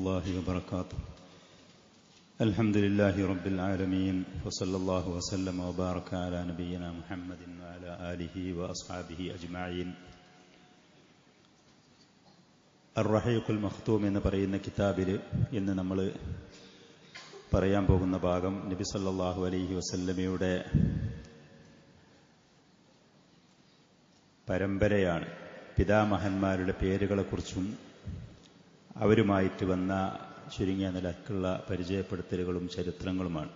الله وبركاته. الحمد لله رب العالمين وصلى الله وسلم وبارك على نبينا محمد وعلى آله وأصحابه أجمعين. അർ-റഹീഖുൽ Maktoum എന്ന് പറയുന്ന കിതാബിൽ ഇന്ന് നമ്മൾ പറയാൻ പോകുന്ന ഭാഗം നബി സല്ലല്ലാഹു അലൈഹി വസല്ലമയുടെ പരമ്പരയാണ്. പിതാമഹന്മാരുടെ പേരുകളെക്കുറിച്ചും അവരുമായിട്ട് വന്ന ചുരുങ്ങിയ നിലക്കുള്ള പരിചയപ്പെടുത്തലുകളും ചരിത്രങ്ങളുമാണ്.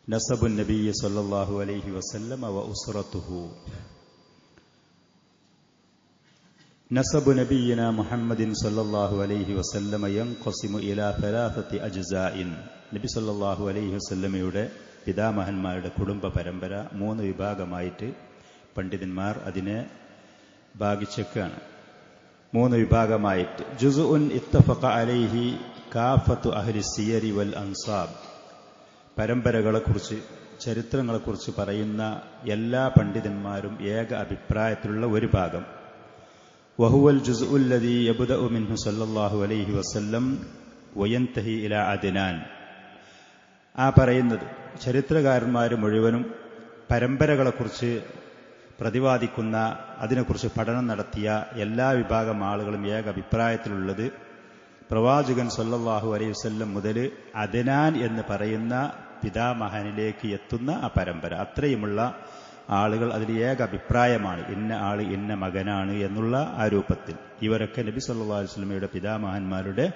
നസബുൻ നബി സല്ലല്ലാഹു അലൈഹി വസല്ലം വ ഉസ്റതുഹു. നസബു നബിയിന മുഹമ്മദിൻ സല്ലല്ലാഹു അലൈഹി വസല്ലം യൻഖസിമു ഇലാ സലാസത്തി അജ്സാഇൻ. നബി സല്ലല്ലാഹു അലൈഹി വസല്ലമയുടെ പിതാമഹന്മാരുടെ കുടുംബ പരമ്പര 3 വിഭാഗമായിട്ട് പണ്ഡിതന്മാർ അതിനെ ഭാഗിച്ചേക്കാണ്. 3 വിഭാഗമായിട്ട്. ജുസുഉൻ ഇത്തഫഖ അലൈഹി കാഫത്തു അഹ്ലി സിയരി വൽ അൻസാബ്. പരമ്പരകളെക്കുറിച്ച് ചരിത്രങ്ങളെക്കുറിച്ച് പറയുന്ന എല്ലാ പണ്ഡിതന്മാരും ഏക അഭിപ്രായത്തിലുള്ള ഒരു ഭാഗം. വഹുവൽ ജുസുഉൽ ലദീ യബ്ദഉ മിൻഹു സല്ലല്ലാഹു അലൈഹി വസല്ലം വയൻതഹി ഇലാ അദ്നാൻ. ആ പറയുന്നത് ചരിത്രകാരന്മാർ മുഴുവനും പരമ്പരകളെക്കുറിച്ച് പ്രതിപാദിക്കുന്ന, അതിനെക്കുറിച്ച് പഠനം നടത്തിയ എല്ലാ വിഭാഗം ആളുകളും ഏക അഭിപ്രായത്തിലുള്ളത് പ്രവാചകൻ സല്ലല്ലാഹു അലൈഹി വസല്ലം മുതൽ അദ്നാൻ എന്ന് പറയുന്ന പിതാമഹനിലേക്ക് എത്തുന്ന ആ പരമ്പര, അത്രയുമുള്ള ആളുകൾ അതിൽ ഏക അഭിപ്രായമാണ്. ഇന്ന ആള് ഇന്ന മകനാണ് എന്നുള്ള ആ രൂപത്തിൽ ഇവരൊക്കെ നബി സല്ലല്ലാഹു അലൈഹി വസല്ലമയുടെ പിതാമഹന്മാരുടെ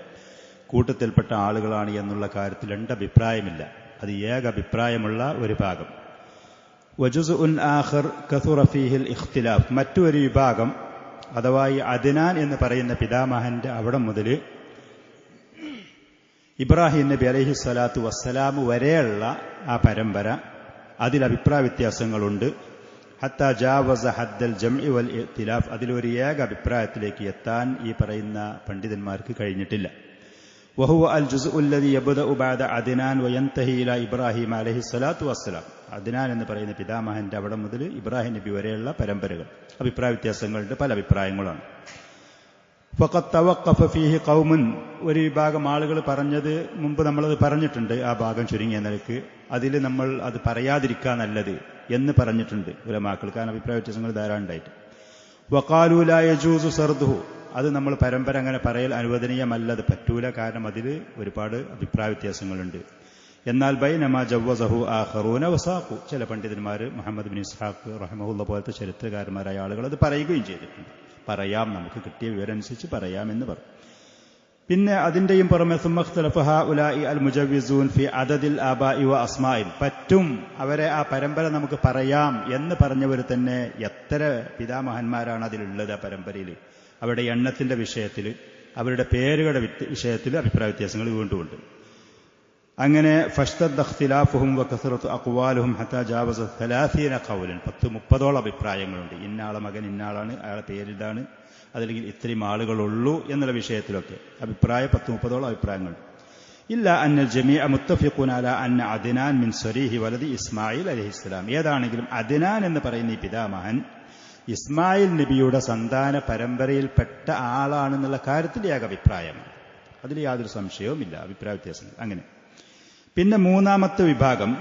കൂട്ടത്തിൽപ്പെട്ട ആളുകളാണ് എന്നുള്ള കാര്യത്തിൽ 2 അഭിപ്രായമില്ല. അത് ഏക അഭിപ്രായമുള്ള ഒരു ഭാഗം. വജുസുഉൻ ആഖർ കസുറ ഫീഹിൽ ഇഖ്തിലാഫ്. മറ്റൊരു വിഭാഗം അഥവാ ഈ അദ്നാൻ എന്ന് പറയുന്ന പിതാമഹന്റെ അവിടെ മുതൽ ഇബ്രാഹിം നബി അലൈഹി സ്വലാത്തു വസ്സലാം വരെയുള്ള ആ പരമ്പര, അതിൽ അഭിപ്രായ വ്യത്യാസങ്ങളുണ്ട്. ഹത്താ ജാവസ ഹദ്ദൽ ജംഇ വൽ ഇഖ്തിലാഫ്. അതിലൊരു ഏക അഭിപ്രായത്തിലേക്ക് എത്താൻ ഈ പറയുന്ന പണ്ഡിതന്മാർക്ക് കഴിഞ്ഞിട്ടില്ല. വഹുവ അൽ ജുസുഉൽ ലദീ യബ്ദഉ ബഅദ അദ്നാൻ വയൻതഹി ഇലാ ഇബ്രാഹിം അലൈഹി സ്വലാത്തു വസ്സലാം. അദ്നാൻ എന്ന് പറയുന്ന പിതാമഹന്റെ അവിടെ മുതൽ ഇബ്രാഹിം നബി വരെയുള്ള പരമ്പരകൾ. അഭിപ്രായ വ്യത്യാസങ്ങളുണ്ട്, പല അഭിപ്രായങ്ങളാണ്. ഫഖദ് തവഖഫ ഫീഹി ഖൗമുൻ. ഒരു വിഭാഗം ആളുകൾ പറഞ്ഞത് മുമ്പ് നമ്മളത് പറഞ്ഞിട്ടുണ്ട്, ആ ഭാഗം ചുരുങ്ങിയ നിലക്ക്. അതിൽ നമ്മൾ അത് പറയാതിരിക്കാൻ നല്ലത് എന്ന് പറഞ്ഞിട്ടുണ്ട് ഉലമാക്കൾ, കാരണം അഭിപ്രായ വ്യത്യാസങ്ങൾ ധാരാളം ഉണ്ടായിട്ട്. വഖാലു ലാ യജൂസു സർദുഹു. അത് നമ്മൾ പരമ്പര അങ്ങനെ പറയൽ അനുവദനീയമല്ലത്, പറ്റൂല, കാരണം അതിൽ ഒരുപാട് അഭിപ്രായ വ്യത്യാസങ്ങളുണ്ട്. എന്നാൽ ബൈനമാ ജവ്വസഹു ആഖറൂന വസാഖു. ചില പണ്ഡിതന്മാർ മുഹമ്മദ് ബിൻ ഇസ്ഹാഖ് റഹിമഹുള്ള പോലത്തെ ചരിത്രകാരന്മാരായ ആളുകൾ അത് പറയുകയും ചെയ്തിട്ടുണ്ട്. പറയാം, നമുക്ക് കിട്ടിയ വിവരം അനുസരിച്ച് പറയാമെന്ന് പറഞ്ഞു. പിന്നെ അതിന്റെയും പുറമെ സുമ്മഖ്തലഫ ഹഉലാഇ അൽ മുജവ്വിസൂൻ ഫി അദദിൽ ആബാഇ വ അസ്മാഇൻ. പറ്റും, അവരെ ആ പരമ്പര നമുക്ക് പറയാം എന്ന് പറഞ്ഞവർ തന്നെ എത്ര പിതാമഹന്മാരാണ് അതിലുള്ളത് ആ പരമ്പരയിൽ. അവരുടെ എണ്ണത്തിന്റെ വിഷയത്തിൽ, അവരുടെ പേരുകളുടെ വിഷയത്തിൽ അഭിപ്രായ വ്യത്യാസങ്ങൾ വീണ്ടുമുണ്ട്. അങ്ങനെ ഫഷ്തദ്ദ ഇഖ്തിലാഫുഹും വകസറത്തു അഖ്വാലുഹും ഹത്താ ജാവസ 30 ഖൗലൻ. 30 അഭിപ്രായങ്ങളുണ്ട്. ഇന്നാളെ മകൻ ഇന്നാളാണ്, അയാളെ പേരിതാണ്, അതല്ലെങ്കിൽ ഇത്രയും ആളുകളുള്ളൂ എന്നുള്ള വിഷയത്തിലൊക്കെ അഭിപ്രായം 30 അഭിപ്രായങ്ങളുണ്ട്. ഇല്ല അന്നൽ ജമീഅ മുത്തഫിഖൂന അലാ അന്ന അദ്നാൻ മിൻ സരീഹി വലദി ഇസ്മായിൽ അലൈഹിസ്സലാം. ഏതാണെങ്കിലും അദ്നാൻ എന്ന് പറയുന്ന ഈ പിതാമഹൻ ഇസ്മായിൽ നബിയുടെ സന്താന പരമ്പരയിൽപ്പെട്ട ആളാണെന്നുള്ള കാര്യത്തിൽ ഏക അഭിപ്രായമാണ്. അതിൽ യാതൊരു സംശയവുമില്ല, അഭിപ്രായ വ്യത്യാസങ്ങൾ. അങ്ങനെ പിന്നെ 3ാമത്തെ വിഭാഗം,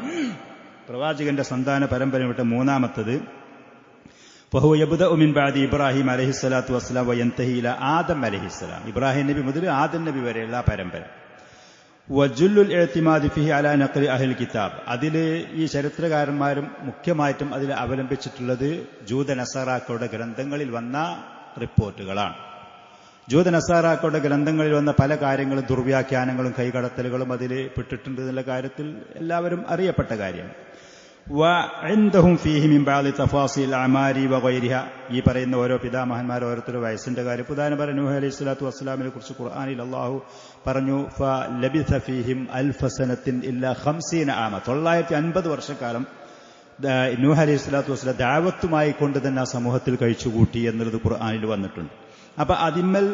പ്രവാചകന്റെ സന്താന പരമ്പരയിൽപ്പെട്ട 3ാമത്തത് ഫഹുവ യബ്ദഉ മിൻ ബഅദി ഇബ്രാഹിം അലൈഹിസ്സലാത്തു വസ്സലാം വയൻതഹി ഇലാ ആദം അലൈഹിസ്സലാം. ഇബ്രാഹിം നബി മുതൽ ആദം നബി വരെയുള്ള പരമ്പര. വജുല്ലുൽ ഇഅ്തിമാദി ഫിഹി അലാ നഖ്ലി അഹ്ലിൽ കിതാബ്. അതിൽ ഈ ചരിത്രകാരന്മാരും മുഖ്യമായിട്ടും അതിൽ അവലംബിച്ചിട്ടുള്ളത് ജൂത നസാറാക്കളുടെ ഗ്രന്ഥങ്ങളിൽ വന്ന റിപ്പോർട്ടുകളാണ്. ജൂത നസാറാക്കളുടെ ഗ്രന്ഥങ്ങളിൽ വന്ന പല കാര്യങ്ങളും, ദുർവ്യാഖ്യാനങ്ങളും കൈകടത്തലുകളും അതിൽ പെട്ടിട്ടുണ്ട് എന്നുള്ള കാര്യത്തിൽ എല്ലാവരും അറിയപ്പെട്ട കാര്യമാണ്. വഇൻദഹും ഫീഹി മിൻ ബഅദി തഫാസീൽ അമാരി വഗൈരിഹ. ഈ പറയുന്ന ഓരോ പിതാമഹന്മാർ ഓരോരുത്തരുടെ വയസ്സിന്റെ കാര്യം. ഉദാഹരണം പറഞ്ഞു, നൂഹ് അലൈഹി സ്വലാത്തു വസ്സലാമിനെ കുറിച്ച് ഖുർആനിൽ അല്ലാഹു പറഞ്ഞു, ഫലബിഥ ഫീഹിം അൽഫ സനത്തിൻ ഇല്ലാ 50 ആമ. 950 വർഷക്കാലം നൂഹ് അലൈഹി സ്വലാത്തു വസ്സലാം ദഅവത്തുമായി കൊണ്ട് തന്നെ ആ സമൂഹത്തിൽ കഴിച്ചുകൂട്ടി എന്നുള്ളത് ഖുർആനിൽ വന്നിട്ടുണ്ട്. അപ്പൊ അതിന്മേൽ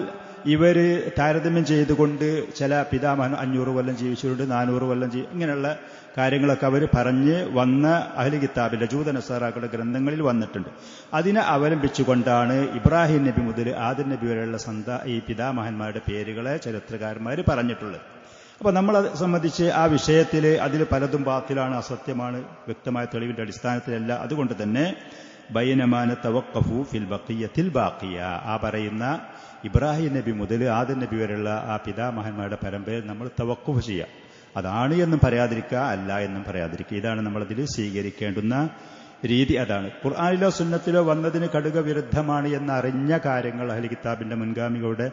ഇവര് താരതമ്യം ചെയ്തുകൊണ്ട് ചില പിതാമഹൻ 500 കൊല്ലം ജീവിച്ചിട്ടുണ്ട്, 400 കൊല്ലം ഇങ്ങനെയുള്ള കാര്യങ്ങളൊക്കെ അവർ പറഞ്ഞ് വന്ന അഹ്ലി കിതാബിന്റെ ജൂത നസാറാക്കളുടെ ഗ്രന്ഥങ്ങളിൽ വന്നിട്ടുണ്ട്. അതിനെ അവലംബിച്ചുകൊണ്ടാണ് ഇബ്രാഹിം നബി മുതൽ ആദം നബി വരെയുള്ള ഈ പിതാമഹന്മാരുടെ പേരുകളെ ചരിത്രകാരന്മാർ പറഞ്ഞിട്ടുള്ളത്. അപ്പൊ നമ്മളെ സംബന്ധിച്ച് ആ വിഷയത്തിൽ അതിൽ പലതും ബാത്തിലാണ്, അസത്യമാണ്, വ്യക്തമായ തെളിവിന്റെ അടിസ്ഥാനത്തിലല്ല. അതുകൊണ്ട് തന്നെ ബൈനമാന തവഖഫു ഫിൽ ബഖിയത്തിൽ ബാഖിയ, ആ പറയുന്ന ഇബ്രാഹിം നബി മുതൽ ആദം നബി വരെയുള്ള ആ പിതാമഹന്മാരുടെ പരമ്പരയിൽ നമ്മൾ തവഖുഫ് ചെയ്യുക. അതാണ് എന്നും പറയാതിരിക്കുക, അല്ല എന്നും പറയാതിരിക്കുക. ഇതാണ് നമ്മളതിൽ സ്വീകരിക്കേണ്ടുന്ന രീതി. അതാണ് ഖുർആനിലോ സുന്നത്തിലോ വന്നതിന് കടുക വിരുദ്ധമാണ് എന്നറിഞ്ഞ കാര്യങ്ങൾ അഹ്ലി കിതാബിന്റെ മുൻഗാമികളുടെ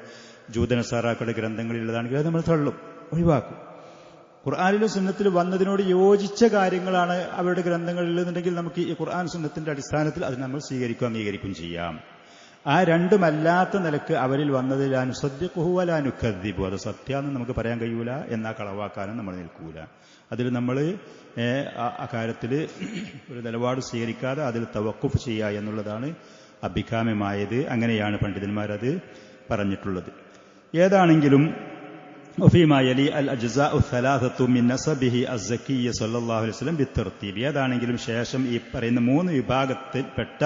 ജൂതനസാറാക്കളുടെ ഗ്രന്ഥങ്ങളിലുള്ളതാണെങ്കിൽ അത് നമ്മൾ തള്ളും, ഒഴിവാക്കും. ഖുർആനിലും സുന്നത്തിലും വന്നതിനോട് യോജിച്ച കാര്യങ്ങളാണ് അവരുടെ ഗ്രന്ഥങ്ങളിൽ എന്നുണ്ടെങ്കിൽ നമുക്ക് ഈ ഖുർആൻ സുന്നത്തിന്റെ അടിസ്ഥാനത്തിൽ അത് നമ്മൾ സ്വീകരിക്കുകയും അംഗീകരിക്കുകയും ചെയ്യാം. ആ രണ്ടുമല്ലാത്ത നിലക്ക് അവരിൽ വന്നതിൽ അനുസദ്ദിഖുഹു വലാ നുകദ്ദിബു, അത് സത്യാന്ന് നമുക്ക് പറയാൻ കഴിയൂല, എന്നാ കളവാക്കാനും നമ്മൾ നിൽക്കൂല. അതിൽ നമ്മൾ ആ കാര്യത്തിൽ ഒരു നിലപാട് സ്വീകരിക്കാതെ അതിൽ തവഖുഫ് ചെയ്യുക എന്നുള്ളതാണ് അഭികാമ്യമായത്. അങ്ങനെയാണ് പണ്ഡിതന്മാരത് പറഞ്ഞിട്ടുള്ളത്. ഏതാണെങ്കിലും وفيما يلي الأجزاء الثلاثة من نسبه الزكي صلى الله عليه وسلم بالترتيب, ഏതാണെങ്കിലും ശേഷം ഈ പറയുന്ന 3 വിഭാഗത്തിൽപ്പെട്ട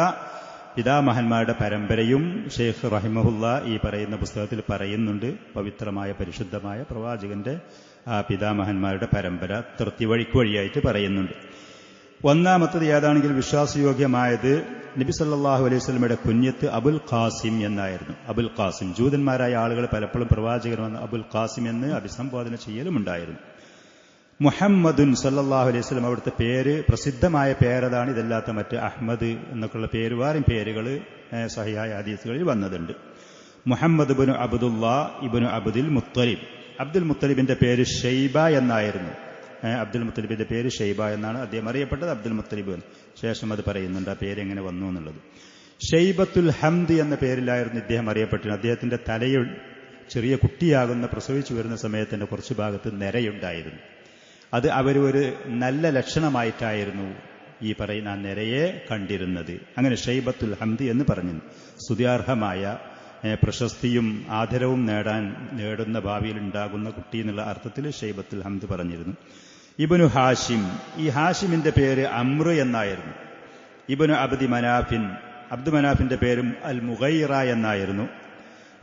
പിതാമഹന്മാരുടെ പരമ്പരയും ഷെയ്ഖ് റഹിമഹുല്ല ഈ പറയുന്ന പുസ്തകത്തിൽ പറയുന്നുണ്ട്. പവിത്രമായ പരിശുദ്ധമായ പ്രവാചകന്റെ ആ പിതാമഹന്മാരുടെ പരമ്പര വഴിയായിട്ട് പറയുന്നുണ്ട്. ഒന്നാമത്തത് ഏതാണെങ്കിൽ വിശ്വാസയോഗ്യമായത് നബി സല്ലല്ലാഹു അലൈഹി വസല്ലമയുടെ കുഞ്ഞത്ത് അബുൽ ഖാസിം എന്നായിരുന്നു. അബുൽ ഖാസിം, ജൂതന്മാരായ ആളുകൾ പലപ്പോഴും പ്രവാചകൻ വന്ന് അബുൽ ഖാസിം എന്ന് അഭിസംബോധന ചെയ്യലും ഉണ്ടായിരുന്നു. മുഹമ്മദുൻ സല്ലല്ലാഹു അലൈഹി വസല്ലം അവിടുത്തെ പേര്, പ്രസിദ്ധമായ പേരതാണ്. ഇതല്ലാത്ത മറ്റ് അഹ്മദ് എന്നൊക്കെയുള്ള പേര്, വേറെയും പേരുകൾ സഹിഹായ ഹദീസുകളിൽ വന്നതുണ്ട്. മുഹമ്മദ് ഇബ്നു അബ്ദുല്ലാ ഇബ്നു അബ്ദുൽ മുത്തലിബ്. അബ്ദുൽ മുത്തലിബിന്റെ പേര് ഷൈബ എന്നായിരുന്നു. അബ്ദുൽ മുത്തലിബിന്റെ പേര് ഷൈബ എന്നാണ് അദ്ദേഹം അറിയപ്പെട്ടത്. അബ്ദുൽ മുത്തലിബ് ശേഷം അത് പറയുന്നുണ്ട് ആ പേര് എങ്ങനെ വന്നു എന്നുള്ളത്. ഷൈബത്തുൽ ഹംദ് എന്ന പേരിലായിരുന്നു ഇദ്ദേഹം അറിയപ്പെട്ടിരുന്നത്. അദ്ദേഹത്തിന്റെ തലയിൽ ചെറിയ കുട്ടിയാകുന്ന പ്രസവിച്ചു വരുന്ന സമയത്തിന്റെ കുറച്ചു ഭാഗത്ത് നിരയുണ്ടായിരുന്നു. അത് ഒരു നല്ല ലക്ഷണമായിട്ടായിരുന്നു ഈ പറയുന്ന ആ നിരയെ കണ്ടിരുന്നത്. അങ്ങനെ ഷൈബത്തുൽ ഹംദ് എന്ന് പറഞ്ഞു. സ്തുത്യാർഹമായ പ്രശസ്തിയും ആദരവും നേടുന്ന ഭാവിയിൽ ഉണ്ടാകുന്ന കുട്ടി എന്നുള്ള അർത്ഥത്തിൽ ഷൈബത്തുൽ ഹംദ് പറഞ്ഞിരുന്നു. ഇബ്നു ഹാഷിം, ഈ ഹാഷിമിന്റെ പേര് അമ്ര എന്നായിരുന്നു. ഇബ്നു അബ്ദി മനാഫിൻ, അബ്ദു മനാഫിന്റെ പേരും അൽ മുഗൈറ എന്നായിരുന്നു.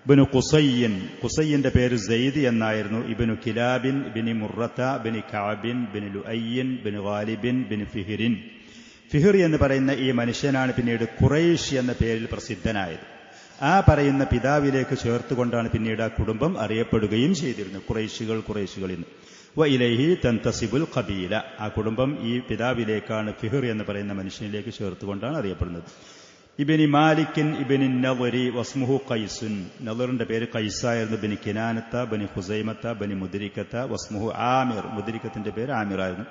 ഇബ്നു ഖുസയ്യൻ, ഖുസയ്യന്റെ പേര് സെയ്ദ് എന്നായിരുന്നു. ഇബ്നു കിലാബിൻ ബിനി മുറത്ത ബിനി കഅബിൻ ബിനി ലുഅയ്യിൻ ബിനി ഗാലിബിൻ ബിനി ഫിഹിറിൻ. ഫിഹിർ എന്ന് പറയുന്ന ഈ മനുഷ്യനാണ് പിന്നീട് ഖുറൈഷ് എന്ന പേരിൽ പ്രസിദ്ധനായത്. ആ പറയുന്ന പിതാവിലേക്ക് ചേർത്തുകൊണ്ടാണ് പിന്നീട് ആ കുടുംബം അറിയപ്പെടുകയും ചെയ്തിരുന്നത്. ഖുറൈശികൾ എന്ന്. വ ഇലൈഹി തൻതസിബുൽ ഖബീല, ആ കുടുംബം ഈ പിതാവിലേക്കാണ്, ഫിഹിർ എന്ന് പറയുന്ന മനുഷ്യനിലേക്ക് ചേർത്തുകൊണ്ടാണ് അറിയപ്പെടുന്നത്. ഇബ്നി മാലിക്കിൻ ഇബ്നി നളരി വസ്മുഹു ഖൈസുൻ, നളറിന്റെ പേര് ഖൈസായിരുന്നു. ബിനി കിനാനത്ത ബനി ഖുസൈമത്ത ബനി മുദ്രിക്കത്ത വസ്മുഹു ആമിർ, മുദ്രിക്കത്തിന്റെ പേര് ആമിറായിരുന്നു.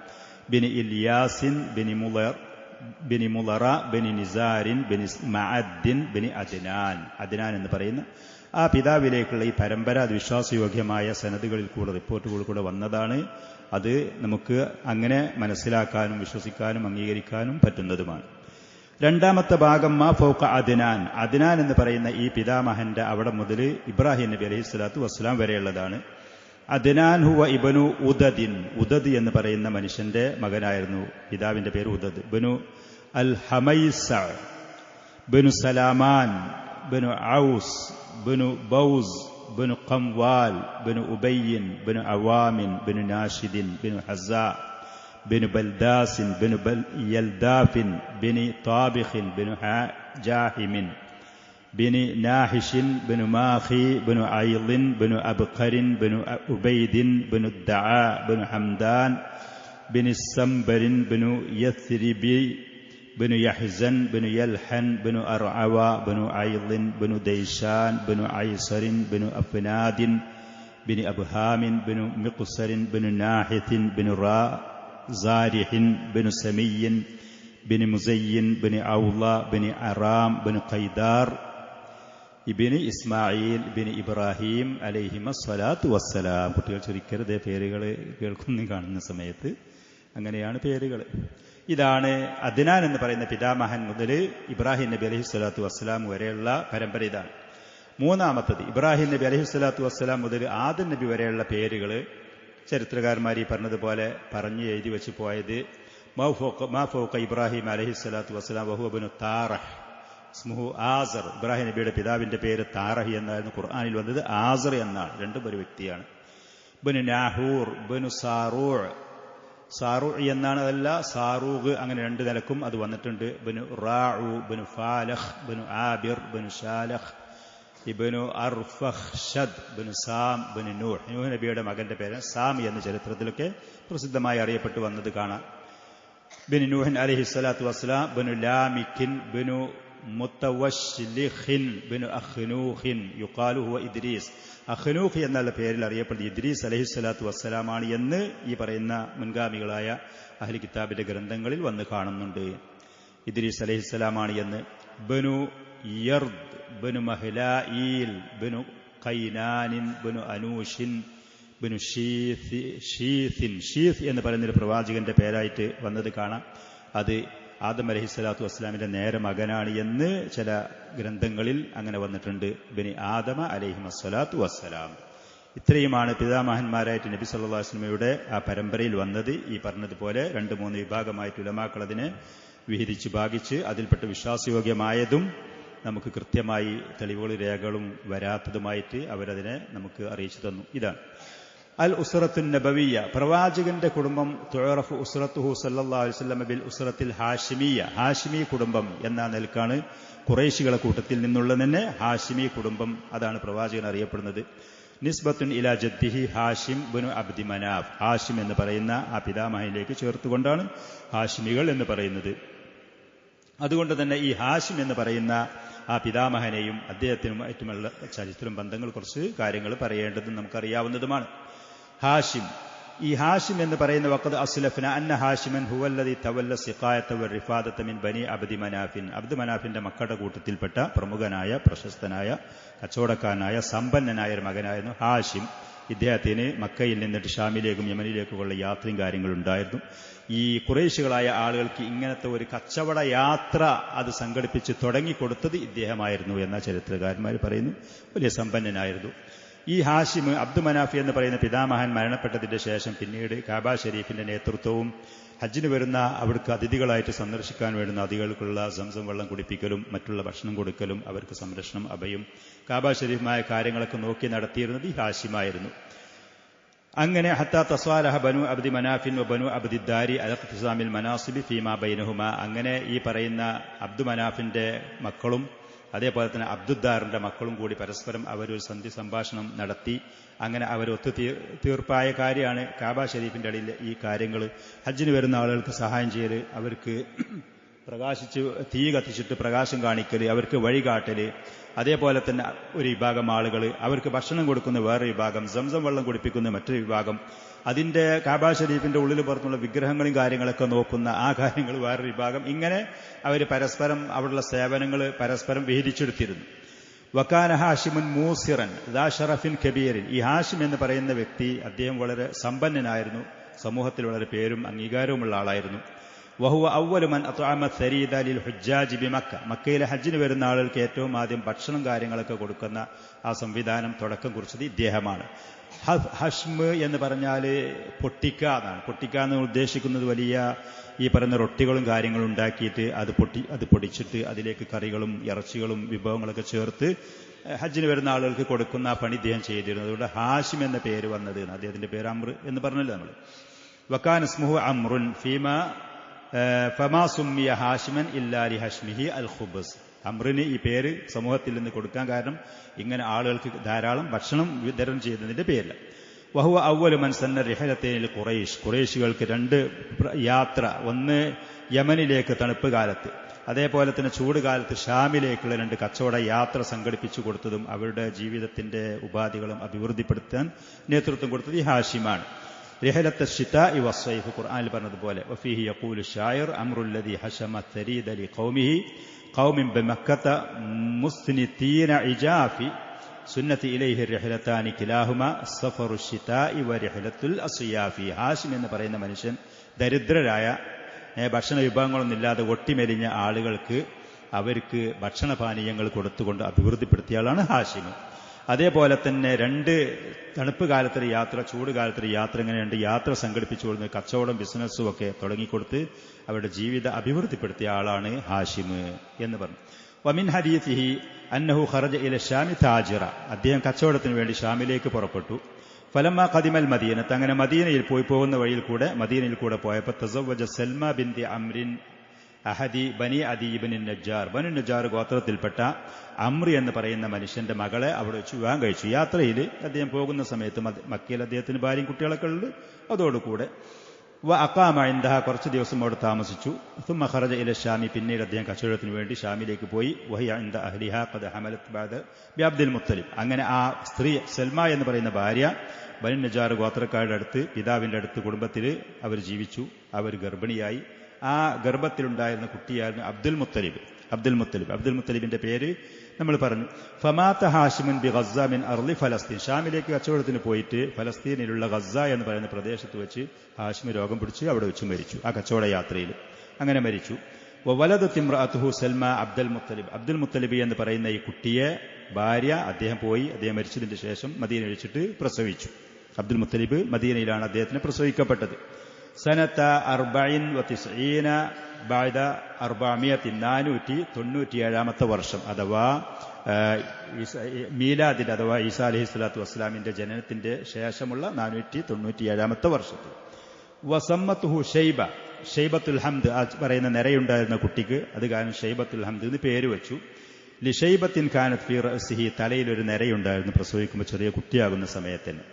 ബിനി ഇല്യാസിൻ ബിനി മുളർ ബിനി മുളറ ബിനി നിസാരിൻ ബിനി മഅദ്ദിൻ ബിനി അദ്നാൻ എന്ന് പറയുന്ന ആ പിതാവിലേക്കുള്ള ഈ പരമ്പര അത് വിശ്വാസയോഗ്യമായ സനദുകളിൽ കൂടെ, റിപ്പോർട്ടുകളിൽ കൂടെ വന്നതാണ്. അത് നമുക്ക് അങ്ങനെ മനസ്സിലാക്കാനും വിശ്വസിക്കാനും അംഗീകരിക്കാനും പറ്റുന്നതുമാണ്. രണ്ടാമത്തെ ഭാഗം മാ ഫൗക അദ്നാൻ, അദ്നാൻ എന്ന് പറയുന്ന ഈ പിതാമഹന്റെ അവിടെ മുതൽ ഇബ്രാഹിം നബി അലൈഹി സ്വലാത്തു വസ്സലാം വരെയുള്ളതാണ്. അദ്നാൻ ഹുവ ഇബ്നു ഉദദിൻ, ഉദദ് എന്ന് പറയുന്ന മനുഷ്യന്റെ മകനായിരുന്നു. പിതാവിന്റെ പേര് ഉദദ്. ബനു അൽ ഹമൈസ ബനു സലാമാൻ ബനു ഔസ് ബനു ബൗസ് ബനു ഖംവാൽ ബനു ഉബയ്യിൻ ബനു അവാമിൻ ബനു നാഷിദിൻ ബനു ഹസാ ബനു ബൽദാസിൻ ബനു യൽദാഫിൻ ബനു താബിഖിൻ ബനു ജാഹിമിൻ ബിനി നാഹിഷിൻ ബിനു മാഖി ബിനു ഐളിൻ ബിനു അബ്ഖരിൻ ബിനു ഉബൈദിൻ ബിനു ദഅ ബിനു ഹംദാൻ ബിനി സംബരിൻ ബിനു യസ്രിബി ബിനു യഹ്സൻ ബിനു യൽഹൻ ബിനു അർഅവ ബിനു ഐളിൻ ബിനു ദൈശാൻ ബിനു ഐസറിൻ ബിനു അഫ്നാദിൻ ബിനി അബ്ഹാമിൻ ബിനു മിഖ്സറിൻ ബിനു നാഹിത്തിൻ ബിനു സാരിഹിൻ ബിനു സമീൻ ബിനി മുസയ്യിൻ ബിനി ഔള ബിനി അറാം ബിനു ഖൈദാർ ഇബിന് ഇസ്മായിൽ ബിന് ഇബ്രാഹിം അലൈഹിമസ്സലാത്തു വസ്സലാം. കുട്ടികൾ ചുരുക്കരുത്, പേരുകൾ കേൾക്കുന്ന കാണുന്ന സമയത്ത് അങ്ങനെയാണ് പേരുകൾ. ഇതാണ് അദ്നാൻ എന്ന് പറയുന്ന പിതാമഹൻ മുതൽ ഇബ്രാഹിം നബി അലൈഹി സ്വലാത്തു വസ്സലാം വരെയുള്ള പരമ്പര. ഇതാണ് മൂന്നാമത്തത് ഇബ്രാഹിം നബി അലൈഹിസ്സലാത്തു വസ്സലാം മുതൽ ആദം നബി വരെയുള്ള പേരുകൾ ചരിത്രകാരന്മാർ ഈ പറഞ്ഞതുപോലെ പറഞ്ഞ് എഴുതി വെച്ച് പോയത് മാ ഫൗക ഇബ്രാഹിം അലൈഹിസ്സലാത്തു വസ്സലാം വഹുവ ബിനു താറഹ് ഇസ്മുഹു ആസർ. ഇബ്രാഹിം നബിയുടെ പിതാവിന്റെ പേര് താറഹ് എന്നായിരുന്നു. ഖുർആനിൽ വന്നത് ആസർ എന്നാണ്. രണ്ടും ഒരു വ്യക്തിയാണ്. ബിനു നാഹൂർ, ബിനു സാറൂ എന്നാണ്. അതല്ല സാറൂഖ്, അങ്ങനെ രണ്ട് നിലക്കും അത് വന്നിട്ടുണ്ട്. ബിനു റാഉ, ബിനു ഫാലഹ്, ബിനു ആബിർ, ബിനു ഷാലഹ്, ഇബ്നു അർഫഖ്ഷദ്, ബിനു സാം, ബിനു നൂഹ്. നൂഹ് നബിയുടെ മകന്റെ പേര് സാം എന്ന് ചരിത്രത്തിലൊക്കെ പ്രസിദ്ധമായി അറിയപ്പെട്ടു വന്നത് കാണാം. ബിനു നൂഹൻ അലൈഹിസ്സലാത്തു വസ്സലാം, ബിനു ലാമിക്കിൻ, ബിനു മുത്തവശ്ലിഖിൻ, ബിനു അഖ്നൂഖിൻ യുഖാലു ഹുവ ഇദ്രീസ്. അഖ്നൂഖ് എന്നുള്ള പേരിൽ അറിയപ്പെടുന്ന ഇദ്രീസ് അലൈഹിസ്സലാത്തു വസ്സലാമാണ് എന്ന് ഈ പറയുന്ന മുൻഗാമികളായ അഹ്ലി കിതാബിന്റെ ഗ്രന്ഥങ്ങളിൽ വന്ന് കാണുന്നുണ്ട്. ഇദ്രീസ് അലൈഹിസ്സലാമാണ് എന്ന്. ബിനു യർദ്, ബിനു മഹ്ലായീൽ, ബിനു ഖൈനാനിൻ, ബിനു അനൂഷിൻ, ബിനു ഷീസിൻ. ഷീസ് എന്ന് പറയുന്നൊരു പ്രവാചകന്റെ പേരായിട്ട് വന്നത് കാണാം. അത് ആദം അലൈഹിസ്സലാത്തു വസ്സലാമിന്റെ നേരെ മകനാണ് എന്ന് ചില ഗ്രന്ഥങ്ങളിൽ അങ്ങനെ വന്നിട്ടുണ്ട്. ബിനി ആദമ അലൈഹിമസ്സലാത്തു വസ്സലാം. ഇത്രയുമാണ് പിതാമഹന്മാരായിട്ട് നബി സല്ലല്ലാഹു അലൈഹി വസല്ലമയുടെ ആ പരമ്പരയിൽ വന്നത്. ഈ പറഞ്ഞതുപോലെ 2-3 വിഭാഗമായിട്ട് ഉലമാക്കൾ അതിനെ വിഹിതിച്ച് ഭാഗിച്ച് അതിൽപ്പെട്ട വിശ്വാസയോഗ്യമായതും നമുക്ക് കൃത്യമായി തെളിവുകളും രേഖകളും വരാത്തതുമായിട്ട് അവരതിനെ നമുക്ക് അറിയിച്ചു തന്നു. ഇതാണ് അൽ ഉസ്റത്തുൻ നബവിയ്യ, പ്രവാചകന്റെ കുടുംബം. തുഅറഫു ഉസ്റത്തുഹു സല്ലല്ലാഹു അലൈഹി വസല്ലം ബിൽ ഉസ്റത്തിൽ ഹാഷിമിയ്യ, ഹാഷിമി കുടുംബം എന്ന നിലക്കാണ് ഖുറൈശികളെ കൂട്ടത്തിൽ നിന്നുള്ള തന്നെ ഹാഷിമി കുടുംബം, അതാണ് പ്രവാചകൻ അറിയപ്പെടുന്നത്. നിസ്ബത്തുൻ ഇലാ ജദ്ദിഹി ഹാഷിം ബിനു അബ്ദി മനാഫ്, ഹാഷിം എന്ന് പറയുന്ന ആ പിതാമഹനിലേക്ക് ചേർത്തുകൊണ്ടാണ് ഹാഷിമികൾ എന്ന് പറയുന്നത്. അതുകൊണ്ട് തന്നെ ഈ ഹാഷിം എന്ന് പറയുന്ന ആ പിതാമഹനെയും അദ്ദേഹത്തിനുമായിട്ടുമുള്ള ചരിത്രം ബന്ധങ്ങൾ കുറച്ച് കാര്യങ്ങൾ പറയേണ്ടതും നമുക്കറിയാവുന്നതുമാണ്. ഹാഷിം, ഈ ഹാഷിം എന്ന് പറയുന്ന വഖദ് അസ്ലഫ്ന അന്ന ഹാഷിമൻ ഹുവല്ലദി തവല്ല സിഖായത വറിഫാദത മിൻ ബനി അബ്ദി മനാഫിൻ, അബ്ദു മനാഫിന്റെ മക്കളുടെ കൂട്ടത്തിൽപ്പെട്ട പ്രമുഖനായ പ്രശസ്തനായ കച്ചവടക്കാരനായ സമ്പന്നനായ ഒരു മകനായിരുന്നു ഹാഷിം. ഇദ്ദേഹത്തിന് മക്കയിൽ നിന്നിട്ട് ഷാമിലേക്കും യമനിലേക്കുമുള്ള യാത്രയും കാര്യങ്ങളുണ്ടായിരുന്നു. ഈ ഖുറൈശികളായ ആളുകൾക്ക് ഇങ്ങനത്തെ ഒരു കച്ചവട യാത്ര അത് സംഘടിപ്പിച്ച് തുടങ്ങിക്കൊടുത്തത് ഇദ്ദേഹമായിരുന്നു എന്ന ചരിത്രകാരന്മാർ പറയുന്നു. വലിയ സമ്പന്നനായിരുന്നു ഈ ഹാഷിം. അബ്ദു മനാഫി എന്ന് പറയുന്ന പിതാമഹൻ മരണപ്പെട്ടതിന്റെ ശേഷം പിന്നീട് കാബ ഷരീഫിന്റെ നേതൃത്വവും ഹജ്ജിന് വരുന്ന അവിടേക്ക് അതിഥികളായിട്ട് സന്ദർശിക്കാൻ വേണ്ടുന്ന അതിഥികൾക്കുള്ള സംസം വെള്ളം കുടിപ്പിക്കലും മറ്റുള്ള ഭക്ഷണം കൊടുക്കലും അവർക്ക് സംരക്ഷണം അഭയം കാബ ഷരീഫുമായ കാര്യങ്ങളൊക്കെ നോക്കി നടത്തിയിരുന്നത് ഈ ഹാഷിമായിരുന്നു. അങ്ങനെ ഹത്താ തസ്വാലഹ ബനു അബ്ദി മനാഫിൻ വ ബനു അബ്ദിദ്ദാരി അല ഇഖ്തിസാമിൽ മനാസിബി ഫീമാ ബൈനഹുമ, അങ്ങനെ ഈ പറയുന്ന അബ്ദു മനാഫിന്റെ മക്കളും അതേപോലെ തന്നെ അബ്ദുദ്ദാറിന്റെ മക്കളും കൂടി പരസ്പരം അവരൊരു സന്ധി സംഭാഷണം നടത്തി. അങ്ങനെ അവർ തീർപ്പായ കാര്യമാണ് കാബ ഷരീഫിന്റെ അടിയിൽ ഈ കാര്യങ്ങൾ. ഹജ്ജിന് വരുന്ന ആളുകൾക്ക് സഹായം ചെയ്യൽ, അവർക്ക് പ്രകാശിച്ച് തീ കത്തിച്ചിട്ട് പ്രകാശം കാണിക്കൽ, അവർക്ക് വഴികാട്ടൽ, അതേപോലെ തന്നെ ഒരു വിഭാഗം ആളുകൾ അവർക്ക് ഭക്ഷണം കൊടുക്കുന്ന വേറൊരു വിഭാഗം, സംസം വെള്ളം കുടിപ്പിക്കുന്ന മറ്റൊരു വിഭാഗം, അതിന്റെ കാബ ഷരീഫിന്റെ ഉള്ളിൽ പുറത്തുള്ള വിഗ്രഹങ്ങളും കാര്യങ്ങളൊക്കെ നോക്കുന്ന ആ കാര്യങ്ങൾ വേറൊരു വിഭാഗം. ഇങ്ങനെ അവർ പരസ്പരം അവിടെയുള്ള സേവനങ്ങൾ പരസ്പരം വിഹിതിച്ചെടുത്തിരുന്നു. വക്കാന ഹാഷിമുൻ മൂസിറൻ ദാ ഷറഫിൻ കബീറിൻ, ഈ ഹാഷിം എന്ന് പറയുന്ന വ്യക്തി അദ്ദേഹം വളരെ സമ്പന്നനായിരുന്നു, സമൂഹത്തിൽ വളരെ പേരും അംഗീകാരവുമുള്ള ആളായിരുന്നു. വഹുവ അവ്വലു മൻ അത്അമ സരീദ ലിൽ ഹുജ്ജാജി ബിമക്ക, മക്കയിലെ ഹജ്ജിന് വരുന്ന ആളുകൾക്ക് ഏറ്റവും ആദ്യം ഭക്ഷണം കാര്യങ്ങളൊക്കെ കൊടുക്കുന്ന ആ സംവിധാനം തുടക്കം കുറിച്ചത് ഇദ്ദേഹമാണ്. ഹഷ്മ് എന്ന് പറഞ്ഞാൽ പൊട്ടിക്ക എന്നാണ്. പൊട്ടിക്ക എന്ന് ഉദ്ദേശിക്കുന്നത് വലിയ ഈ പറയുന്ന റൊട്ടികളും കാര്യങ്ങളും ഉണ്ടാക്കിയിട്ട് അത് പൊടിച്ചിട്ട് അതിലേക്ക് കറികളും ഇറച്ചികളും വിഭവങ്ങളൊക്കെ ചേർത്ത് ഹജ്ജിന് വരുന്ന ആളുകൾക്ക് കൊടുക്കുന്ന ആ പണി ഇദ്ദേഹം ചെയ്തിരുന്നു. അതുകൊണ്ട് ഹാഷിം എന്ന പേര് വന്നത്. അദ്ദേഹത്തിന്റെ പേര് അമ്ര എന്ന് പറഞ്ഞല്ലോ നമ്മൾ. വക്കാന ഇസ്മുഹു അമ്രുൻ ഫമാ സുമ്മിയ ഹാഷിമൻ ഇല്ലാ ലി ഹഷ്മിഹി അൽ ഖുബ്സ്, അമ്രിന് ഈ പേര് സമൂഹത്തിൽ നിന്ന് കൊടുക്കാൻ കാരണം ഇങ്ങനെ ആളുകൾക്ക് ധാരാളം ഭക്ഷണം വിതരണം ചെയ്യുന്നതിന്റെ പേരില്ല. വഹുവ അവ്വലു മൻ സന്ന റിഹലത്തൈനിൽ ഖുറൈശ്, ഖുറൈശികൾക്ക് 2 യാത്ര, ഒന്ന് യമനിലേക്ക് തണുപ്പ് കാലത്ത്, അതേപോലെ തന്നെ ചൂട് കാലത്ത് ഷാമിലേക്കുള്ള 2 കച്ചവട യാത്ര സംഘടിപ്പിച്ചു കൊടുത്തതും അവരുടെ ജീവിതത്തിന്റെ ഉപാധികളും അഭിവൃദ്ധിപ്പെടുത്താൻ നേതൃത്വം കൊടുത്തത് ഈ ഹാഷിമാണ്. റിഹലത്ത് ശിതാഇ വസ്സൈഫ്, ഖുർആനിൽ പറഞ്ഞതുപോലെ വഫീഹി യഖൂലു ശായിർ അംറുല്ലദി ഹശമ തരീദ ലി ഖൗമിഹി ഖൗമിൻ ബിമക്കത മുസ്നിതീന ഇജാഫി സുന്നത്തി ഇലൈഹി റിഹലത്താനി കിലാഹുമ സഫറു ശിതാഇ വ റിഹലത്തുൽ അസ്യാഫി. ഹാഷിം എന്ന് പറയുന്ന മനുഷ്യൻ ദരിദ്രരായ ഭക്ഷണ വിഭവങ്ങളൊന്നും ഇല്ലാതെ ഒട്ടിമെലിഞ്ഞ ആളുകൾക്ക് അവർക്ക് ഭക്ഷണപാനീയങ്ങൾ കൊടുത്തുകൊണ്ട് അഭിവൃദ്ധിപ്പെടുത്തിയ ആളാണ് ഹാഷിം. അതേപോലെ തന്നെ 2 തണുപ്പ് കാലത്തൊരു യാത്ര, ചൂട് കാലത്തൊരു യാത്ര, ഇങ്ങനെ 2 യാത്ര സംഘടിപ്പിച്ചു കൊടുത്ത് കച്ചവടം ബിസിനസ്സും ഒക്കെ തുടങ്ങിക്കൊടുത്ത് അവരുടെ ജീവിത അഭിവൃദ്ധിപ്പെടുത്തിയ ആളാണ് ഹാഷിം എന്ന് പറഞ്ഞു. വമിൻ ഹദീസിഹി അന്നഹു ഖറജ ഇല ഷാമി താജിറ, അദ്ദേഹം കച്ചവടത്തിന് വേണ്ടി ഷാമിലേക്ക് പുറപ്പെട്ടു. ഫലമ്മ ഖദിമൽ മദീനത്ത്, അങ്ങനെ മദീനയിൽ പോകുന്ന വഴിയിൽ കൂടെ മദീനയിൽ കൂടെ പോയപ്പോൾ തസവ്വജ സൽമ ബിൻതി അംറിൻ അഹദി ബനി അദി ഇബ്നു നജ്ജാർ, ബനു നജ്ജാർ ഗോത്രത്തിൽപ്പെട്ട അമ്രി എന്ന് പറയുന്ന മനുഷ്യന്റെ മകളെ അവിടെ വെച്ച് വിവാഹം കഴിച്ചു. യാത്രയിൽ അദ്ദേഹം പോകുന്ന സമയത്ത് മക്കയിൽ അദ്ദേഹത്തിന് ഭാര്യയും കുട്ടികളൊക്കെ ഉണ്ട്. അതോടുകൂടെ അഖാമ ഇൻദഹ, കുറച്ച് ദിവസം അവിടെ താമസിച്ചു. സുമ്മ ഖറജ ഇല ഷാമി, പിന്നീട് അദ്ദേഹം കച്ചവടത്തിന് വേണ്ടി ഷാമിലേക്ക് പോയി. വഹിയ ഇൻദ അഹ്ലിഹാ ഖദ് ഹമലത് ബഅദ ബി അബ്ദുൽ മുത്തലിബ്, അങ്ങനെ ആ സ്ത്രീ സൽമ എന്ന് പറയുന്ന ഭാര്യ ബനു നജ്ജാർ ഗോത്രക്കാരുടെ അടുത്ത്, പിതാവിന്റെ അടുത്ത് കുടുംബത്തിൽ അവർ ജീവിച്ചു. അവർ ഗർഭിണിയായി. ആ ഗർഭത്തിലുണ്ടായിരുന്ന കുട്ടിയായിരുന്നു അബ്ദുൽ മുത്തലിബിന്റെ പേര് നമ്മൾ പറഞ്ഞു. ഫമാത ഹാഷിമുൻ ബി ഗസ്സ മിൻ അർളി ഫലസ്തീൻ, ഷാമിലേക്ക് കച്ചവടത്തിന് പോയിട്ട് ഫലസ്തീനിലുള്ള ഗസ്സ എന്ന് പറയുന്ന പ്രദേശത്ത് വെച്ച് ഹാഷിം രോഗം പിടിച്ച് അവിടെ വെച്ച് മരിച്ചു. ആ കച്ചവട യാത്രയിൽ അങ്ങനെ മരിച്ചു. വലദത് ഇംറഅതുഹു സൽമ അബ്ദുൽ മുത്തലിബ് എന്ന് പറയുന്ന ഈ കുട്ടിയെ ഭാര്യ അദ്ദേഹം മരിച്ചതിന് ശേഷം മദീനയിൽ വെച്ചിട്ട് പ്രസവിച്ചു. അബ്ദുൽ മുത്തലിബ് മദീനയിലാണ് അദ്ദേഹത്തിന് പ്രസവിക്കപ്പെട്ടത്. സനത്ത 94 ബഅദ 497 വർഷം, അഥവാ മീലാദിന്റെ അഥവാ ഈസാ അലൈഹിസ്സലാത്തു വസ്സലാമിന്റെ ജനനത്തിന്റെ ശേഷമുള്ള 497 വർഷത്തിൽ. വസമ്മത്തുഹു ഷൈബത്തുൽ ഹംദ്, പറയുന്ന നിരയുണ്ടായിരുന്ന കുട്ടിക്ക് അത് കാരണം ഷൈബത്തുൽ ഹംദ് എന്ന് പേര് വെച്ചു. ലിഷൈബത്തിൻ കാനത് ഫീ റഅസിഹി, തലയിലൊരു നിരയുണ്ടായിരുന്നു പ്രസവിക്കുമ്പോൾ ചെറിയ കുട്ടിയാകുന്ന സമയത്തിന്.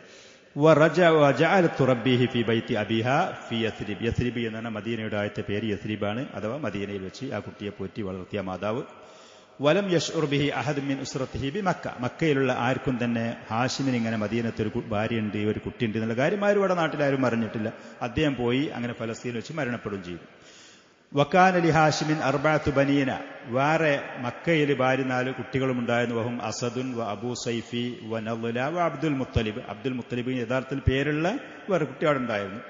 യസ്രിബ് എന്നാണ് മദീനയുടെ ആദ്യത്തെ പേര്, യസ്രിബാണ്, അഥവാ മദീനയിൽ വെച്ച് ആ കുട്ടിയെ പോറ്റി വളർത്തിയ മാതാവ്. വലം യശ്ഉർ ബിഹി അഹദ് മിൻ ഉസ്റതിഹി ബി മക്ക, മക്കയിലുള്ള ആർക്കും തന്നെ ഹാഷിമിന് ഇങ്ങനെ മദീനത്ത് ഒരു ഭാര്യയുണ്ട്, ഒരു കുട്ടിയുണ്ട് എന്നുള്ള കാര്യം ആരും ഇവിടെ നാട്ടിലാരും അറിഞ്ഞിട്ടില്ല. അദ്ദേഹം പോയി അങ്ങനെ ഫലസ്തീനിൽ വെച്ച് മരണപ്പെടുകയും ചെയ്തു. വക്കാന ലി ഹാഷിമിൻ 4 ബനീന, വേറെ മക്കയിൽ ഭാര്യ 4 കുട്ടികളും ഉണ്ടായിരുന്നു. വഹും അസദുൻ വ അബൂ സൈഫി വ നളല വ അബ്ദുൽ മുത്തലിബ് യഥാർത്ഥത്തിൽ പേരുള്ള വേറെ കുട്ടികൾ ഉണ്ടായിരുന്നു.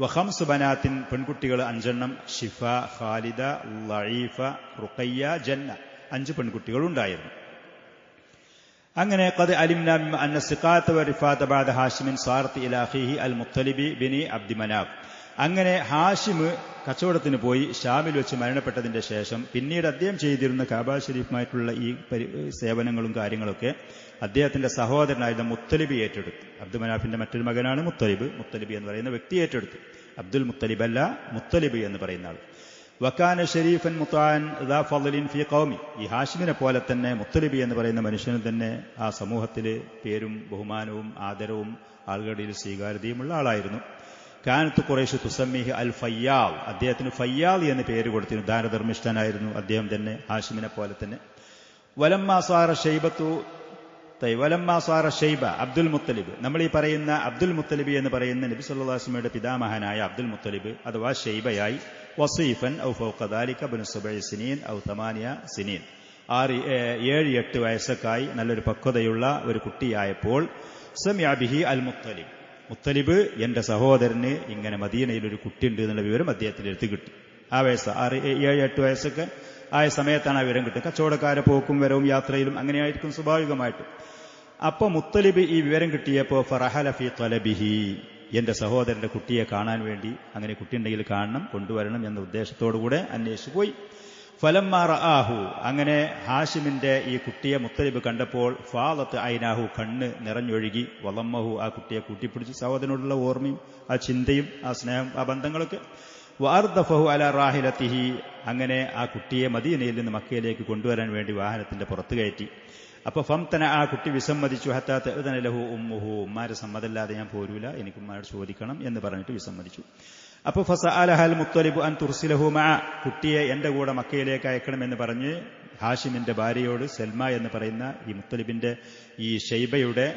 വ 5 ബനാത്തിൻ, പെൺകുട്ടികൾ 5 ഷിഫ, ഖാലിദ, ലഈഫ, റുഖയ്യ, ജന്ന, 5 പെൺകുട്ടികൾ ഉണ്ടായിരുന്നു. അങ്ങനെ ഖദ് അലിംന മിമ്മ അന്ന സിഖാത വ റിഫാത ബഅദ ഹാഷിമിൻ സാറത്ത് ഇലാ അഖീഹി അൽ മുത്തലിബി ബിനി അബ്ദി മനാഫ്. അങ്ങനെ ഹാഷിം കച്ചവടത്തിന് പോയി ഷാമിൽ വെച്ച് മരണപ്പെട്ടതിന്റെ ശേഷം പിന്നീട് അദ്ദേഹം ചെയ്തിരുന്ന കാബ ഷരീഫുമായിട്ടുള്ള ഈ സേവനങ്ങളും കാര്യങ്ങളൊക്കെ അദ്ദേഹത്തിന്റെ സഹോദരനായിരുന്ന മുത്തലിബ് ഏറ്റെടുത്തു. അബ്ദുൽ മനാഫിന്റെ മറ്റൊരു മകനാണ് മുത്തലിബ് എന്ന് പറയുന്ന വ്യക്തി ഏറ്റെടുത്തു. അബ്ദുൽ മുത്തലിബ് അല്ല, മുത്തലിബ് എന്ന് പറയുന്ന ആൾ. വക്കാന ഷരീഫൻ മുത്താൻ ദാ ഫളലിൻ ഫീ ഖൗമി, ഈ ഹാഷിമിനെ പോലെ തന്നെ മുത്തലിബ് എന്ന് പറയുന്ന മനുഷ്യന് തന്നെ ആ സമൂഹത്തിൽ പേരും ബഹുമാനവും ആദരവും ആളുകളുടെ സ്വീകാര്യതയുമുള്ള ആളായിരുന്നു. കാനത്ത് ഖുറൈശ് തുസമ്മിഹി അൽ ഫയ്യാൽ, അദ്ദേഹത്തിന് ഫയ്യാൽ എന്ന് പേര് കൊടുത്തിരുന്നു. ദാനധർമ്മിഷ്ഠനായിരുന്നു അദ്ദേഹം തന്നെ, ഹാഷിമിനെ പോലെ തന്നെ. വലമ്മാ സാറ ഷൈബ അബ്ദുൽ മുത്തലിബ്, നമ്മൾ ഈ പറയുന്ന അബ്ദുൽ മുത്തലിബ് എന്ന് പറയുന്ന നബി സല്ലല്ലാഹു അലൈഹി വസല്ലമയുടെ പിതാമഹനായ അബ്ദുൽ മുത്തലിബ് അഥവാ ഷൈബയായി, വസീഫൻ ഔ ഫൗഖ ദാലിക ബിൻ 7 സിനീൻ ഔ 8 സിനീൻ, 7-8 വയസ്സൊക്കായി നല്ലൊരു പക്വതയുള്ള ഒരു കുട്ടിയായപ്പോൾ സമിഅ ബിഹി അൽ മുത്തലിബ് എന്റെ സഹോദരന് ഇങ്ങനെ മദീനയിൽ ഒരു കുട്ടിയുണ്ട് എന്നുള്ള വിവരം അദ്ദേഹത്തിന് എടുത്തു കിട്ടി. ആ വയസ്സ് 7-8 വയസ്സൊക്കെ ആയ സമയത്താണ് ആ വിവരം കിട്ടുന്നത്. കച്ചവടക്കാരെ പോക്കും വരവും യാത്രയിലും അങ്ങനെയായിരിക്കും സ്വാഭാവികമായിട്ട്. അപ്പൊ മുത്തലിബ് ഈ വിവരം കിട്ടിയപ്പോ ഫറഹല ഫീ ത്വലബിഹി, എന്റെ സഹോദരന്റെ കുട്ടിയെ കാണാൻ വേണ്ടി, അങ്ങനെ കുട്ടിയുണ്ടെങ്കിൽ കാണണം, കൊണ്ടുവരണം എന്ന ഉദ്ദേശത്തോടുകൂടെ അന്വേഷിച്ചു പോയി. ഫലമ്മാ റആഹു, അങ്ങനെ ഹാഷിമിന്റെ ഈ കുട്ടിയെ മുത്തലിബ് കണ്ടപ്പോൾ ഫാലത്ത് ഐനാഹു, കണ്ണ് നിറഞ്ഞൊഴുകി, വളമ്മഹു, ആ കുട്ടിയെ കൂട്ടിപ്പിടിച്ചു. സഹോദരനോടുള്ള ഓർമ്മയും ആ ചിന്തയും ആ സ്നേഹം ആ ബന്ധങ്ങളൊക്കെ. വഅർദഫഹു അലാ റാഹിലത്തിഹി, അങ്ങനെ ആ കുട്ടിയെ മദീനയിൽ നിന്ന് മക്കയിലേക്ക് കൊണ്ടുവരാൻ വേണ്ടി വാഹനത്തിന്റെ പുറത്ത് കയറ്റി. അപ്പൊ ഫംതന, ആ കുട്ടി വിസമ്മതിച്ചു. ഹത്താ തഅ്ദന ലഹു ഉമ്മുഹു, ഉമ്മാരെ സമ്മതല്ലാതെ ഞാൻ പോരൂല, എനിക്ക് ഉമ്മാരോട് ചോദിക്കണം എന്ന് പറഞ്ഞിട്ട് വിസമ്മതിച്ചു. അപ്പൊ ഫസഅലഹൽ മുത്തലിബ് അൻ തുർസിലഹു മഅ, കുട്ടിയെ എന്റെ കൂടെ മക്കയിലേക്ക് അയക്കണമെന്ന് പറഞ്ഞ് ഹാഷിമിന്റെ ഭാര്യയോട്, സൽമ എന്ന് പറയുന്ന ഈ മുത്തലിബിന്റെ ഈ ഷൈബയുടെ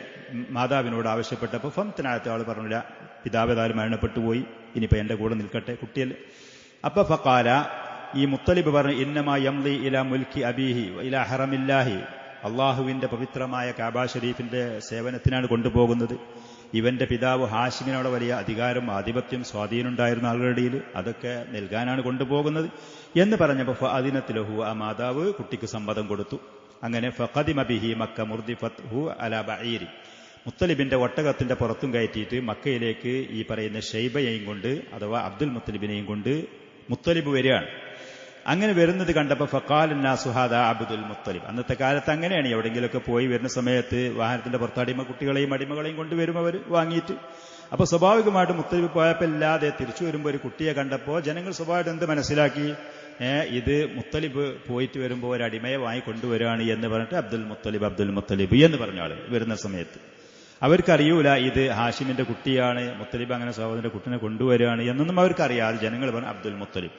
മാതാവിനോട് ആവശ്യപ്പെട്ടപ്പോൾ ഫംതനഅത്ത്, ആൾ പറഞ്ഞില്ല, പിതാവ് ഏതായാലും മരണപ്പെട്ടു പോയി, ഇനിയിപ്പോ എന്റെ കൂടെ നിൽക്കട്ടെ കുട്ടിയല്ലേ. അപ്പൊ ഫഖാല, ഈ മുത്തലിബ് പറഞ്ഞു, ഇന്നമാ യംളി ഇലാ മുൽക്കി അബീഹി ഇലാ ഹറമില്ലാഹി, അള്ളാഹുവിന്റെ പവിത്രമായ കാബ ഷരീഫിന്റെ സേവനത്തിനാണ് കൊണ്ടുപോകുന്നത്. ഇവന്റെ പിതാവ് ഹാഷിമിനോട് വലിയ അധികാരം, ആധിപത്യം, സ്വാധീനം ഉണ്ടായിരുന്ന ആളുകളുടെ ഇടയിൽ, അതൊക്കെ നൽകാനാണ് കൊണ്ടുപോകുന്നത് എന്ന് പറഞ്ഞപ്പോൾ ഫഅദിനത്ലഹു, ആ മാതാവ് കുട്ടിക്ക് സമ്മതം കൊടുത്തു. അങ്ങനെ ഫഖദിമ ബിഹി മക്ക മുർദിഫത്ഹു അലാ ബഈരി, മുത്തലിബിന്റെ ഒട്ടകത്തിന്റെ പുറത്തും കയറ്റിയിട്ട് മക്കയിലേക്ക് ഈ പറയുന്ന ഷൈബയെയും കൊണ്ട് അഥവാ അബ്ദുൽ മുത്തലിബിനെയും കൊണ്ട് മുത്തലിബ് വരികയാണ്. അങ്ങനെ വരുന്നത് കണ്ടപ്പോൾ ഫഖാലന്നാസു ഹാദാ അബ്ദുൽ മുത്തലിബ്. അന്നത്തെ കാലത്ത് അങ്ങനെയാണ്, എവിടെയെങ്കിലുമൊക്കെ പോയി വരുന്ന സമയത്ത് വാഹനത്തിന്റെ പുറത്ത് കുട്ടികളെയും അടിമകളെയും കൊണ്ടുവരും അവർ വാങ്ങിയിട്ട്. അപ്പൊ സ്വാഭാവികമായിട്ട് മുത്തലിബ് പോയപ്പോൾ ഇല്ലാതെ തിരിച്ചു വരുമ്പോൾ ഒരു കുട്ടിയെ കണ്ടപ്പോൾ ജനങ്ങൾ സ്വാഭാവികമായിട്ട് എന്ത് മനസ്സിലാക്കി, ഇത് മുത്തലിബ് പോയിട്ട് വരുമ്പോൾ ഒരു അടിമയെ വാങ്ങിക്കൊണ്ടുവരികയാണ് എന്ന് പറഞ്ഞിട്ട് അബ്ദുൽ മുത്തലിബ് എന്ന് പറഞ്ഞ ആള് വരുന്ന സമയത്ത് അവർക്കറിയൂല ഇത് ഹാഷിമിന്റെ കുട്ടിയാണ്, മുത്തലിബ് അങ്ങനെ സഹോദരന്റെ കുട്ടിനെ കൊണ്ടുവരികയാണ് എന്നൊന്നും അവർക്കറിയാതെ ജനങ്ങൾ പറഞ്ഞു അബ്ദുൽ മുത്തലിബ്.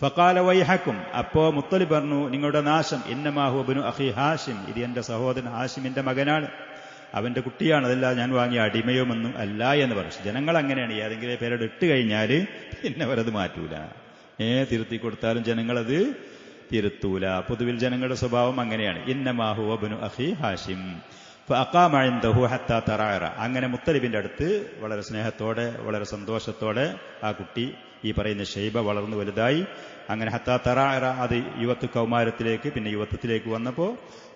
ഫഖാല വൈഹക്കും, അപ്പോ മുത്തലിബ് പറഞ്ഞു നിങ്ങളുടെ നാശം, ഇന്നമാഹു ഇബ്നു അഖി ഹാഷിം, ഇത് എന്റെ സഹോദരൻ ഹാഷിമിന്റെ മകനാണ്, അവന്റെ കുട്ടിയാണ്, അതല്ല ഞാൻ വാങ്ങിയ അടിമയുമൊന്നും അല്ല എന്ന് പറഞ്ഞു. ജനങ്ങൾ അങ്ങനെയാണ്, ഏതെങ്കിലും പേരോട് ഇട്ട് കഴിഞ്ഞാൽ പിന്നെ അവരത് മാറ്റൂല, തിരുത്തി കൊടുത്താലും ജനങ്ങളത് തിരുത്തൂല. പൊതുവിൽ ജനങ്ങളുടെ സ്വഭാവം അങ്ങനെയാണ്. ഇന്നമാഹു ഇബ്നു അഖി ഹാഷിം ഫഅഖാമ ഇൻദഹു ഹത്താ തറഅറ, അങ്ങനെ മുത്തലിബിന്റെ അടുത്ത് വളരെ സ്നേഹത്തോടെ വളരെ സന്തോഷത്തോടെ ആ കുട്ടി ഈ പറയുന്ന ഷൈബ വളർന്നു വലുതായി. അങ്ങനെ ഹത്താ തറഅറ, അത് യുവത്വ കൗമാരത്തിലേക്ക് പിന്നെ യുവത്വത്തിലേക്ക് വന്നപ്പോൾ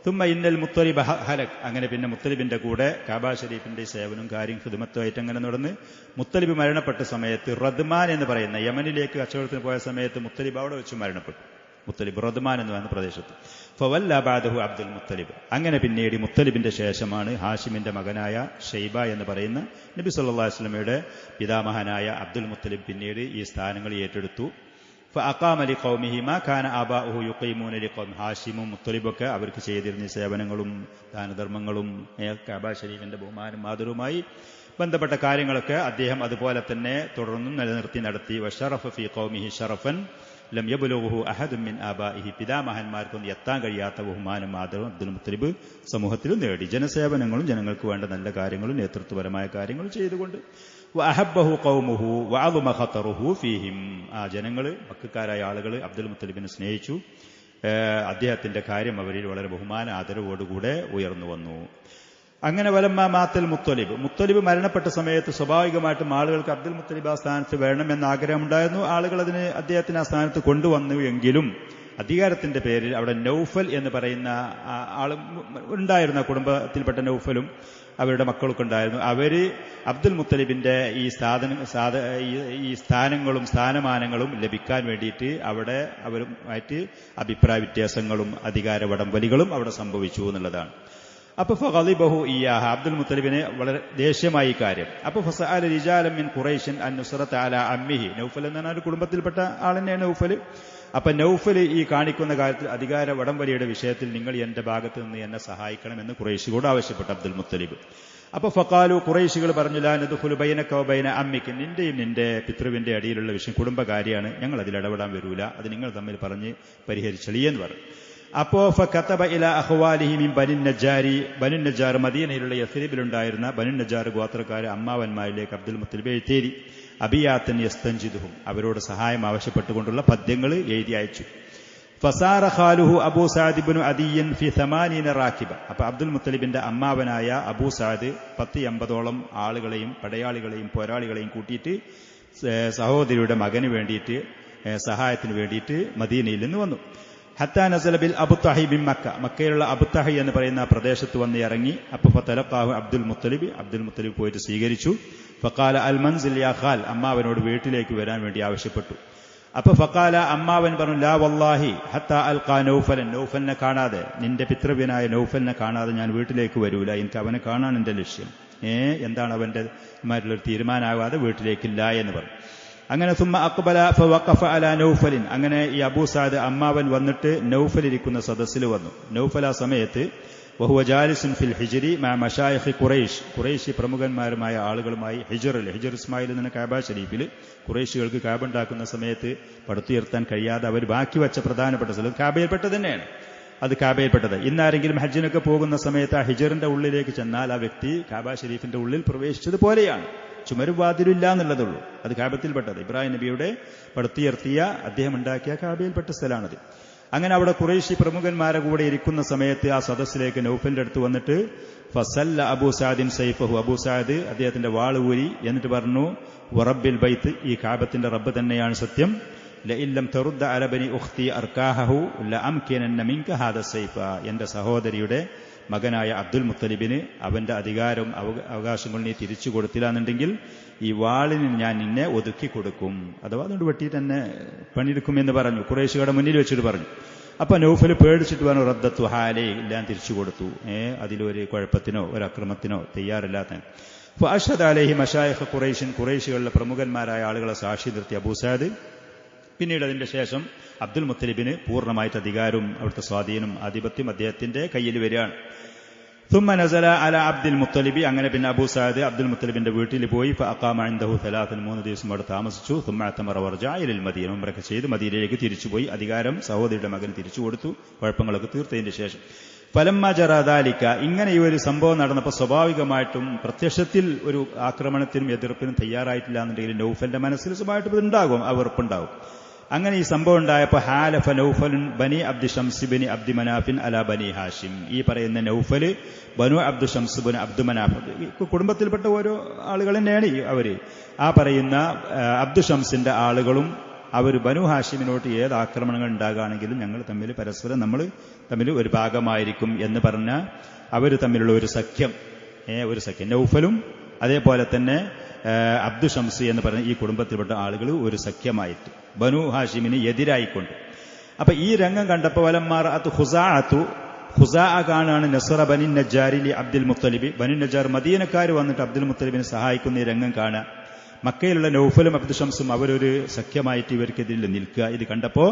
തുമ്മ ഇന്നൽ മുത്തലിബ് ഹലക്, അങ്ങനെ പിന്നെ മുത്തലിബിന്റെ കൂടെ കാബ ഷരീഫിന്റെ സേവനവും കാര്യം ഖിദ്മത്തുമായിട്ട് അങ്ങനെ നടന്ന് മുത്തലിബ് മരണപ്പെട്ട സമയത്ത് റദ്മാൻ എന്ന് പറയുന്ന യമനിലേക്ക് കച്ചവടത്തിന് പോയ സമയത്ത് മുത്തലിബ് അവിടെ വെച്ച് മരണപ്പെട്ടു. മുത്തലിബ് റദ്മാൻ എന്ന് പറയുന്ന പ്രദേശത്ത്. ഫവല്ല ബഅദഹു അബ്ദുൽ മുത്തലിബ്, അങ്ങനെ പിന്നീട് മുത്തലിബിന്റെ ശേഷമാണ് ഹാഷിമിന്റെ മകനായ ഷൈബ എന്ന് പറയുന്ന നബി സല്ലല്ലാഹു അലൈഹി വസല്ലമയുടെ പിതാമഹനായ അബ്ദുൽ മുത്തലിബ് പിന്നീട് ഈ സ്ഥാനങ്ങൾ ഏറ്റെടുത്തു. ഫഅഖാമ ലിഖൗമിഹി മാ കാന ആബാഉഹു യുഖീമൂന ലിഖൗം, ഹാഷിമും മുത്തലിബൊക്കെ അവർക്ക് ചെയ്തിരുന്ന സേവനങ്ങളും ദാനധർമ്മങ്ങളും കഅബ ശരീഫിന്റെ ബഹുമാനം ആദരവുമായി ബന്ധപ്പെട്ട കാര്യങ്ങളൊക്കെ അദ്ദേഹം അതുപോലെ തന്നെ തുടർന്നും നിലനിർത്തി നടത്തി. വശറഫ ഫീ ഖൗമിഹി ശറഫൻ ലം യബ്ലുഗുഹു അഹദുൻ മിൻ ആബാഇഹി, പിതാമഹന്മാർക്കൊന്നും എത്താൻ കഴിയാത്ത ബഹുമാനം ആദരവും അബ്ദുൽ മുത്തലിബ് സമൂഹത്തിൽ നേടി. ജനസേവനങ്ങളും ജനങ്ങൾക്ക് വേണ്ട നല്ല കാര്യങ്ങളും നേതൃത്വപരമായ കാര്യങ്ങളും ചെയ്തുകൊണ്ട് വഅഹബ്ബഹു ഖൗമുഹു വഅദമ ഖതറുഹു ഫീഹിം, ആ ജനങ്ങൾ മക്കക്കാരായ ആളുകൾ അബ്ദുൽ മുത്തലിബിനെ സ്നേഹിച്ചു. അദ്ദേഹത്തിന്റെ കാര്യം അവരിൽ വളരെ ബഹുമാന ആദരവോടുകൂടെ ഉയർന്നു വന്നു. അങ്ങനെ വലമ്മ മാത്തൽ മുത്തലിബ് മരണപ്പെട്ട സമയത്ത് സ്വാഭാവികമായിട്ടും ആളുകൾക്ക് അബ്ദുൽ മുത്തലിബ് ആ സ്ഥാനത്ത് വേണമെന്ന ആഗ്രഹമുണ്ടായിരുന്നു. ആളുകൾ അദ്ദേഹത്തിന് ആ സ്ഥാനത്ത് കൊണ്ടുവന്നു. എങ്കിലും അധികാരത്തിന്റെ പേരിൽ അവിടെ നൗഫൽ എന്ന് പറയുന്ന ആൾ ഉണ്ടായിരുന്ന കുടുംബത്തിൽപ്പെട്ട നൗഫലും അവരുടെ മക്കളൊക്കെ ഉണ്ടായിരുന്നു. അവര് അബ്ദുൽ മുത്തലിബിന്റെ ഈ സ്ഥാനങ്ങളും സ്ഥാനമാനങ്ങളും ലഭിക്കാൻ വേണ്ടിയിട്ട് അവിടെ അവരുമായിട്ട് അഭിപ്രായ വ്യത്യാസങ്ങളും അധികാര വടംവലികളും അവിടെ സംഭവിച്ചു എന്നുള്ളതാണ്. അപ്പൊ ഫഗളിബഹു ഇയ്യാഹ, അബ്ദുൽ മുത്തലിബിന് വളരെ ദേഷ്യമായി കാര്യം. അപ്പൊ ഫസഅല റിജാലൻ മിൻ ഖുറൈശിൻ അൻ നുസ്റത അലാ അമ്മിഹി, നൗഫൽ എന്ന ഒരു കുടുംബത്തിൽപ്പെട്ട ആളെന്നെയാണ് നൗഫൽ. അപ്പൊ നൗഫൽ ഈ കാണിക്കുന്ന കാര്യത്തിൽ അധികാര വടംവലിയുടെ വിഷയത്തിൽ നിങ്ങൾ എന്റെ ഭാഗത്ത് നിന്ന് എന്നെ സഹായിക്കണമെന്ന് ഖുറൈശിയോട് ആവശ്യപ്പെട്ടു അബ്ദുൽ മുത്തലിബ്. അപ്പൊ ഫഖാലു, ഖുറൈശികൾ പറഞ്ഞു, ലാ നദ്ഖുലു ബൈനക വബൈന അമ്മിക, നിന്റെയും നിന്റെ പിതൃവിന്റെ അടിയിലുള്ള വിഷയം കുടുംബകാര്യാണ്, ഞങ്ങൾ അതിൽ ഇടപെടാൻ വരൂല, അത് നിങ്ങൾ തമ്മിൽ പറഞ്ഞ് പരിഹരിച്ചളിയെന്ന് പറഞ്ഞു. അപ്പോ ഫകതബ ഇലാ അഖ്വാലിഹി മിൻ ബനിൻ നജ്ജാർ, മദീനയിലുള്ള യസ്രിബിലുണ്ടായിരുന്ന ബനിൻ നജ്ജാർ ഗോത്രക്കാരെ അമ്മാവന്മാരിലേക്ക് അബ്ദുൽ മുത്തലിബ് എഴുതി അബിയാത്തൻ യസ്തൻജിദുഹും, അവരോട് സഹായം ആവശ്യപ്പെട്ടുകൊണ്ടുള്ള പദ്യങ്ങൾ എഴുതി അയച്ചു. ഫസാറ ഖാലുഹു അബൂ സഅദ് ഇബ്നു അദിയൻ ഫി 80 റാക്കിബ, അപ്പൊ അബ്ദുൽ മുത്തലിബിന്റെ അമ്മാവനായ അബൂ സഅദ് 10-50ഓളം ആളുകളെയും പടയാളികളെയും പോരാളികളെയും കൂട്ടിയിട്ട് സഹോദരിയുടെ മകന് വേണ്ടിയിട്ട് സഹായത്തിന് വേണ്ടിയിട്ട് മദീനയിൽ നിന്ന് വന്നു. ഹത്താ നസല ബിൽ അബുത്തഹി ബിൻ മക്ക, മക്കയിലുള്ള അബുത്തഹി എന്ന് പറയുന്ന പ്രദേശത്ത് വന്ന് ഇറങ്ങി. അപ്പൊ ഫതലഖാഹു അബ്ദുൽ മുത്തലിബ് പോയിട്ട് സ്വീകരിച്ചു. ഫഖാല അൽ മൻസിൽ യാ ഖാൽ, അമ്മാവനോട് വീട്ടിലേക്ക് വരാൻ വേണ്ടി ആവശ്യപ്പെട്ടു. അപ്പൊ ഫഖാല, അമ്മാവൻ പറഞ്ഞു, ലാ വല്ലാഹി ഹത്താ അൽഖാ നൗഫലൻ, നൗഫലിനെ കാണാതെ, നിന്റെ പിതൃവ്യനായ നൗഫലിനെ കാണാതെ ഞാൻ വീട്ടിലേക്ക് വരൂല, എനിക്ക് അവനെ കാണാൻ എന്റെ ലക്ഷ്യം. എന്താണ് അവന്റെ മാരിലൊരു തീരുമാനമാകാതെ വീട്ടിലേക്കില്ല എന്ന് പറഞ്ഞു. അങ്ങനെ സുമ്മ അഖ്ബല ഫവഖഫ അലാ നൗഫലിൻ, അങ്ങനെ ഈ അബൂ സഅദ് അമ്മാവൻ വന്നിട്ട് നൗഫൽ ഇരിക്കുന്ന സദസ്സിൽ വന്നു. നൗഫൽ ആ സമയത്ത് വഹുവ ജാലിസുൻ ഫിൽ ഹിജ്രി മാ മശായിഖ് ഖുറൈശി പ്രമുഖന്മാരുമായ ആളുകളുമായി ഹിജർ ഇസ്മായിൽ നിന്ന് കഅബ ശരീഫിൽ ഖുറൈശികൾക്ക് കഅബ ഉണ്ടാക്കുന്ന സമയത്ത് പടുത്തുയർത്താൻ കഴിയാതെ അവർ ബാക്കി വെച്ച പ്രധാനപ്പെട്ട സ്ഥലം കഅബയിൽപ്പെട്ടത് തന്നെയാണ്. അത് കഅബയിൽപ്പെട്ടത്. ഇന്നാരെങ്കിലും ഹജ്ജിനൊക്കെ പോകുന്ന സമയത്ത് ആ ഹിജറിന്റെ ഉള്ളിലേക്ക് ചെന്നാൽ ആ വ്യക്തി കഅബ ശരീഫിന്റെ ഉള്ളിൽ പ്രവേശിച്ചതുപോലെയാണ്, ചുമരും വാതിലില്ല എന്നുള്ളതുള്ളൂ. അത് കഅബത്തിൽപ്പെട്ടത്, ഇബ്രാഹിം നബിയുടെ പടുത്തുയർത്തിയ അദ്ദേഹം ഉണ്ടാക്കിയ കഅബയിൽപ്പെട്ട സ്ഥലമാണത്. അങ്ങനെ അവിടെ ഖുറൈശി പ്രമുഖന്മാരെ കൂടെ ഇരിക്കുന്ന സമയത്ത് ആ സദസ്സിലേക്ക് നൗഫലിന്റെ അടുത്ത് വന്നിട്ട് ഫസല്ല അബൂ സഅദിൻ സൈഫഹു, അബൂ സഅദ് അദ്ദേഹത്തിന്റെ വാൾ ഊരി എന്നിട്ട് പറഞ്ഞു, വറബ്ബിൽ ബൈത്ത്, ഈ കാബത്തിന്റെ റബ്ബ് തന്നെയാണ് സത്യം, ലഇല്ലം തറുദ്ദ അല ബനി ഉഖ്തി അർകാഹു ലഅംകിനന്ന മിൻക ഹാദ സൈഫ, എന്റെ സഹോദരിയുടെ മകനായ അബ്ദുൽ മുത്തലിബിന് അവന്റെ അധികാരം അവകാശങ്ങൾ നീ തിരിച്ചു കൊടുത്തില്ല എന്നുണ്ടെങ്കിൽ ഈ വാളിന് ഞാൻ നിന്നെ ഒതുക്കി കൊടുക്കും, അഥവാ അതുകൊണ്ട് വെട്ടിയിട്ട് എന്നെ പണിയെടുക്കുമെന്ന് പറഞ്ഞു. ഖുറൈശികളുടെ മുന്നിൽ വെച്ചിട്ട് പറഞ്ഞു. അപ്പൊ നൗഫൽ പേടിച്ചിട്ട് പറഞ്ഞു, റദ്ദത്തു ഹാലേ, എല്ലാം തിരിച്ചു കൊടുത്തു. അതിലൊരു കുഴപ്പത്തിനോ ഒരു അക്രമത്തിനോ തയ്യാറില്ലാത്ത. ഫഅശ്ഹദ അലൈഹി മശായിഖ് ഖുറൈശിൻ, ഖുറൈശികളുടെ പ്രമുഖന്മാരായ ആളുകളെ സാക്ഷി നിർത്തി അബൂ സഅദ്. പിന്നീട് അതിന്റെ ശേഷം അബ്ദുൽ മുത്തലിബിന് പൂർണ്ണമായിട്ട് അധികാരവും അവിടുത്തെ സ്വാധീനം ആധിപത്യം അദ്ദേഹത്തിന്റെ കയ്യിൽ വരികയാണ്. ثم نزل على عبد المطلب, അങ്ങനെ പിന്നെ അബൂ സഅദ് അബ്ദുൽ മുത്തലിബിന്റെ വീട്ടിൽ പോയി. فأقام عنده 3 ദിവസം അവിടെ താമസിച്ചു. ثم اعتمر ورجع إلى المدينة, ഉംറയൊക്കെ ചെയ്ത് മദീനയിലേക്ക് തിരിച്ചുപോയി. അധികാരം സഹോദരിയുടെ മകന് തിരിച്ചു കൊടുത്തു, കുഴപ്പങ്ങളൊക്കെ തീർത്തതിന്റെ ശേഷം. ഫലമ്മ ജറ ദാലിക, ഇങ്ങനെ ഈ ഒരു സംഭവം നടന്നപ്പോൾ സ്വാഭാവികമായിട്ടും പ്രത്യക്ഷത്തിൽ ഒരു ആക്രമണത്തിനും എതിർപ്പിനും തയ്യാറായിട്ടില്ല എന്നുണ്ടെങ്കിൽ നൗഫലിന്റെ മനസ്സിൽ സ്വാഭാവികമായിട്ടും ഉണ്ടാകും, ആ വെറുപ്പുണ്ടാകും. അങ്ങനെ ഈ സംഭവം ഉണ്ടായപ്പോൾ ഹാലഫ നൗഫലുൻ ബനി അബ്ദി ഷംസ് ബിനി അബ്ദി മനാഫിൻ അല ബനി ഹാഷിം, ഈ പറയുന്ന നൗഫല് ബനു അബ്ദു ഷംസ് ബിൻ അബ്ദു മനാഫ് കുടുംബത്തിൽപ്പെട്ട ഓരോ ആളുകൾ തന്നെയാണ് അവര്. ആ പറയുന്ന അബ്ദു ഷംസിന്റെ ആളുകളും അവർ ബനു ഹാഷിമിനോട്ട് ഏത് ആക്രമണങ്ങൾ ഉണ്ടാകുകയാണെങ്കിലും ഞങ്ങൾ തമ്മിൽ പരസ്പരം നമ്മൾ തമ്മിൽ ഒരു ഭാഗമായിരിക്കും എന്ന് പറഞ്ഞ അവർ തമ്മിലുള്ള ഒരു സഖ്യം, നൗഫലും അതേപോലെ തന്നെ അബ്ദു ഷംസ് എന്ന് പറഞ്ഞ ഈ കുടുംബത്തിൽപ്പെട്ട ആളുകൾ ഒരു സഖ്യമായിട്ട് ബനു ഹാഷിമിന് എതിരായിക്കൊണ്ട്. അപ്പൊ ഈ രംഗം കണ്ടപ്പോൾ വലമ്മാർ അത് ഖുസാ കാണാണ് നസറ ബനി നജ്ജാരിലി അബ്ദുൽ മുത്തലിബി, ബനു നജ്ജാർ മദീനക്കാർ വന്നിട്ട് അബ്ദുൽ മുത്തലിബിനെ സഹായിക്കുന്ന ഈ രംഗം കാണുക. മക്കയിലുള്ള നൗഫലും അബ്ദു ഷംസും അവരൊരു സഖ്യമായിട്ട് ഇവർക്കെതിരിൽ നിൽക്കുക. ഇത് കണ്ടപ്പോ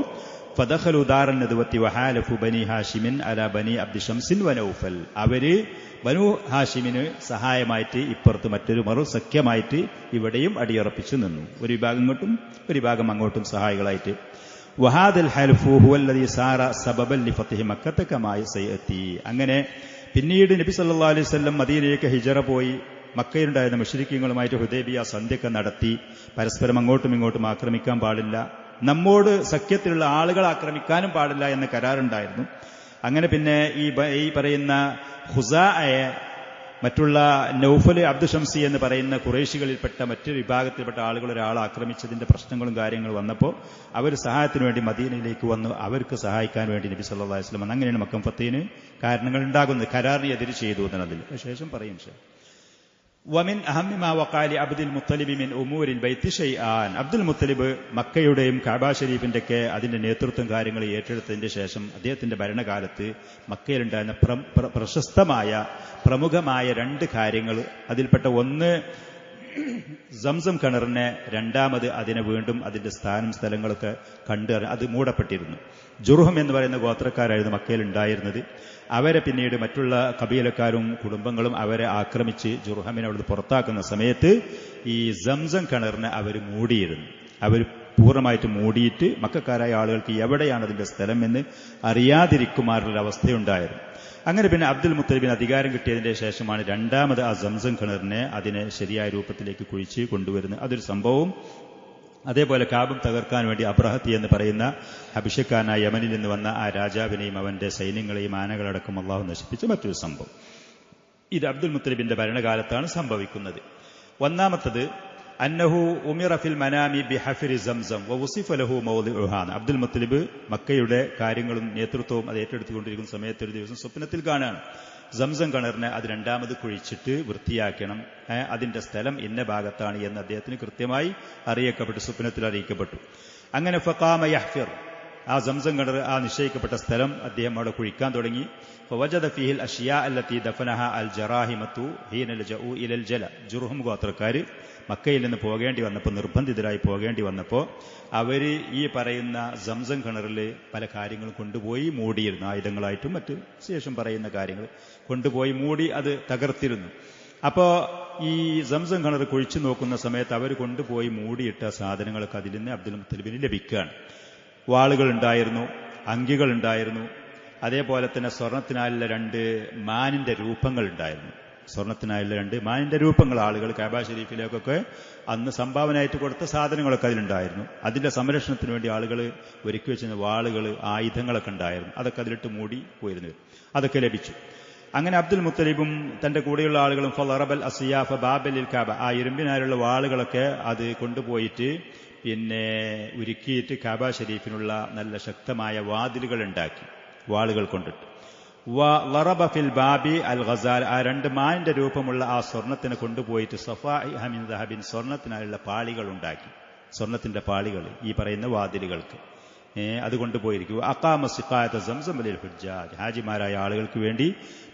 ഫദഖലു ദാറൻ നദ്വത്തി വഹാലഫു ബനി ഹാഷിമിൻ അല ബനി അബ്ദു ഷംസിൻ വനൗഫൽ, അവര് ബനു ഹാഷിമിന് സഹായമായിട്ട് ഇപ്പുറത്ത് മറ്റൊരു മറു സഖ്യമായിട്ട് ഇവിടെയും അടിയുറപ്പിച്ചു നിന്നു. ഒരു വിഭാഗം ഇങ്ങോട്ടും ഒരു വിഭാഗം അങ്ങോട്ടും സഹായികളായിട്ട്. വഹാദൽ ഹൽഫു ഹുവല്ലദീ സാറ സബബൻ ലിഫത്ഹി മക്കത്ത കമാ സയഅതി, അങ്ങനെ പിന്നീട് നബി സല്ലല്ലാഹു അലൈഹി വസല്ലം മദീനയിലേക്ക് ഹിജറ പോയി മക്കയിലുണ്ടായിരുന്ന മുശ്രിക്കീങ്ങളുമായിട്ട് ഹുദൈബിയ സന്ധ്യയൊക്കെ നടത്തി. പരസ്പരം അങ്ങോട്ടും ഇങ്ങോട്ടും ആക്രമിക്കാൻ പാടില്ല, നമ്മോട് സഖ്യത്തിലുള്ള ആളുകൾ ആക്രമിക്കാനും പാടില്ല എന്ന കരാറുണ്ടായിരുന്നു. അങ്ങനെ പിന്നെ ഈ പറയുന്ന ഖുസാഅയെ മറ്റുള്ള നൗഫല് അബ്ദു ഷംസി എന്ന് പറയുന്ന ഖുറൈശികളിൽപ്പെട്ട മറ്റൊരു വിഭാഗത്തിൽപ്പെട്ട ആളുകൾ ഒരാൾ ആക്രമിച്ചതിന്റെ പ്രശ്നങ്ങളും കാര്യങ്ങളും വന്നപ്പോൾ അവർ സഹായത്തിന് വേണ്ടി മദീനയിലേക്ക് വന്നു. അവർക്ക് സഹായിക്കാൻ വേണ്ടി നബി സല്ലല്ലാഹു അലൈഹി വസല്ലം, അങ്ങനെയാണ് മക്കം ഫത്തിന് കാരണങ്ങൾ ഉണ്ടാകുന്നത്. കരാറിന് എതിര് ചെയ്തു എന്നതിൽ ശേഷം പറയും. വമിൻ അഹമ്മി മാ വഖാലി അബ്ദുൽ മുത്തലിബ് മിൻ ഉമൂരിൽ ബൈത്ത് ഷൈആൻ, അബ്ദുൽ മുത്തലിബ് മക്കയുടെയും കഅബ ഷരീഫിന്റെ ഒക്കെ അതിന്റെ നേതൃത്വം കാര്യങ്ങൾ ഏറ്റെടുത്തതിന്റെ ശേഷം അദ്ദേഹത്തിന്റെ ഭരണകാലത്ത് മക്കയിലുണ്ടായിരുന്ന പ്രശസ്തമായ പ്രമുഖമായ 2 കാര്യങ്ങൾ, അതിൽപ്പെട്ട ഒന്ന് സംസം കിണറിനെ, രണ്ടാമത് അതിനെ വീണ്ടും അതിന്റെ സ്ഥാനം സ്ഥലങ്ങളൊക്കെ കണ്ട് അത് മൂടപ്പെട്ടിരുന്നു. ജുർഹം എന്ന് പറയുന്ന ഗോത്രക്കാരായിരുന്നു മക്കയിൽ ഉണ്ടായിരുന്നത്. അവരെ പിന്നീട് മറ്റുള്ള കബീലക്കാരും കുടുംബങ്ങളും അവരെ ആക്രമിച്ച് ജുർഹമിനെ അവിടുന്ന് പുറത്താക്കുന്ന സമയത്ത് ഈ സംസം കിണറിനെ അവർ മൂടിയിരുന്നു. അവർ പൂർണ്ണമായിട്ട് മൂടിയിട്ട് മക്കക്കാരായ ആളുകൾക്ക് എവിടെയാണ് അതിന്റെ സ്ഥലം എന്ന് അറിയാതിരിക്കുമാറുള്ള അവസ്ഥയുണ്ടായിരുന്നു. അങ്ങനെ പിന്നെ അബ്ദുൽ മുത്തലിബിന് അധികാരം കിട്ടിയതിന്റെ ശേഷമാണ് രണ്ടാമത് ആ സംസം കിണറിനെ അതിനെ ശരിയായ രൂപത്തിലേക്ക് കുഴിച്ച് കൊണ്ടുവരുന്നത്. അതൊരു സംഭവവും. അതേപോലെ കാബം തകർക്കാൻ വേണ്ടി അബ്രഹത്തി എന്ന് പറയുന്ന അഭിഷേക്കാനായ യമനിൽ നിന്ന് വന്ന ആ രാജാവിനെയും അവന്റെ സൈന്യങ്ങളെയും ആനകളടക്കം അള്ളാഹു നശിപ്പിച്ച മറ്റൊരു സംഭവം. ഇത് അബ്ദുൽ മുത്തലിബിന്റെ ഭരണകാലത്താണ് സംഭവിക്കുന്നത്. ഒന്നാമത്തത് അന്നഹു ഉമിറ ഫിൽ മനാമി ബിഹഫിരി സംസം വവുസിഫ ലഹു മൗദിഉഹാ. അബ്ദുൽ മുത്തലിബ് മക്കയുടെ കാര്യങ്ങളും നേതൃത്വവും അത് ഏറ്റെടുത്തുകൊണ്ടിരിക്കുന്ന സമയത്ത് ഒരു ദിവസം സ്വപ്നത്തിൽ കാണുകയാണ്, സംസം കിണറിനെ അത് രണ്ടാമത് കുഴിച്ചിട്ട് വൃത്തിയാക്കണം, അതിന്റെ സ്ഥലം ഇന്ന ഭാഗത്താണ് എന്ന് അദ്ദേഹത്തിന് കൃത്യമായി അറിയിക്കപ്പെട്ടു, സ്വപ്നത്തിൽ അറിയിക്കപ്പെട്ടു. അങ്ങനെ ഫഖാമ യഹ്ഫിർ, ആ സംസം കിണർ ആ നിശ്ചയിക്കപ്പെട്ട സ്ഥലം അദ്ദേഹം അവിടെ കുഴിക്കാൻ തുടങ്ങി. ഫവജദ ഫീഹിൽ അഷ്യാ അല്ലത്തി ദഫനഹ അൽ ജറാഹിമത്തു ഹീന ലജഉ ഇലൽ ജല. ജുർഹം ഗോത്രക്കാര് മക്കയിൽ നിന്ന് പോകേണ്ടി വന്നപ്പോൾ, നിർബന്ധിതരായി പോകേണ്ടി വന്നപ്പോൾ അവര് ഈ പറയുന്ന സംസം കിണറിൽ പല കാര്യങ്ങളും കൊണ്ടുപോയി മൂടിയിരുന്നു, ആയുധങ്ങളായിട്ടും മറ്റ് ശേഷം പറയുന്ന കാര്യങ്ങൾ കൊണ്ടുപോയി മൂടി അത് തകർത്തിരുന്നു. അപ്പോ ഈ സംസം കിണർ കുഴിച്ചു നോക്കുന്ന സമയത്ത് അവർ കൊണ്ടുപോയി മൂടിയിട്ട സാധനങ്ങളൊക്കെ അതിൽ നിന്ന് അബ്ദുൽ മുത്തലിബിന് ലഭിക്കുകയാണ്. വാളുകൾ ഉണ്ടായിരുന്നു, അങ്കികൾ ഉണ്ടായിരുന്നു, അതേപോലെ തന്നെ സ്വർണത്തിനാലുള്ള 2 മാനിന്റെ രൂപങ്ങൾ ഉണ്ടായിരുന്നു. സ്വർണത്തിനായുള്ള 2 മാനിന്റെ രൂപങ്ങൾ ആളുകൾ കഅബ ഷരീഫിലേക്കൊക്കെ അന്ന് സംഭാവനയായിട്ട് കൊടുത്ത സാധനങ്ങളൊക്കെ അതിലുണ്ടായിരുന്നു. അതിന്റെ സംരക്ഷണത്തിന് വേണ്ടി ആളുകൾ ഒരുക്കി വെച്ചിരുന്ന വാളുകൾ, ആയുധങ്ങളൊക്കെ ഉണ്ടായിരുന്നു. അതൊക്കെ അതിലിട്ട് മൂടി പോയിരുന്നു. അതൊക്കെ ലഭിച്ചു. അങ്ങനെ അബ്ദുൽ മുത്തലിബും തന്റെ കൂടെയുള്ള ആളുകളും ഫളറബൽ അസിയാഫ ബാബലിൽ കഅബ, ആ ഇരുമ്പിനാലുള്ള വാളുകളൊക്കെ അത് കൊണ്ടുപോയിട്ട് പിന്നെ ഉരുക്കിയിട്ട് കഅബ ഷരീഫിനുള്ള നല്ല ശക്തമായ വാതിലുകൾ ഉണ്ടാക്കി, വാളുകൾ കൊണ്ടിട്ട്. ലറബ ഫിൽ ബാബി അൽ ഗസാൽ, ആ 2 മാനിന്റെ രൂപമുള്ള ആ സ്വർണത്തിനെ കൊണ്ടുപോയിട്ട് സഫാഇഹ മിൻ ദഹബിൻ, സ്വർണത്തിനായുള്ള പാളികൾ ഉണ്ടാക്കി. സ്വർണത്തിന്റെ പാളികൾ ഈ പറയുന്ന വാതിലുകൾക്ക് അത് കൊണ്ടുപോയിരിക്കും. അഖാമ സിഖായത സംസം ലിൽ ഹുജ്ജാജ്, ഹാജിമാരായ ആളുകൾക്ക് വേണ്ടി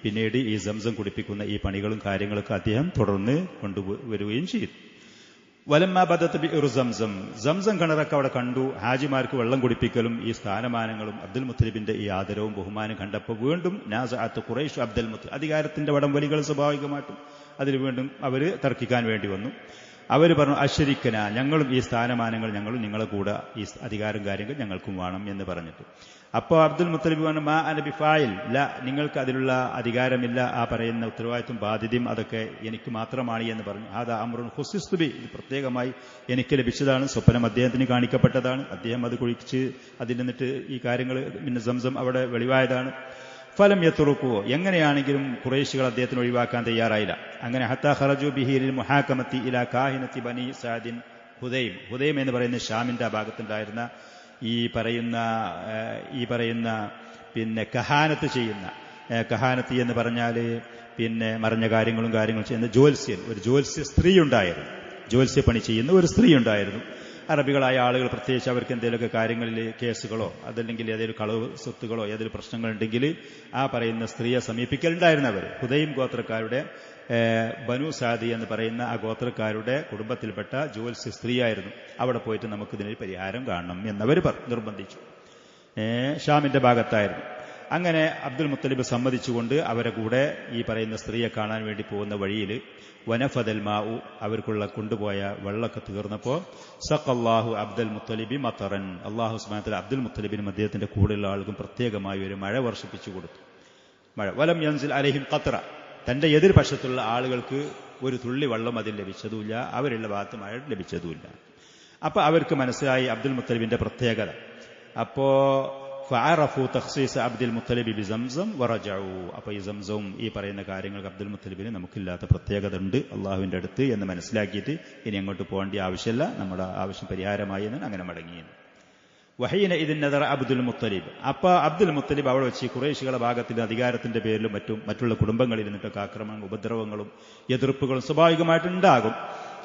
പിന്നീട് ഈ സംസം കുടിപ്പിക്കുന്ന ഈ പണികളും കാര്യങ്ങളൊക്കെ അദ്ദേഹം തുടർന്ന് കൊണ്ടുവരികയും ചെയ്തു. വലമ്മ ബദത്ത് ബിഇർ സംസം, സംസം കിണറൊക്കെ അവിടെ കണ്ടു. ഹാജിമാർക്ക് വെള്ളം കുടിപ്പിക്കലും ഈ സ്ഥാനമാനങ്ങളും അബ്ദുൽ മുത്തലിബിന്റെ ഈ ആദരവും ബഹുമാനം കണ്ടപ്പോൾ വീണ്ടും നാസഅത്ത് ഖുറൈശ് അബ്ദുൽ മുത്തലിബ്, അധികാരത്തിന്റെ വടംവലികൾ സ്വാഭാവികമായിട്ടും അതിൽ വീണ്ടും അവര് തർക്കിക്കാൻ വേണ്ടി വന്നു. അവർ പറഞ്ഞു അശ്ശരിക്കന, ഞങ്ങളും ഈ സ്ഥാനമാനങ്ങൾ ഞങ്ങളും നിങ്ങളെ കൂടെ ഈ അധികാരം കാര്യങ്ങൾ ഞങ്ങൾക്കും വേണം എന്ന് പറഞ്ഞിട്ട്. അപ്പോൾ അബ്ദുൽ മുത്തലിബ് പറഞ്ഞു മാ അന ബിഫായിൽ, ല, നിങ്ങൾക്ക് അതിലുള്ള അധികാരമില്ല, ആ പറയുന്ന ഉത്തരവാദിത്വം ബാധ്യതയും അതൊക്കെ എനിക്ക് മാത്രമാണ് എന്ന് പറഞ്ഞു. ഹാദാ അംറുൻ ഖുസിസ്തുബി, ഇത് പ്രത്യേകമായി എനിക്ക് ലഭിച്ചതാണ്, സ്വപ്നം അദ്ദേഹത്തിന് കാണിക്കപ്പെട്ടതാണ്, അദ്ദേഹം അത് കുഴിച്ച് അതിൽ നിന്നിട്ട് ഈ കാര്യങ്ങൾ പിന്നെ സംസം അവിടെ വെളിവായതാണ്. ഫലം യത്റുക്കുവോ, എങ്ങനെയാണെങ്കിലും ഖുറൈശികൾ അദ്ദേഹത്തിന് ഒഴിവാക്കാൻ തയ്യാറായില്ല. അങ്ങനെ ഹത്താ ഖറജു ബിഹി ലിൽ മുഹാകമത്തി ഇലാ കാഹിനത്തി ബനി സഅദിൻ ഹുദൈം, ഹുദൈം എന്ന് പറയുന്ന ഷാമിന്റെ ആ ഭാഗത്തുണ്ടായിരുന്ന ഈ പറയുന്ന പിന്നെ കഹാനത്ത് ചെയ്യുന്ന, കഹാനത്ത് എന്ന് പറഞ്ഞാൽ പിന്നെ മറഞ്ഞ കാര്യങ്ങളും ചെയ്യുന്ന ജ്യോത്സ്യൻ, ഒരു ജ്യോത്സ്യ സ്ത്രീ ഉണ്ടായിരുന്നു, ജ്യോത്സ്യ പണി ചെയ്യുന്ന ഒരു സ്ത്രീ ഉണ്ടായിരുന്നു. അറബികളായ ആളുകൾ പ്രത്യേകിച്ച് അവർക്ക് എന്തെങ്കിലുമൊക്കെ കാര്യങ്ങളിൽ കേസുകളോ അതല്ലെങ്കിൽ ഏതെങ്കിലും കളവ് സ്വത്തുകളോ ഏതെങ്കിലും പ്രശ്നങ്ങളുണ്ടെങ്കിൽ ആ പറയുന്ന സ്ത്രീയെ സമീപിക്കലുണ്ടായിരുന്നവർ. ഹുദൈം ഗോത്രക്കാരുടെ ബനു സാദി എന്ന് പറയുന്ന ആ ഗോത്രക്കാരുടെ കുടുംബത്തിൽപ്പെട്ട ജ്യോത്സ്യ സ്ത്രീയായിരുന്നു. അവിടെ പോയിട്ട് നമുക്കിതിനൊരു പരിഹാരം കാണണം എന്നവർ നിർബന്ധിച്ചു. ഷാമിന്റെ ഭാഗത്തായിരുന്നു. അങ്ങനെ അബ്ദുൽ മുത്തലിബ് സമ്മതിച്ചുകൊണ്ട് അവരെ കൂടെ ഈ പറയുന്ന സ്ത്രീയെ കാണാൻ വേണ്ടി പോകുന്ന വഴിയിൽ വനഫദൽ മാഉ, അവർക്കുള്ള കൊണ്ടുപോയ വെള്ളമൊക്കെ തീർന്നപ്പോൾ സഖല്ലാഹു അബ്ദുൽ മുത്തലിബി മത്തറൻ, അള്ളാഹു സുബ്ഹാനഹു വ തആല അബ്ദുൽ മുത്തലിബിനും അദ്ദേഹത്തിന്റെ കൂടെയുള്ള ആളുകൾക്കും പ്രത്യേകമായി ഒരു മഴ വർഷിപ്പിച്ചു കൊടുത്തു. മഴ വലം യൻസിൽ അലൈഹിം ഖത്ര, തന്റെ എതിർപക്ഷത്തുള്ള ആളുകൾക്ക് ഒരു തുള്ളി വെള്ളം അതിൽ ലഭിച്ചതുമില്ല, അവരുള്ള ഭാഗത്ത് മഴ ലഭിച്ചതുമില്ല. അപ്പൊ അവർക്ക് മനസ്സിലായി അബ്ദുൽ മുത്തലിബിന്റെ പ്രത്യേകത. അപ്പോ ഫഅറഫു തഖ്സീസ് അബ്ദുൽ മുത്തലിബി ബി സംസം വറജഉ, അപ്പോൾ ഈ സംസവും ഈ പറയുന്ന കാര്യങ്ങൾക്ക് അബ്ദുൽ മുത്തലിബിന് നമുക്കില്ലാത്ത പ്രത്യേകത ഉണ്ട് അള്ളാഹുവിന്റെ അടുത്ത് എന്ന് മനസ്സിലാക്കിയിട്ട് ഇനി അങ്ങോട്ട് പോകേണ്ട ആവശ്യമില്ല, നമ്മുടെ ആവശ്യം പരിഹാരമായി എന്ന് അങ്ങനെ മടങ്ങി. വഹീന ഇതിൻ നദറ അബ്ദുൽ മുത്തലിബ്, അപ്പൊ അബ്ദുൽ മുത്തലിബ് അവിടെ വെച്ച് ഖുറൈശികളുടെ ഭാഗത്തിന്റെ അധികാരത്തിന്റെ പേരിലും മറ്റുള്ള കുടുംബങ്ങളിൽ നിന്നിട്ടൊക്കെ ആക്രമണങ്ങളും ഉപദ്രവങ്ങളും എതിർപ്പുകളും സ്വാഭാവികമായിട്ടുണ്ടാകും.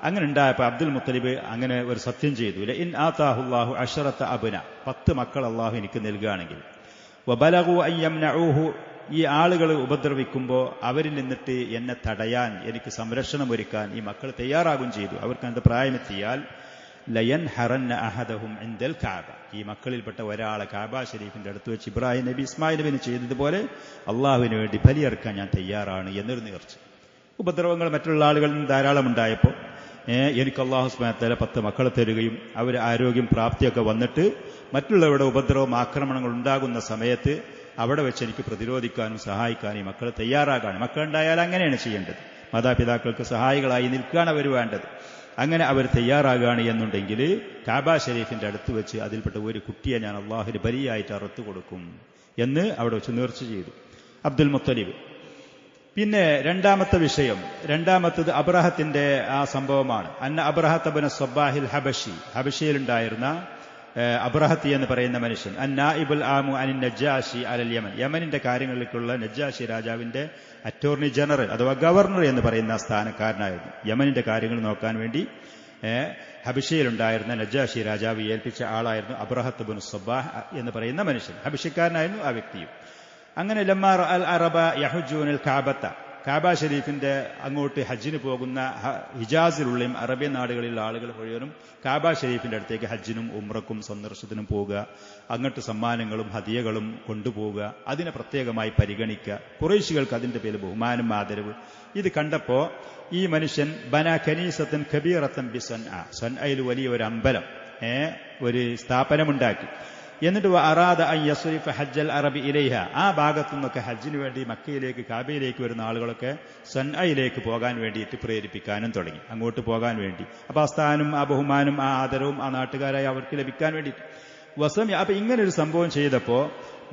അങ്ങനെ ഉണ്ടായപ്പോൾ അബ്ദുൽ മുത്തലിബ് അങ്ങനെ ഒരു സത്യം ചെയ്തു, ഇൻ ആതാഹുല്ലാഹു അശറത്ത അബ്ന, 10 മക്കൾ അള്ളാഹു എനിക്ക് നൽകുകയാണെങ്കിൽ, വബലഗു അൻ യംനഊഹു, ഈ ആളുകൾ ഉപദ്രവിക്കുമ്പോൾ അവരിൽ നിന്നിട്ട് എന്നെ തടയാൻ, എനിക്ക് സംരക്ഷണം ഒരുക്കാൻ ഈ മക്കൾ തയ്യാറാകുകയും ചെയ്തു, അവർക്ക് എന്ത് പ്രായമെത്തിയാൽ ലയൻ ഹറന്ന അഹദഹും ഇൻദൽ കഅബ, ഈ മക്കളിൽപ്പെട്ട ഒരാളെ കഅബ ഷരീഫിന്റെ അടുത്ത് വെച്ച് ഇബ്രാഹിം നബി ഇസ്മായിൽ നബിന് ചെയ്തതുപോലെ അള്ളാഹുവിന് വേണ്ടി ബലിയർക്കാൻ ഞാൻ തയ്യാറാണ് എന്നൊരു നേർച്ച. ഉപദ്രവങ്ങൾ മറ്റുള്ള ആളുകളിൽ നിന്ന് ധാരാളം ഉണ്ടായപ്പോൾ എനിക്ക് അല്ലാഹു സുബ്ഹാനഹു വ തആല 10 മക്കളെ തരികയും അവർ ആരോഗ്യം പ്രാപ്തിയൊക്കെ വന്നിട്ട് മറ്റുള്ളവരുടെ ഉപദ്രവം ആക്രമണങ്ങൾ ഉണ്ടാകുന്ന സമയത്ത് അവിടെ വെച്ച് എനിക്ക് പ്രതിരോധിക്കാനും സഹായിക്കാനും ഈ മക്കൾ തയ്യാറാകാനും, മക്കളുണ്ടായാൽ അങ്ങനെയാണ് ചെയ്യേണ്ടത്, മാതാപിതാക്കൾക്ക് സഹായികളായി നിൽക്കുകയാണ് അവർ വേണ്ടത്. അങ്ങനെ അവർ തയ്യാറാകുകയാണ് എന്നുണ്ടെങ്കിൽ കഅബ ഷരീഫിന്റെ അടുത്ത് വെച്ച് അതിൽപ്പെട്ട ഒരു കുട്ടിയെ ഞാൻ അള്ളാഹുവിന് ബലിയായിട്ട് അറുത്തു കൊടുക്കും എന്ന് അവിടെ വെച്ച് നേർച്ച ചെയ്തു അബ്ദുൽ മുത്തലിബ്. പിന്നെ രണ്ടാമത്തത് അബ്രഹത്തിന്റെ ആ സംഭവമാണ്. അന്ന അബ്രഹത്ത് ഇബ്നു സ്വബ്ബാഹിൽ ഹബശി, ഹബശിയിലുണ്ടായിരുന്ന അബ്രഹത്തി എന്ന് പറയുന്ന മനുഷ്യൻ, അന്നാഇബുൽ ആമു അനിൻ നജ്ജാശി അലൽ യമൻ, യമനിന്റെ കാര്യങ്ങളിലേക്കുള്ള നജ്ജാശി രാജാവിന്റെ അറ്റോർണി ജനറൽ അഥവാ ഗവർണർ എന്ന് പറയുന്ന സ്ഥാനക്കാരനായിരുന്നു. യമനിന്റെ കാര്യങ്ങൾ നോക്കാൻ വേണ്ടി ഹബശിയിലുണ്ടായിരുന്ന നജ്ജാശി രാജാവ് ഏൽപ്പിച്ച ആളായിരുന്നു അബ്രഹത്ത് ഇബ്നു സ്വബ്ബാഹ് എന്ന് പറയുന്ന മനുഷ്യൻ. ഹബശിക്കാരനായിരുന്നു ആ വ്യക്തിയും. അങ്ങനെ ലമ്മാ അൽ അറബ യഹുജൂനൽ കഅബത്ത, കഅബ ഷരീഫിന്റെ അങ്ങോട്ട് ഹജ്ജിന് പോകുന്ന ഹിജാസിലുള്ളയും അറേബ്യൻ നാടുകളിലുള്ള ആളുകൾ മുഴുവനും കഅബ ഷരീഫിന്റെ അടുത്തേക്ക് ഹജ്ജിനും ഉംറക്കും സന്ദർശനത്തിനും പോവുക, അങ്ങോട്ട് സമ്മാനങ്ങളും ഹദിയകളും കൊണ്ടുപോവുക, അതിനെ പ്രത്യേകമായി പരിഗണിക്കുക, ഖുറൈശികൾക്ക് അതിന്റെ പേരിൽ ബഹുമാനം ആദരവ്. ഇത് കണ്ടപ്പോ ഈ മനുഷ്യൻ ബന കനീസത്തൻ കബീറത്തൻ ബി സൻഅ, സൻഅയിൽ വലിയ ഒരു അമ്പലം, ഒരു സ്ഥാപനമുണ്ടാക്കി. എന്നിട്ട് അറാദ അൻ യസ്രിഫ ഹജ്ജൽ അറബി ഇലൈഹ, ആ ഭാഗത്തു നിന്നൊക്കെ ഹജ്ജിന് വേണ്ടി മക്കയിലേക്ക് കാബയിലേക്ക് വരുന്ന ആളുകളൊക്കെ സൻഅയിലേക്ക് പോകാൻ വേണ്ടിയിട്ട് പ്രേരിപ്പിക്കാനും തുടങ്ങി, അങ്ങോട്ട് പോകാൻ വേണ്ടി. അപ്പൊ ആ സ്ഥാനം, ആ ബഹുമാനം, ആ ആദരവും ആ നാട്ടുകാരായി അവർക്ക് ലഭിക്കാൻ വേണ്ടിയിട്ട് വസമി. അപ്പൊ ഇങ്ങനൊരു സംഭവം ചെയ്തപ്പോ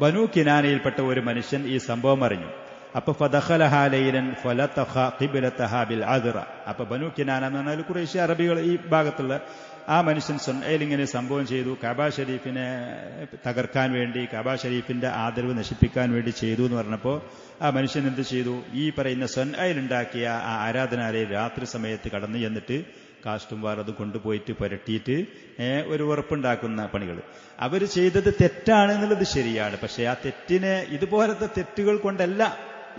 ബനൂ കിനാനയിൽപ്പെട്ട ഒരു മനുഷ്യൻ ഈ സംഭവം അറിഞ്ഞു. അപ്പൊ ഫദഖലഹാ ലൈലൻ ഫലതഖ ഖിബ്ലതഹാ ബിൽ അദ്റ. അപ്പൊ ബനൂ കിനാന എന്ന് പറഞ്ഞാൽ ഖുറൈശി അറബികൾ ഈ ഭാഗത്തുള്ള ആ മനുഷ്യൻ സൻഅയിൽ ഇങ്ങനെ സംഭവം ചെയ്തു, കഅബ ഷരീഫിനെ തകർക്കാൻ വേണ്ടി, കഅബ ഷരീഫിന്റെ ആദരവ് നശിപ്പിക്കാൻ വേണ്ടി ചെയ്തു എന്ന് പറഞ്ഞപ്പോൾ ആ മനുഷ്യൻ എന്ത് ചെയ്തു? ഈ പറയുന്ന സൻഅയിൽ ഉണ്ടാക്കിയ ആ ആരാധനാലയം രാത്രി സമയത്ത് കടന്നു ചെന്നിട്ട് കാസ്റ്റും വാറത് കൊണ്ടുപോയിട്ട് പുരട്ടിയിട്ട് ഒരു ഉറപ്പുണ്ടാക്കുന്ന പണികൾ അവർ ചെയ്തത് തെറ്റാണ് എന്നുള്ളത് ശരിയാണ്. പക്ഷെ ആ തെറ്റിനെ ഇതുപോലത്തെ തെറ്റുകൾ കൊണ്ടല്ല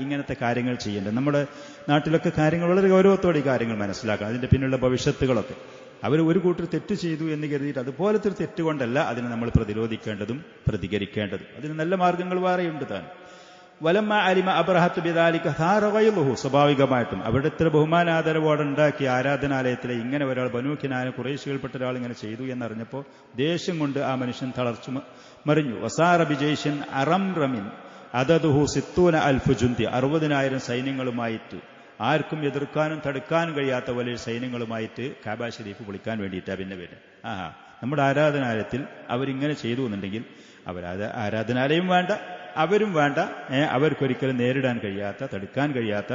ഇങ്ങനത്തെ കാര്യങ്ങൾ ചെയ്യേണ്ടത്. നമ്മുടെ നാട്ടിലൊക്കെ കാര്യങ്ങൾ വളരെ ഗൗരവത്തോടെ ഈ കാര്യങ്ങൾ മനസ്സിലാക്കണം, അതിന്റെ പിന്നിലുള്ള ഭവിഷ്യത്തുകളൊക്കെ. അവർ ഒരു കൂട്ടർ തെറ്റ് ചെയ്തു എന്ന് കരുതിയിട്ട് അതുപോലത്തെ ഒരു തെറ്റുകൊണ്ടല്ല അതിനെ നമ്മൾ പ്രതിരോധിക്കേണ്ടതും പ്രതികരിക്കേണ്ടതും. അതിന് നല്ല മാർഗങ്ങൾ വേറെയുണ്ട് താൻ. വലമ്മ അലിമ അബ്രഹത്ത് ബിദാലിക ധാരവയുഹു, സ്വാഭാവികമായിട്ടും അവരുടെ ഇത്ര ബഹുമാനാദരവോടെ ഉണ്ടാക്കിയ ആരാധനാലയത്തിലെ ഇങ്ങനെ ഒരാൾ ബനൂ കിനാന ഖുറൈശികൾപ്പെട്ട ഒരാൾ ഇങ്ങനെ ചെയ്തു എന്നറിഞ്ഞപ്പോൾ ദേഷ്യം കൊണ്ട് ആ മനുഷ്യൻ തളർച്ചു മറിഞ്ഞു. വസാറ ബിജയ്ഷൻ അറം റമിൻ അദദുഹു സിത്തൂന അൽഫു ജുന്തി, 60,000 സൈന്യങ്ങളുമായിട്ട്, ആർക്കും എതിർക്കാനും തടുക്കാനും കഴിയാത്ത വലിയ സൈന്യങ്ങളുമായിട്ട് കഅബ ഷരീഫ് പൊളിക്കാൻ വേണ്ടിയിട്ടാ പിന്നെ വരും. നമ്മുടെ ആരാധനാലയത്തിൽ അവരിങ്ങനെ ചെയ്തു എന്നുണ്ടെങ്കിൽ ആരാധനാലയം വേണ്ട, അവരും വേണ്ട, അവർക്കൊരിക്കലും നേരിടാൻ കഴിയാത്ത, തടുക്കാൻ കഴിയാത്ത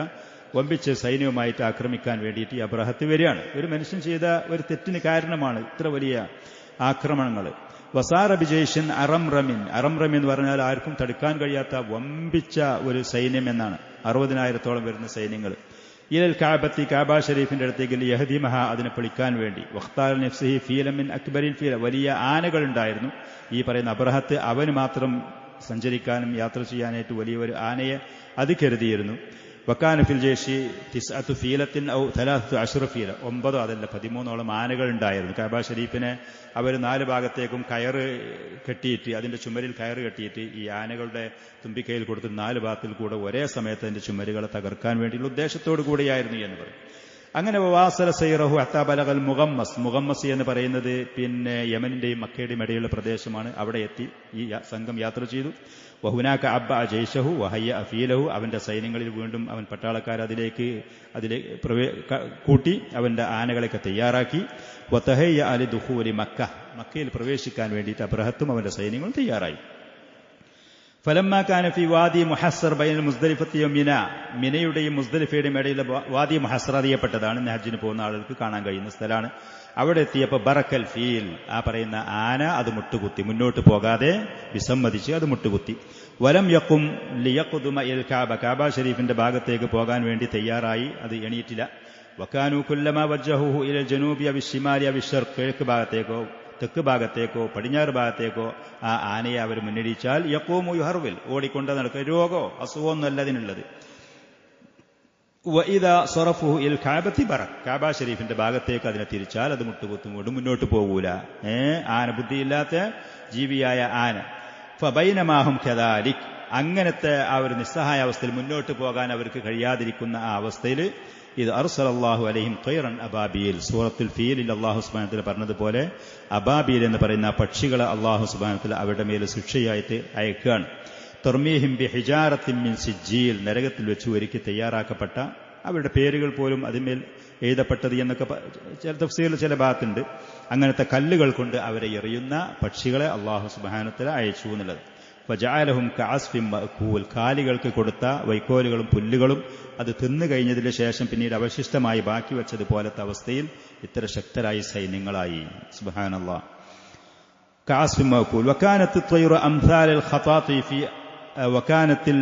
വമ്പിച്ച സൈന്യവുമായിട്ട് ആക്രമിക്കാൻ വേണ്ടിയിട്ട് അബ്രഹത്ത് വരികയാണ്. ഒരു മനുഷ്യൻ ചെയ്ത ഒരു തെറ്റിന് കാരണമാണ് ഇത്ര വലിയ ആക്രമണങ്ങൾ. വസാറ ബിജയ്ഷൻ അറം റമിൻ, അറം റമിൻ എന്ന് പറഞ്ഞാൽ ആർക്കും തടുക്കാൻ കഴിയാത്ത വമ്പിച്ച ഒരു സൈന്യം എന്നാണ്. 60,000-ഓളം വരുന്ന സൈന്യങ്ങൾ. ഇലൽ കഅബത്തി, കഅബ ഷരീഫിന്റെ അടുത്തേക്ക് യഹ്ദിമഹ, അതിനെ പൊളിക്കാൻ വേണ്ടി. വഖ്താൽ നഫ്സിഹി ഫീലൻ മിൻ അക്ബരിൽ ഫീല, വലിയ ആനകൾ ഉണ്ടായിരുന്നു. ഈ പറയുന്ന അബ്രഹത്ത് അവന് മാത്രം സഞ്ചരിക്കാനും യാത്ര ചെയ്യാനായിട്ട് വലിയ ഒരു ആനയെ അത് കരുതിയിരുന്നു. വക്കാന ഫിൽ ജേഷി 9 ഫീലത്തിൻ ഔ 13 ഫീല, 9 അതല്ല 13ഓളം ആനകൾ ഉണ്ടായിരുന്നു. കഅബ ഷരീഫിനെ അവർ 4 ഭാഗത്തേക്കും കയറ് കെട്ടിയിട്ട്, അതിന്റെ ചുമരിൽ കയറ് കെട്ടിയിട്ട് ഈ ആനകളുടെ തുമ്പിക്കൈയിൽ കൊടുത്ത് 4 ഭാഗത്തിൽ കൂടെ ഒരേ സമയത്ത് അതിന്റെ ചുമരുകളെ തകർക്കാൻ വേണ്ടിയുള്ള ഉദ്ദേശത്തോടു കൂടിയായിരുന്നു എന്ന് പറയും. അങ്ങനെ വാസല സൈറഹു ഹത്താ ബലഗൽ മുഗമ്മസ്, മുഗമ്മസ് എന്ന് പറയുന്നത് പിന്നെ യമനിന്റെയും മക്കയുടെയും ഇടയിലുള്ള പ്രദേശമാണ്. അവിടെ എത്തി ഈ സംഘം യാത്ര ചെയ്തു. വഹുനാക അബ്ബ ജയ്ഷഹു വഹയ്യ അഫീലഹു, അവന്റെ സൈന്യങ്ങളിൽ വീണ്ടും അവൻ പട്ടാളക്കാർ അതിലേക്ക് കൂട്ടി അവന്റെ ആനകളെയൊക്കെ തയ്യാറാക്കി. വതഹയ്യ അലി ദുഖൂലി മക്ക, മക്കയിൽ പ്രവേശിക്കാൻ വേണ്ടിയിട്ട് അബ്രഹത്തും അവന്റെ സൈന്യങ്ങളും തയ്യാറായി. ഫലമ്മ കാന ഫി വാദി മുഹസ്സർ ബൈനൽ മുസ്ദലിഫത്തി വമിന, മിനയുടെയും മുസ്ദലിഫയുടെയും ഇടയിലെ വാദി മുഹസ്സർ അറിയപ്പെട്ടതാണ്, ഹജ്ജിന് പോകുന്ന ആളുകൾക്ക് കാണാൻ കഴിയുന്ന സ്ഥലമാണ്. അവിടെ എത്തിയപ്പോൾ ബറക്കൽ ഫീൽ, ആ പറയുന്ന ആന അത് മുട്ടുകുത്തി, മുന്നോട്ട് പോകാതെ വിസമ്മതിച്ച് അത് മുട്ടുകുത്തി. വലം യഖും ലിയഖ്ദുമ ഇൽ കഅബ, കഅബ ഷരീഫിന്റെ ഭാഗത്തേക്ക് പോകാൻ വേണ്ടി തയ്യാറായി, അത് എണീറ്റില്ല. വകാനു കുല്ലമാ വജ്ജഹുഹു ഇലൽ ജനൂബി അവി ശിമാലി അവി ശർഖ്, കിഴക്ക് ഭാഗത്തേക്കോ തെക്ക് ഭാഗത്തേക്കോ പടിഞ്ഞാറ് ഭാഗത്തേക്കോ ആ ആനയെ അവർ മുന്നടിച്ചാൽ യഖൂമു യുഹർവിൽ, ഓടിക്കൊണ്ട് നടക്കുക. രോഗോ അസുഖമൊന്നുമല്ല അതിനുള്ളത്. വഇദാ സറഫുഹു ഇൽ കഅബത്തി ബറക്, കഅബ ഷരീഫിന്റെ ഭാഗത്തേക്ക് അതിനെ തിരിച്ചാൽ അത് മുട്ടുകുത്തും, മുന്നോട്ട് പോകൂല. ആന ബുദ്ധിയില്ലാത്ത ജീവിയായ ആന. ഫബൈനമാഹും കദാലിക്, അങ്ങനത്തെ ആ ഒരു നിസ്സഹായ അവസ്ഥയിൽ മുന്നോട്ട് പോകാൻ അവർക്ക് കഴിയാതിരിക്കുന്ന ആ അവസ്ഥയിൽ ഇത് അർസലല്ലാഹു അലൈഹിം ത്വയ്റൻ അബാബീൽ, സൂറത്തുൽ ഫീലിൽ അല്ലാഹു സുബ്ഹാനഹു വ തആല പറഞ്ഞതുപോലെ അബാബീൽ എന്ന് പറയുന്ന പക്ഷികളെ അല്ലാഹു സുബ്ഹാനഹു വ തആല അവരുടെ മേൽ ശിക്ഷയായിട്ട് അയക്കുകയാണ്. തർമീഹിം ബിഹിജാറത്തിൻ മിൻ സിജ്ജീൽ, നരകത്തിൽ വെച്ച് ഒരുക്കി തയ്യാറാക്കപ്പെട്ട, അവരുടെ പേരുകൾ പോലും അതിന്മേൽ എഴുതപ്പെട്ടത് എന്നൊക്കെ ചില തഫ്സീറിൽ ചില ഭാഗത്തുണ്ട്. അങ്ങനത്തെ കല്ലുകൾ കൊണ്ട് അവരെ എറിയുന്ന പക്ഷികളെ അല്ലാഹു സുബ്ഹാനഹു വ തആല അയച്ചു എന്നുള്ളത്. ഫജഅലഹും കഅസ്ഫിൻ മഅകൂൽ, കാലികൾക്ക് കൊടുത്ത വൈക്കോലുകളും പുല്ലുകളും അത് തിന്നു കഴിഞ്ഞതിന് ശേഷം പിന്നീട് അവശിഷ്ടമായി ബാക്കി വെച്ചതുപോലത്തെ അവസ്ഥയിൽ ഇത്ര ശക്തരായ സൈന്യങ്ങളായി. സുബ്ഹാനല്ലാഹ്. കഅസ്ഫിൻ മഅകൂൽ. വകാനത്ത് ത്വയ്റു അംസാലൽ ഖതാതീഫി, വകാനത്തിൽ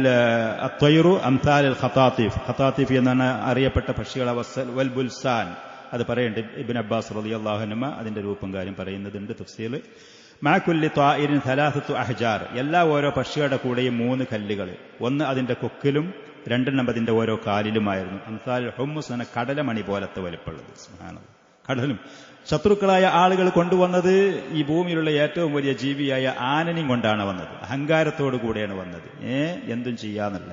അത്വയ്റു അംസാലൽ ഖതാതീഫ്, ഖതാതീഫ് എന്നാണ് അറിയപ്പെട്ട പക്ഷികളെ. വൽ ബുൽസാൻ, അത് പറയുന്നുണ്ട് ഇബ്നു അബ്ബാസ് റളിയല്ലാഹു അൻഹുമ അതിന്റെ രൂപം കാര്യം പറയുന്നതുണ്ട് തഫ്സീൽ. മാകുല്ലി ത്വാഇരിൻ 3 അഹ്ജാർ, എല്ലാ ഓരോ പക്ഷിയുടെ കൂടെയും 3 കല്ലുകൾ, ഒന്ന് അതിന്റെ കൊക്കിലും 2 അതിന്റെ ഓരോ കാലിലുമായിരുന്നു. അംസാൽ ഹുമ്മുസ് എന്ന കടലമണി പോലത്തെ വലിപ്പമുള്ളത്. സുബ്ഹാനല്ലാഹ്. കടലും ശത്രുക്കളായ ആളുകൾ കൊണ്ടുവന്നത് ഈ ഭൂമിയിലുള്ള ഏറ്റവും വലിയ ജീവിയായ ആനനെയും കൊണ്ടാണ് വന്നത്. അഹങ്കാരത്തോടു കൂടെയാണ് വന്നത്. എന്തും ചെയ്യാന്നല്ല,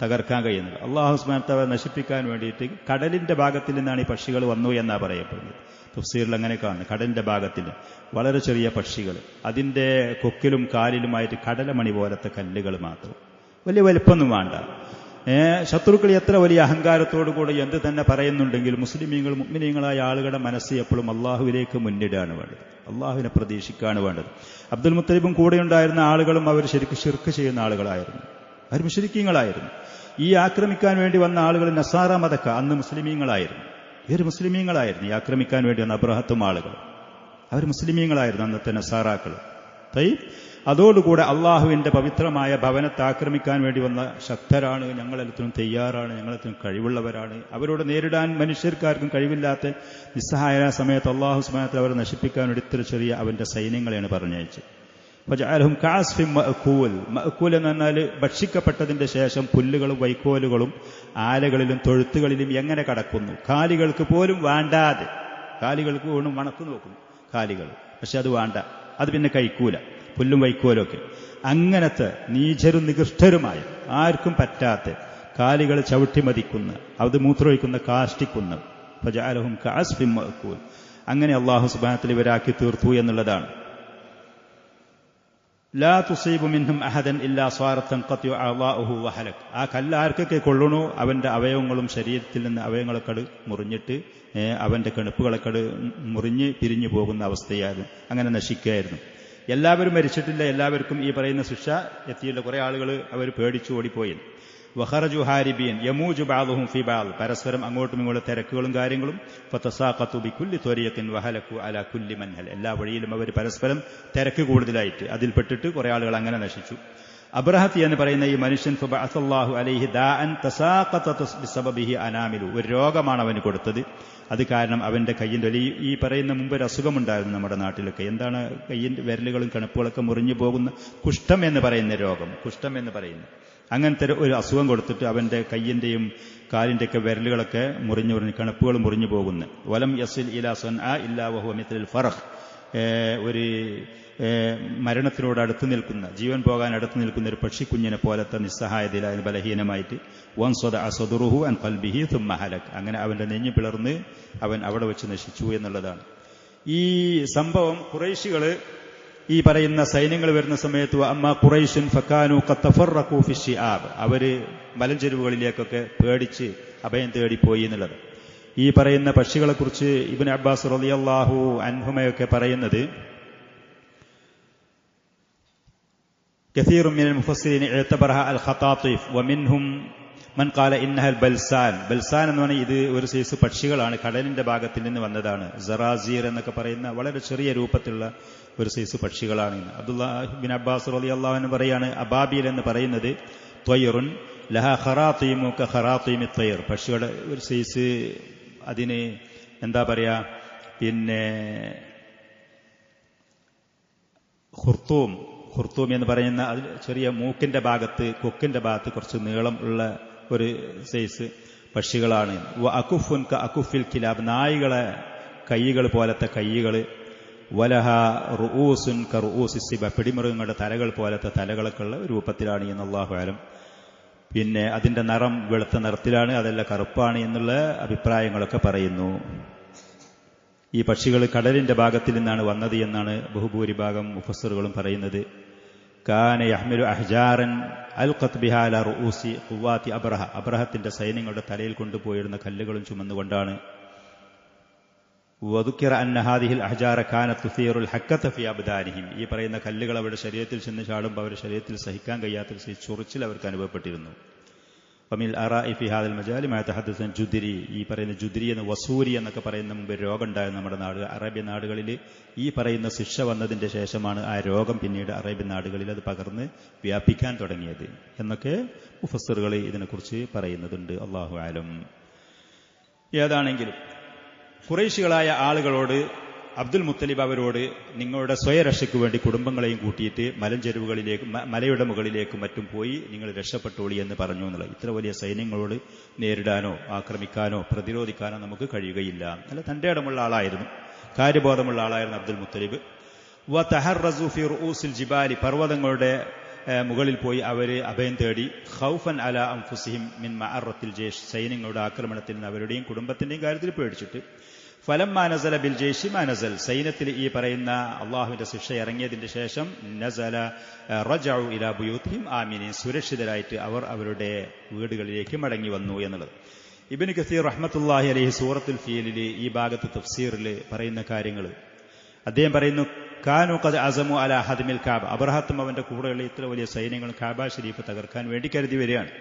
തകർക്കാൻ കഴിയുന്നത്. അല്ലാഹു സുബ്ഹാനഹു വ തആല നശിപ്പിക്കാൻ വേണ്ടിയിട്ട് കടലിന്റെ ഭാഗത്തിൽ നിന്നാണ് ഈ പക്ഷികൾ വന്നു എന്നാ പറയപ്പെടുന്നത്. തഫ്സീറിൽ അങ്ങനെ കാണുന്നു. കടലിന്റെ ഭാഗത്തിൽ വളരെ ചെറിയ പക്ഷികൾ, അതിന്റെ കൊക്കിലും കാലിലുമായിട്ട് കടലമണി പോലത്തെ കല്ലുകൾ മാത്രം, വലിയ വലിപ്പമൊന്നും വേണ്ട. ശത്രുക്കൾ എത്ര വലിയ അഹങ്കാരത്തോടുകൂടി എന്ത് തന്നെ പറയുന്നുണ്ടെങ്കിൽ മുസ്ലിമീങ്ങൾ മുഅ്മിനീങ്ങളായ ആളുകളുടെ മനസ്സ് എപ്പോഴും അള്ളാഹുവിലേക്ക് മുന്നിടാണ് വേണ്ടത്, അള്ളാഹുവിനെ പ്രതീക്ഷിക്കുകയാണ് വേണ്ടത്. അബ്ദുൽ മുത്തലിബും കൂടെയുണ്ടായിരുന്ന ആളുകളും അവർ ശരിക്കും ശിർക്ക് ചെയ്യുന്ന ആളുകളായിരുന്നു, അവർ മുശ്രിക്കീങ്ങളായിരുന്നു. ഈ ആക്രമിക്കാൻ വേണ്ടി വന്ന ആളുകൾ നസാറ മതക്ക, അന്ന് മുസ്ലിമീങ്ങളായിരുന്നു, ഇവർ മുസ്ലിമീങ്ങളായിരുന്നു. ഈ ആക്രമിക്കാൻ വേണ്ടി വന്ന അബ്രഹത്തും ആളുകൾ അവർ മുസ്ലിമീങ്ങളായിരുന്നു, അന്നത്തെ നസാറാക്കൾ. അതോടുകൂടെ അള്ളാഹുവിന്റെ പവിത്രമായ ഭവനത്തെ ആക്രമിക്കാൻ വേണ്ടി വന്ന ശക്തരാണ്, ഞങ്ങളെല്ലാത്തിനും തയ്യാറാണ്, ഞങ്ങളെല്ലാത്തിനും കഴിവുള്ളവരാണ്. അവരോട് നേരിടാൻ മനുഷ്യർക്കാർക്കും കഴിവില്ലാത്ത നിസ്സഹായ സമയത്ത് അള്ളാഹു സുബ്ഹാനഹു അവരെ നശിപ്പിക്കാൻ വേണ്ടി ഇത്ര ചെറിയ അവന്റെ സൈന്യങ്ങളെയാണ് പറഞ്ഞയച്ചത്. ഫജഅലഹും കഅസ്ഫിൻ മഅകൂൽ. മഅകൂൽ എന്ന് പറഞ്ഞാൽ ഭക്ഷിക്കപ്പെട്ടതിന്റെ ശേഷം പുല്ലുകളും വൈക്കോലുകളും ആലകളിലും തൊഴുത്തുകളിലും എങ്ങനെ കടക്കുന്നു, കാലികൾക്ക് പോലും വേണ്ടാതെ, കാലികൾക്ക് പോലും മണത്തു നോക്കും കാലികൾ, പക്ഷെ അത് വേണ്ട, അത് പിന്നെ കഴിക്കൂല, പുല്ലും വൈക്കോലും ഒക്കെ. അങ്ങനത്തെ നീചരും നികൃഷ്ടരുമായ ആർക്കും പറ്റാത്ത കാലികൾ ചവിട്ടി മതിക്കുന്ന, അത് മൂത്രമൊഴിക്കുന്ന, കാഷ്ടിക്കുന്ന, ഫജഅലഹും കഅസ്ഫിൻ മഅകൂൽ. അങ്ങനെ അല്ലാഹു സുബ്ഹാനഹു ഇവരാക്കി തീർത്തു എന്നുള്ളതാണ്. ലാ തുസീബു മിൻഹും അഹദൻ ഇല്ലാ സ്വാറത്ത് തൻഖതിഉ അഅ്ളാഉഹു വഹലക്. ആ കല്ല് ആർക്കൊക്കെ കൊള്ളണോ അവന്റെ അവയവങ്ങളും ശരീരത്തിൽ നിന്ന് അവയവങ്ങളൊക്കെ മുറിഞ്ഞിട്ട് അവന്റെ കെണുപ്പുകളൊക്കെ മുറിഞ്ഞ് പിരിഞ്ഞു പോകുന്ന അവസ്ഥയായിരുന്നു, അങ്ങനെ നശിക്കുകയായിരുന്നു. എല്ലാവരും മരിച്ചിട്ടില്ല, എല്ലാവർക്കും ഈ പറയുന്ന ശിക്ഷ എത്തിയില്ല. കുറെ ആളുകൾ അവർ പേടിച്ചു ഓടിപ്പോയി. വഖറജു ഹാരിബീൻ യമൂജു ബഅദുഹും ഫീ ബഅദ്. പരസ്പരം അങ്ങോട്ടും ഇങ്ങോട്ടും തിരക്കുകളും കാര്യങ്ങളും. ഫതസാഖതു ബികുല്ലി ത്വരീഖിൻ വഹലകു അലാ കുല്ലി മൻഹൽ. എല്ലാ വഴിയിലും അവർ പരസ്പരം തിരക്ക് കൂടുതലായിട്ട് അതിൽപ്പെട്ടിട്ട് കുറെ ആളുകൾ അങ്ങനെ നശിച്ചു. അബ്രഹത്ത് എന്ന് പറയുന്ന ഈ മനുഷ്യൻ ഫബഅസല്ലാഹു അലൈഹി ദാഅൻ തസാഖത ബിസബബിഹി അനാമിലു. ഒരു രോഗമാണ് അവന് കൊടുത്തത്. അത് കാരണം അവന്റെ കയ്യിന്റെ ഈ പറയുന്ന മുമ്പ് ഒരു അസുഖമുണ്ടായിരുന്നു നമ്മുടെ നാട്ടിലൊക്കെ. എന്താണ് കയ്യിന്റെ വിരലുകളും കണുപ്പുകളൊക്കെ മുറിഞ്ഞു പോകുന്ന കുഷ്ഠം എന്ന് പറയുന്ന രോഗം, കുഷ്ഠം എന്ന് പറയുന്ന അങ്ങനത്തെ ഒരു അസുഖം കൊടുത്തിട്ട് അവന്റെ കയ്യിന്റെയും കാലിന്റെയൊക്കെ വിരലുകളൊക്കെ മുറിഞ്ഞു കണുപ്പുകൾ മുറിഞ്ഞു പോകുന്നു. വലം യസിൽ ഇലാ സൻആ ഇല്ലാ വഹുവ മിത്ലുൽ ഫറഖ്. ഒരു മരണത്തിനോട് അടുത്ത് നിൽക്കുന്ന, ജീവൻ പോകാൻ അടുത്ത് നിൽക്കുന്ന ഒരു പക്ഷിക്കുഞ്ഞിനെ പോലത്തെ നിസ്സഹായതയിലായ ബലഹീനമായിട്ട് വൻസദ അസദുറുഹു അൻ ഖൽബിഹി തുമ്മ ഹലക്. അങ്ങനെ അവന്റെ നെഞ്ഞു പിളർന്ന് അവൻ അവിടെ വെച്ച് നശിച്ചു എന്നുള്ളതാണ്. ഈ സംഭവം ഖുറൈശികള് ഈ പറയുന്ന സൈന്യങ്ങൾ വരുന്ന സമയത്ത് അമ്മ ഖുറൈശുൻ ഫകാനു ഖദ് തഫറഖു ഫി ശിആബ്, അവര് മലഞ്ചെരുവുകളിലേക്കൊക്കെ പേടിച്ച് അഭയം തേടിപ്പോയി എന്നുള്ളത്. ഈ പറയുന്ന പക്ഷികളെ കുറിച്ച് ഇബ്നു അബ്ബാസ് റളിയല്ലാഹു അൻഹുമയൊക്കെ പറയുന്നത്, കസീറുൻ മിനൽ മുഫസ്സിരീൻ ഇഅ്തബറഹ അൽ ഖതാതിഫ് വമിൻഹും മൻ ഖാല ഇന്നഹൽ ബൽസാൻ. ബൽസാൻ എന്ന് പറഞ്ഞാൽ ഇത് ഒരു സൈസ് പക്ഷികളാണ്, കടലിന്റെ ഭാഗത്തിൽ നിന്ന് വന്നതാണ്. സറാസീർ എന്നൊക്കെ പറയുന്ന വളരെ ചെറിയ രൂപത്തിലുള്ള ഒരു സൈസ് പക്ഷികളാണ്. അബ്ദുല്ലാഹ് ബിൻ അബ്ബാസ് റളിയല്ലാഹു അൻഹു പറയാണ്, അബാബീൽ എന്ന് പറയുന്നത് ത്വയ്റുൻ ലഹ ഖറാതീമു കഖറാതീമി ത്വയ്ർ. പക്ഷികളുടെ ഒരു സൈസ്, അതിന് എന്താ പറയാ, പിന്നെ ഖുർത്തൂം എന്ന് പറയുന്ന അതിൽ ചെറിയ മൂക്കിന്റെ ഭാഗത്ത്, കൊക്കിന്റെ ഭാഗത്ത് കുറച്ച് നീളം ഉള്ള ഒരു സൈസ് പക്ഷികളാണ്. അകുഫുൻ ക അകുഫിൽ കിലാബ്, നായികളെ കൈകൾ പോലത്തെ കൈകൾ. വലഹ റുഊസുൻ ക റുഊസി സിബ, പിടിമൃഗങ്ങളുടെ തലകൾ പോലത്തെ തലകളൊക്കെ ഉള്ള രൂപത്തിലാണ് എന്ന് അല്ലാഹു അലം. പിന്നെ അതിന്റെ നിറം വെളുത്ത നിറത്തിലാണ്, അതല്ല കറുപ്പാണ് എന്നുള്ള അഭിപ്രായങ്ങളൊക്കെ പറയുന്നു. ഈ പക്ഷികൾ കടലിന്റെ ഭാഗത്തിൽ നിന്നാണ് വന്നത് എന്നാണ് ബഹുഭൂരിഭാഗം മുഫസ്സിറുകളും പറയുന്നത്. കാന യഹ്മിലു അഹ്ജാറൻ അൽഖത് ബിഹാ അലാ റൂസി ഖുവാത്തി അബ്രഹ. അബ്രഹത്തിന്റെ സൈന്യങ്ങളുടെ തലയിൽ കൊണ്ടുപോയിരുന്ന കല്ലുകളും ചുമന്നുകൊണ്ടാണ്. വദുക്കിറ അന്ന ഹാദിഹിൽ അഹ്ജാറ കാനത് തുസീറുൽ ഹക്കത ഫി അബ്ദാനിഹിം. ഈ പറയുന്ന കല്ലുകൾ അവരുടെ ശരീരത്തിൽ ചെന്ന് ചാടുമ്പോൾ അവരുടെ ശരീരത്തിൽ സഹിക്കാൻ കഴിയാത്ത ചൊറിച്ചിൽ അവർക്ക് അനുഭവപ്പെട്ടിരുന്നു. വമിൽ അറാഇ ഫി ഹാദിൽ മജാലി മാ തഹദ്ദസൻ ജുദ്രി. ഈ പറയുന്ന ജുദ്രി എന്ന വസൂരി എന്നൊക്കെ പറയുന്ന മുമ്പ് രോഗം ഉണ്ടായിരുന്നു നമ്മുടെ നാട്. അറേബ്യൻ നാടുകളിൽ ഈ പറയുന്ന ശിക്ഷ വന്നതിന്റെ ശേഷമാണ് ആ രോഗം പിന്നീട് അറേബ്യൻ നാടുകളിൽ അത് പകർന്ന് വ്യാപിക്കാൻ തുടങ്ങിയത് എന്നൊക്കെ മുഫസ്സിറുകൾ ഇതിനെക്കുറിച്ച് പറയുന്നതുണ്ട്. അല്ലാഹു അലം. ഏതാണെങ്കിലും ഖുറൈശികളായ ആളുകളോട് അബ്ദുൽ മുത്തലിബ് അവരോട് നിങ്ങളുടെ സ്വയരക്ഷയ്ക്ക് വേണ്ടി കുടുംബങ്ങളെയും കൂട്ടിയിട്ട് മലഞ്ചെരുവുകളിലേക്കും മലയുടെ മുകളിലേക്കും മറ്റും പോയി നിങ്ങൾ രക്ഷപ്പെട്ടോളി എന്ന് പറഞ്ഞു എന്നുള്ളത്. ഇത്ര വലിയ സൈന്യങ്ങളോട് നേരിടാനോ ആക്രമിക്കാനോ പ്രതിരോധിക്കാനോ നമുക്ക് കഴിയുകയില്ല. നല്ല തന്റെ ഇടമുള്ള ആളായിരുന്നു, കാര്യബോധമുള്ള ആളായിരുന്നു അബ്ദുൽ മുത്തലിബ്. വതഹറസു ഫി റൂസിൽ ജിബാലി, പർവ്വതങ്ങളുടെ മുകളിൽ പോയി അവര് അഭയം തേടി. ഖൗഫൻ അലാ അൻഫുസിഹിം മിൻ മഅറത്തിൽ ജയ്ഷ്, സൈന്യങ്ങളുടെ ആക്രമണത്തിൽ നിന്ന് അവരുടെയും കുടുംബത്തിന്റെയും കാര്യത്തിൽ പേടിച്ചിട്ട്. ഫലമ്മാ നസല ബിൽ ജയ്ഷി മാ നസൽ, സൈന്യത്തിൽ ഈ പറയുന്ന അള്ളാഹുവിന്റെ ശിക്ഷ ഇറങ്ങിയതിന്റെ ശേഷം നസല റജഉ ഇലാ ബുയൂത്തിഹിം ആമിനീൻ, സുരക്ഷിതരായിട്ട് അവർ അവരുടെ വീടുകളിലേക്ക് മടങ്ങി വന്നു എന്നുള്ളത്. ഇബ്നു കസീർ റഹ്മത്തുള്ളാഹി അലൈഹി സൂറത്തുൽ ഫീലിൽ ഈ ഭാഗത്ത് തഫ്സീറിൽ പറയുന്ന കാര്യങ്ങൾ അദ്ദേഹം പറയുന്നു, കാനു ഖദ് അസമു അലാ ഹദ്മിൽ കഅബ, അബ്രഹത്തും അവന്റെ കൂടെയുള്ള ഇത്ര വലിയ സൈന്യങ്ങൾ കഅബ ശരീഫ് തകർക്കാൻ വേണ്ടി കരുതി വരികയാണ്.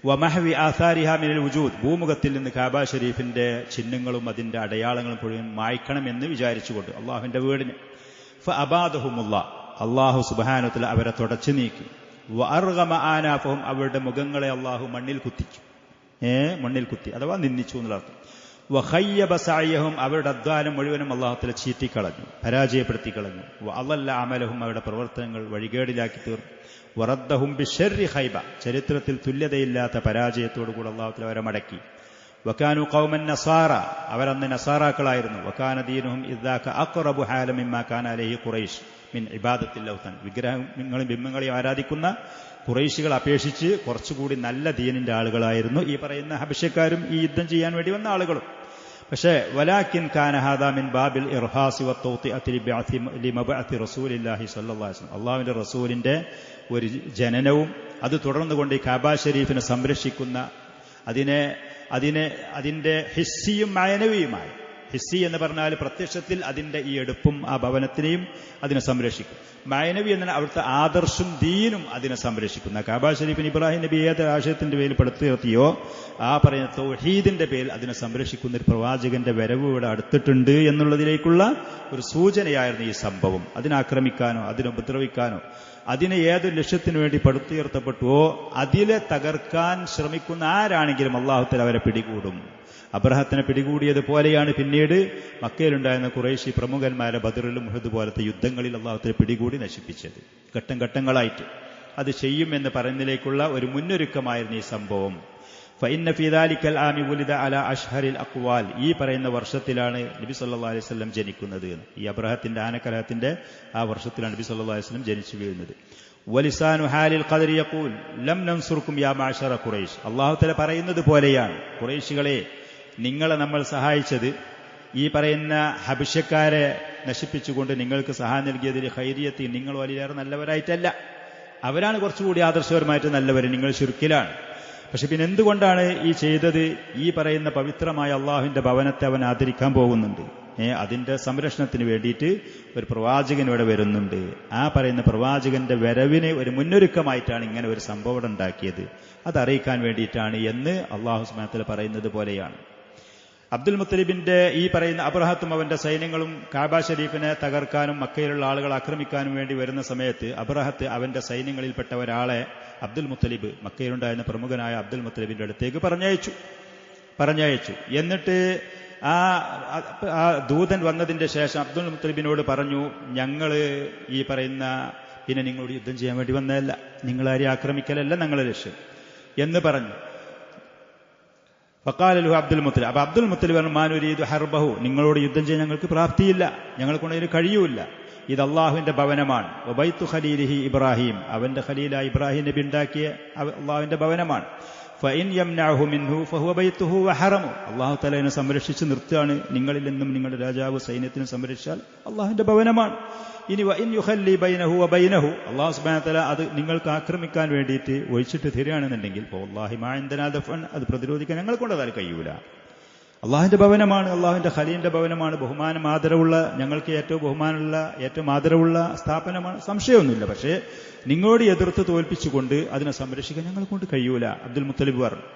വമഹവി ആസാരിഹ മിനൽ വുജൂദ്, ഭൂമുഖത്തിൽ നിന്ന് കഅബ ഷരീഫിന്റെ ചിഹ്നങ്ങളും അതിന്റെ അടയാളങ്ങളും മുഴുവൻ മായ്ക്കണമെന്ന് വിചാരിച്ചുകൊണ്ട് അള്ളാഹുവിന്റെ വീടിന്. ഫഅബാദഹുമുല്ലാഹ്, അള്ളാഹു സുബ്ഹാനഹു വ തആല അവരെ തുടച്ചു നീക്കി. വഅർഗമ ആനാഫഹും, അവരുടെ മുഖങ്ങളെ അള്ളാഹു മണ്ണിൽ കുത്തിച്ചു, മണ്ണിൽ കുത്തി അഥവാ നിന്ദിച്ചു എന്നുള്ള അർത്ഥം. വഖയ്യബ സഅയഹും, അവരുടെ അധ്വാനം മുഴുവനും അള്ളാഹു തആല ചീറ്റിക്കളഞ്ഞു, പരാജയപ്പെടുത്തി കളഞ്ഞു. വഅളല്ല അമലഹും, അവരുടെ പ്രവർത്തനങ്ങൾ വഴികേടിലാക്കി തീർന്നു. വറദ്ദഹും ബിശ്ശർരി ഖൈബ, ചരിത്രത്തിൽ തുല്യതയില്ലാത്ത പരാജയത്തോടുകൂടി അള്ളാഹു തആല അവരെ മടക്കി. വകാനു ഖൗമൻ നസാറ, അവരന്ന് നസാറാക്കളായിരുന്നു. വകാന ദീനുഹും ഇദ്ദാക അഖ്റബു ഹാല മിമ്മാ കാന അലൈഹി ഖുറൈശ് മിൻ ഇബാദത്തിൽ ഔതാൻ, വിഗ്രഹങ്ങളും ബിംബങ്ങളെയും ആരാധിക്കുന്ന ഖുറൈശികൾ അപേക്ഷിച്ച് കുറച്ചുകൂടി നല്ല ദീനിന്റെ ആളുകളായിരുന്നു ഈ പറയുന്ന ഹബശക്കാരും ഈ യുദ്ധം ചെയ്യാൻ വേണ്ടി വന്ന ആളുകളും. പക്ഷേ വലാകിൻ കാന ഹാദാ മിൻ ബാബിൽ ഇർഹാസി വത്തൗതിഅതി ലിമബഅത്തി റസൂലില്ലാഹി സ്വല്ലല്ലാഹു അലൈഹി വസല്ലം, അല്ലാഹുവിന്റെ റസൂലിന്റെ ഒരു ജനനവും അത് തുടർന്നുകൊണ്ട് ഈ കഅബ ഷരീഫിനെ സംരക്ഷിക്കുന്ന അതിന്റെ ഹിസ്സിയും മാനവിയുമായ, ഹിസ്സി എന്ന് പറഞ്ഞാൽ പ്രത്യക്ഷത്തിൽ അതിന്റെ ഈ എടുപ്പും ആ ഭവനത്തിനെയും അതിനെ സംരക്ഷിക്കും. മാനവി എന്നാൽ അവിടുത്തെ ആദർശം ദീനും അതിനെ സംരക്ഷിക്കുന്ന. കഅബ ഷരീഫിന് ഇബ്രാഹിം നബി ഏത് ആശയത്തിന്റെ പേരിൽ പടുത്തുയർത്തിയോ ആ പറയുന്ന തൗഹീദിന്റെ പേരിൽ അതിനെ സംരക്ഷിക്കുന്ന ഒരു പ്രവാചകന്റെ വരവ് ഇവിടെ അടുത്തിട്ടുണ്ട് എന്നുള്ളതിലേക്കുള്ള ഒരു സൂചനയായിരുന്നു ഈ സംഭവം. അതിനെ ആക്രമിക്കാനോ അതിനെ ഉപദ്രവിക്കാനോ അതിനെ ഏത് ലക്ഷ്യത്തിനു വേണ്ടി പടുത്തുയർത്തപ്പെട്ടുവോ അതിലെ തകർക്കാൻ ശ്രമിക്കുന്ന ആരാണെങ്കിലും അല്ലാഹു തആല അവരെ പിടികൂടും. അബ്രഹത്തിനെ പിടികൂടിയതുപോലെയാണ് പിന്നീട് മക്കയിലുണ്ടായിരുന്ന ഖുറൈശി പ്രമുഖന്മാരെ ബദറിലും ഉഹദ് പോലത്തെ യുദ്ധങ്ങളിൽ അല്ലാഹു തആല പിടികൂടി നശിപ്പിച്ചത്. ഘട്ടം ഘട്ടങ്ങളായിട്ട് അത് ചെയ്യുമെന്ന് പറയുന്നതിലേക്കുള്ള ഒരു മുന്നൊരുക്കമായിരുന്നു ഈ സംഭവം. ഫഇന്ന ഫീ ദാലിക്കൽ ആമി വുലിദ അലാ അഷ്ഹറിൽ അഖ്വാൽ, ഈ പറയുന്ന വർഷത്തിലാണ് നബി സല്ലല്ലാഹു അലൈഹി വസല്ലം ജനിക്കുന്നത്. ഈ അബ്രഹത്തിന്റെ ആനക്കലഹത്തിന്റെ ആ വർഷത്തിലാണ് നബി സല്ലല്ലാഹു അലൈഹി വസല്ലം ജനിച്ചു വീഴുന്നത്. വലിസാനു ഹാലിൽ ഖദരി യഖൂൽ ലം നൻസുർക്കും യാ മഅശറ ഖുറൈശ്, അല്ലാഹു തആല പറയുന്നത് പോലെയാണ്, ഖുറൈശികളെ നിങ്ങളെ നമ്മൾ സഹായിച്ചത് ഈ പറയുന്ന ഹബശക്കാരെ നശിപ്പിച്ചുകൊണ്ട് നിങ്ങൾക്ക് സഹായം നൽകിയതിൽ ഖൈരിയത്തി, നിങ്ങൾ വലിയേറെ നല്ലവരായിട്ടല്ല, അവരാണ് കുറച്ചുകൂടി ആദർശപരമായിട്ട് നല്ലവർ, നിങ്ങൾ ശിർക്കിലാണ്. പക്ഷെ പിന്നെ എന്തുകൊണ്ടാണ് ഈ ചെയ്തത്? ഈ പറയുന്ന പവിത്രമായ അള്ളാഹുവിന്റെ ഭവനത്തെ അവൻ ആദരിക്കാൻ പോകുന്നുണ്ട്, അതിന്റെ സംരക്ഷണത്തിന് വേണ്ടിയിട്ട് ഒരു പ്രവാചകൻ ഇവിടെ വരുന്നുണ്ട്. ആ പറയുന്ന പ്രവാചകന്റെ വരവിന് ഒരു മുന്നൊരുക്കമായിട്ടാണ് ഇങ്ങനെ ഒരു സംഭവം ഉണ്ടാക്കിയത്, അതറിയിക്കാൻ വേണ്ടിയിട്ടാണ് എന്ന് അള്ളാഹു സുബ്ഹാനഹു വ തആല പറയുന്നത് പോലെയാണ്. അബ്ദുൽ മുത്തലിബിന്റെ ഈ പറയുന്ന അബ്രഹത്തും അവന്റെ സൈന്യങ്ങളും കഅബ ഷരീഫിനെ തകർക്കാനും മക്കയിലുള്ള ആളുകൾ ആക്രമിക്കാനും വേണ്ടി വരുന്ന സമയത്ത് അബ്രഹത്ത് അവന്റെ സൈന്യങ്ങളിൽപ്പെട്ട ഒരാളെ അബ്ദുൽ മുത്തലിബ്, മക്കയിലുണ്ടായിരുന്ന പ്രമുഖനായ അബ്ദുൽ മുത്തലിബിന്റെ അടുത്തേക്ക് പറഞ്ഞയച്ചു. എന്നിട്ട് ആ ദൂതൻ വന്നതിന്റെ ശേഷം അബ്ദുൽ മുത്തലിബിനോട് പറഞ്ഞു, ഞങ്ങള് ഈ പറയുന്ന പിന്നെ നിങ്ങളോട് യുദ്ധം ചെയ്യാൻ വേണ്ടി വന്നതല്ല, നിങ്ങളാരെയും ആക്രമിക്കലല്ല ഞങ്ങളെ ലക്ഷ്യം എന്ന് പറഞ്ഞു. ഫഖാലു അബ്ദുൽ മുത്തലിബ്, അപ്പൊ അബ്ദുൽ മുത്തലിബ് പറഞ്ഞു, മാനുരീദു ഹർബഹു, നിങ്ങളോട് യുദ്ധം ചെയ്യാൻ ഞങ്ങൾക്ക് പ്രാപ്തിയില്ല, ഞങ്ങൾക്കൊണ്ട് അതിന് കഴിയൂല. ഇത് അള്ളാഹുവിന്റെ ഭവനമാണ്. വബൈത്തു ഖലീലിഹി ഇബ്രാഹിം, അവന്റെ ഖലീലായ ഇബ്രാഹിം നബി ഉണ്ടാക്കിയ അള്ളാഹുവിന്റെ ഭവനമാണ്. ഫഇൻ യംനഉഹു മിൻഹു ഫഹുവ ബൈത്തുഹു വഹറമു, അള്ളാഹു തആല അതിനെ സംരക്ഷിച്ച് നിർത്തുകയാണ്. നിങ്ങളിൽ നിന്നും നിങ്ങളുടെ രാജാവ് സൈന്യത്തിന് സംരക്ഷിച്ചാൽ അള്ളാഹുവിന്റെ ഭവനമാണ്. ഇനി വഇൻ യുഖല്ലി ബൈനഹു വബൈനഹു, അള്ളാഹു സുബ്ഹാനഹു വ തആല അത് നിങ്ങൾക്ക് ആക്രമിക്കാൻ വേണ്ടിയിട്ട് ഒഴിച്ചിട്ട് തരികയാണെന്നുണ്ടെങ്കിൽ വല്ലാഹി മാ ഇൻദനാ ദഫൻ, അത് പ്രതിരോധിക്കാൻ ഞങ്ങളെ കൊണ്ട് അതാൽ കഴിയൂല. അള്ളാഹുവിന്റെ ഭവനമാണ്, അള്ളാഹുവിന്റെ ഖലീലിന്റെ ഭവനമാണ്, ബഹുമാനം ആദരവുള്ള, ഞങ്ങൾക്ക് ഏറ്റവും ബഹുമാനമുള്ള ഏറ്റവും ആദരവുള്ള സ്ഥാപനമാണ്, സംശയമൊന്നുമില്ല. പക്ഷേ നിങ്ങളോട് എതിർത്ത് തോൽപ്പിച്ചുകൊണ്ട് അതിനെ സംരക്ഷിക്കാൻ ഞങ്ങളെ കൊണ്ട് കഴിയൂല, അബ്ദുൽ മുത്തലിബ് പറഞ്ഞു.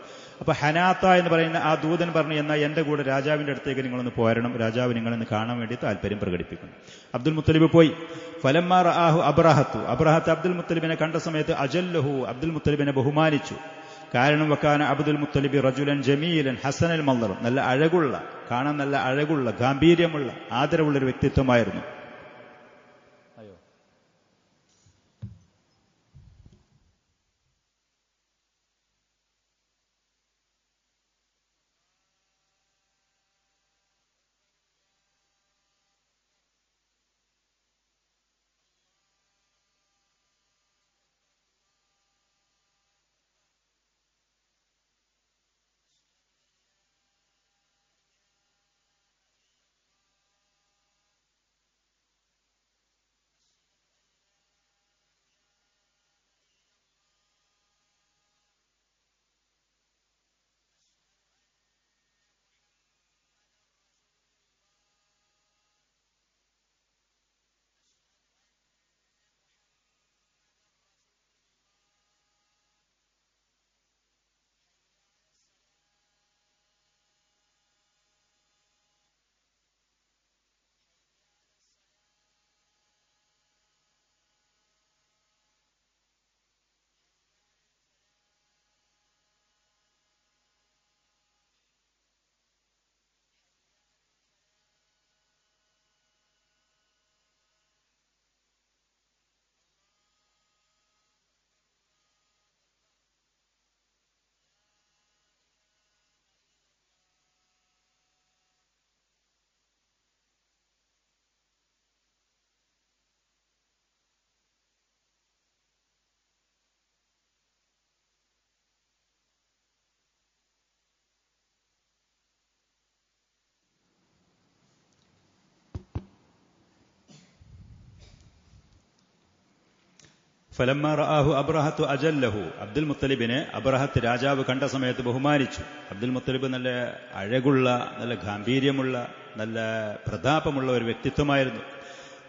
അപ്പൊ ഹനാത്ത എന്ന് പറയുന്ന ആ ദൂതൻ പറഞ്ഞു, എന്നാൽ എന്റെ കൂടെ രാജാവിന്റെ അടുത്തേക്ക് നിങ്ങളൊന്ന് പോരണം, രാജാവ് നിങ്ങളെന്ന് കാണാൻ വേണ്ടി താല്പര്യം പ്രകടിപ്പിക്കുന്നു. അബ്ദുൽ മുത്തലിബ് പോയി. ഫലമ്മാ റആഹു അബ്രഹത്ത് അബ്ദുൽ മുത്തലിബിനെ കണ്ട സമയത്ത് അജല്ലഹു, അബ്ദുൽ മുത്തലിബിനെ ബഹുമാനിച്ചു. കാരണം വക്കാന അബ്ദുൽ മുത്തലിബ് റജുലൻ ജമീലൻ ഹസനൽ മൻദർ, നല്ല അഴകുള്ള, കാണാൻ നല്ല അഴകുള്ള, ഗാംഭീര്യമുള്ള, ആദരവുള്ള ഒരു വ്യക്തിത്വമായിരുന്നു. ഫലമ്മ റആഹു അബ്രഹത്തു അജല്ലഹു, അബ്ദുൽ മുത്തലിബിനെ അബ്രഹത്ത് രാജാവ് കണ്ട സമയത്ത് ബഹുമാനിച്ചു. അബ്ദുൽ മുത്തലിബ് നല്ല അഴകുള്ള, നല്ല ഗാംഭീര്യമുള്ള, നല്ല പ്രതാപമുള്ള ഒരു വ്യക്തിത്വമായിരുന്നു.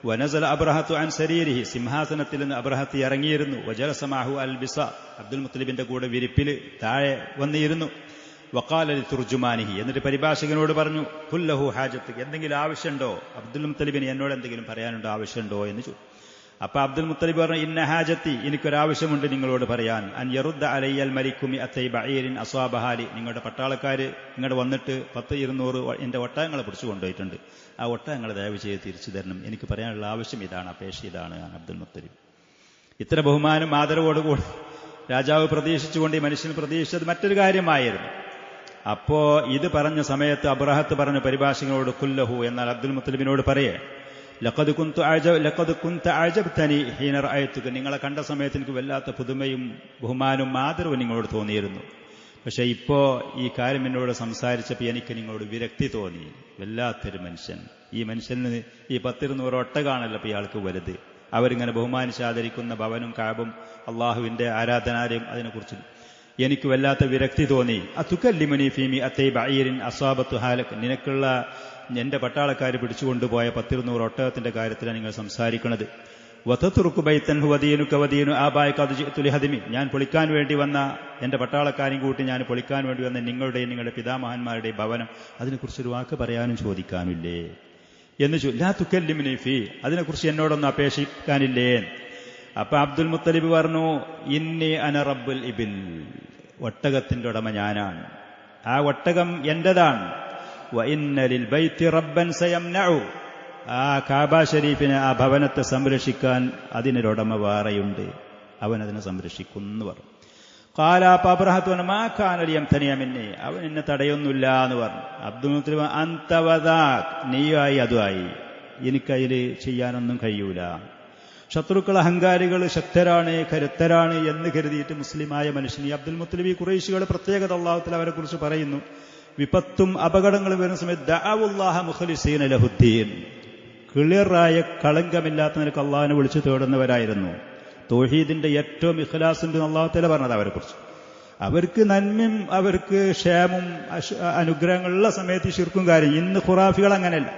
വനസല അബ്രഹത്തു അൻ സരീരിഹി, സിംഹാസനത്തിൽ നിന്ന് അബ്രഹത്ത് ഇറങ്ങിയിരുന്നു. വജലസ മഅഹു അൽ ബിസ, അബ്ദുൽ മുത്തലിബിന്റെ കൂടെ വിരിപ്പിൽ താഴെ വന്നിരുന്നു. വഖാല ലി തുർജുമാനിഹി, എന്നിട്ട് പരിഭാഷകനോട് പറഞ്ഞു, കുല്ലഹു ഹാജത്ത്, എന്തെങ്കിലും ആവശ്യമുണ്ടോ അബ്ദുൽ മുത്തലിബിന്, എന്നോട് എന്തെങ്കിലും പറയാനുണ്ടോ, ആവശ്യമുണ്ടോ എന്ന് ചോദിച്ചു. അപ്പൊ അബ്ദുൽ മുത്തലിബ് പറഞ്ഞു, ഇന്ന ഹാജത്തി, എനിക്കൊരാവശ്യമുണ്ട് നിങ്ങളോട് പറയാൻ. അൻ യറുദ്ദ അലയ്യൽ മലിക്കുമി അത്തൈ ബഈരിൻ അസ്വാബഹാലി, നിങ്ങളുടെ പട്ടാളക്കാര് ഇങ്ങോട്ട് വന്നിട്ട് 10-200 എന്റെ ഒട്ടകങ്ങളെ പിടിച്ചു കൊണ്ടുപോയിട്ടുണ്ട്. ആ ഒട്ടകങ്ങളെ ദയവ് ചെയ്ത് തിരിച്ചു തരണം. എനിക്ക് പറയാനുള്ള ആവശ്യം ഇതാണ്, അപേക്ഷ ഇതാണ്. അബ്ദുൽ മുത്തലിബ് ഇത്ര ബഹുമാനം ആദരവോടുകൂടി രാജാവ് പ്രതീക്ഷിച്ചുകൊണ്ട് ഈ മനുഷ്യന് പ്രതീക്ഷിച്ചത് മറ്റൊരു കാര്യമായിരുന്നു. അപ്പോ ഇത് പറഞ്ഞ സമയത്ത് അബ്രഹത്ത് പറഞ്ഞു പരിഭാഷകനോട്, കുല്ലഹു, എന്നാൽ അബ്ദുൽ മുത്തലിബിനോട് പറയേ, ലഖദ് കുന്ത അഅജബ്തനി ഹീന റഅയ്തുക, നിങ്ങളെ കണ്ട സമയത്ത് എനിക്ക് വല്ലാത്ത പുതുമയും ബഹുമാനവും ആദരവും നിങ്ങളോട് തോന്നിയിരുന്നു. പക്ഷെ ഇപ്പോ ഈ കാര്യം എന്നോട് സംസാരിച്ചപ്പോൾ എനിക്ക് നിങ്ങളോട് വിരക്തി തോന്നി. വല്ലാത്തൊരു മനുഷ്യൻ. ഈ മനുഷ്യന് ഈ 10-200 ഒട്ടകാണല്ലോ ഇപ്പൊ ഇയാൾക്ക് വലുത്. അവരിങ്ങനെ ബഹുമാനിച്ചാദരിക്കുന്ന ഭവനും കാബും അള്ളാഹുവിന്റെ ആരാധനാലയം, അതിനെക്കുറിച്ച് എനിക്ക് വല്ലാത്ത വിരക്തി തോന്നി. അതുകല്ലിമുനി ഫീമി അത്തൈ ബഈരിൻ അസ്വാബത്തു ഹാലക്, നിനക്കുള്ള എന്റെ പട്ടാളക്കാർ പിടിച്ചുകൊണ്ടുപോയ 10-200 ഒട്ടകത്തിന്റെ കാര്യത്തിലാണ് നിങ്ങൾ സംസാരിക്കുന്നത്. വതതുറുകു ബൈതൻ ഹുവ ദീനുക വദീനു ആബായിക ഖദ് ജിഅതു ലിഹദ്മി, ഞാൻ പൊളിക്കാൻ വേണ്ടി വന്ന എന്റെ പട്ടാളക്കാരെയും കൂട്ടി ഞാൻ പൊളിക്കാൻ വേണ്ടി വന്ന നിങ്ങളുടെയും നിങ്ങളുടെ പിതാമഹന്മാരുടെയും ഭവനം, അതിനെക്കുറിച്ചൊരു വാക്ക് പറയാനും ചോദിക്കാനില്ലേ എന്ന് ലാ തുകല്ലിമുനി ഫീ, അതിനെക്കുറിച്ച് എന്നോടൊന്നും അപേക്ഷിക്കാനില്ലേ? അപ്പൊ അബ്ദുൽ മുത്തലിബ് പറഞ്ഞു, ഇന്നി അന റബ്ബുൽ ഇബിൽ, ഒട്ടകത്തിന്റെ ഉടമ ഞാനാണ്, ആ ഒട്ടകം എന്റേതാണ്. വഇന്ന ലിൽ ബൈത്തി റബ്ബൻ സയംനഉ, ആ കാബ ഷരീഫിനെ, ആ ഭവനത്തെ സംരക്ഷിക്കാൻ അതിനൊരുടമ വേറെയുണ്ട്, അവൻ അതിനെ സംരക്ഷിക്കുന്നു പറഞ്ഞു. ഖാല അബ്രഹത്ത് മാ കാന ലിയംതനിയ മിന്നി, അവൻ എന്നെ തടയൊന്നുമില്ല എന്ന് പറഞ്ഞു. അബ്ദുൽ മുത്തലിബ് അൻത വദാക്, നീയായി അതുമായി, എനിക്കതിൽ ചെയ്യാനൊന്നും കഴിയൂല. ശത്രുക്കൾ അഹങ്കാരികൾ ശക്തരാണ്, കരുത്തരാണ് എന്ന് കരുതിയിട്ട് മുസ്ലിമായ മനുഷ്യൻ, ഈ അബ്ദുൽ മുത്തലിബ് ഈ ഖുറൈശികളുടെ പ്രത്യേകത അല്ലാഹു തആല അവരെ കുറിച്ച് പറയുന്നു. വിപത്തും അപകടങ്ങളും വരുന്ന സമയത്ത് ദഅവുല്ലാഹ മുഖ്ലിസീന ലഹുദ്ദീൻ, ക്ലിയറായ കളങ്കമില്ലാത്ത നിനക്ക് അള്ളാഹിനെ വിളിച്ചു തേടുന്നവരായിരുന്നു. തൗഹീദിന്റെ ഏറ്റവും ഇഖ്ലാസുണ്ട് അല്ലാഹു തആല പറഞ്ഞത് അവരെ കുറിച്ച്. അവർക്ക് നന്മയും അവർക്ക് ക്ഷേമവും അനുഗ്രഹങ്ങളുള്ള സമയത്ത് ശിർക്കും കാര്യം. ഇന്ന് ഖുറാഫികൾ അങ്ങനെയല്ല.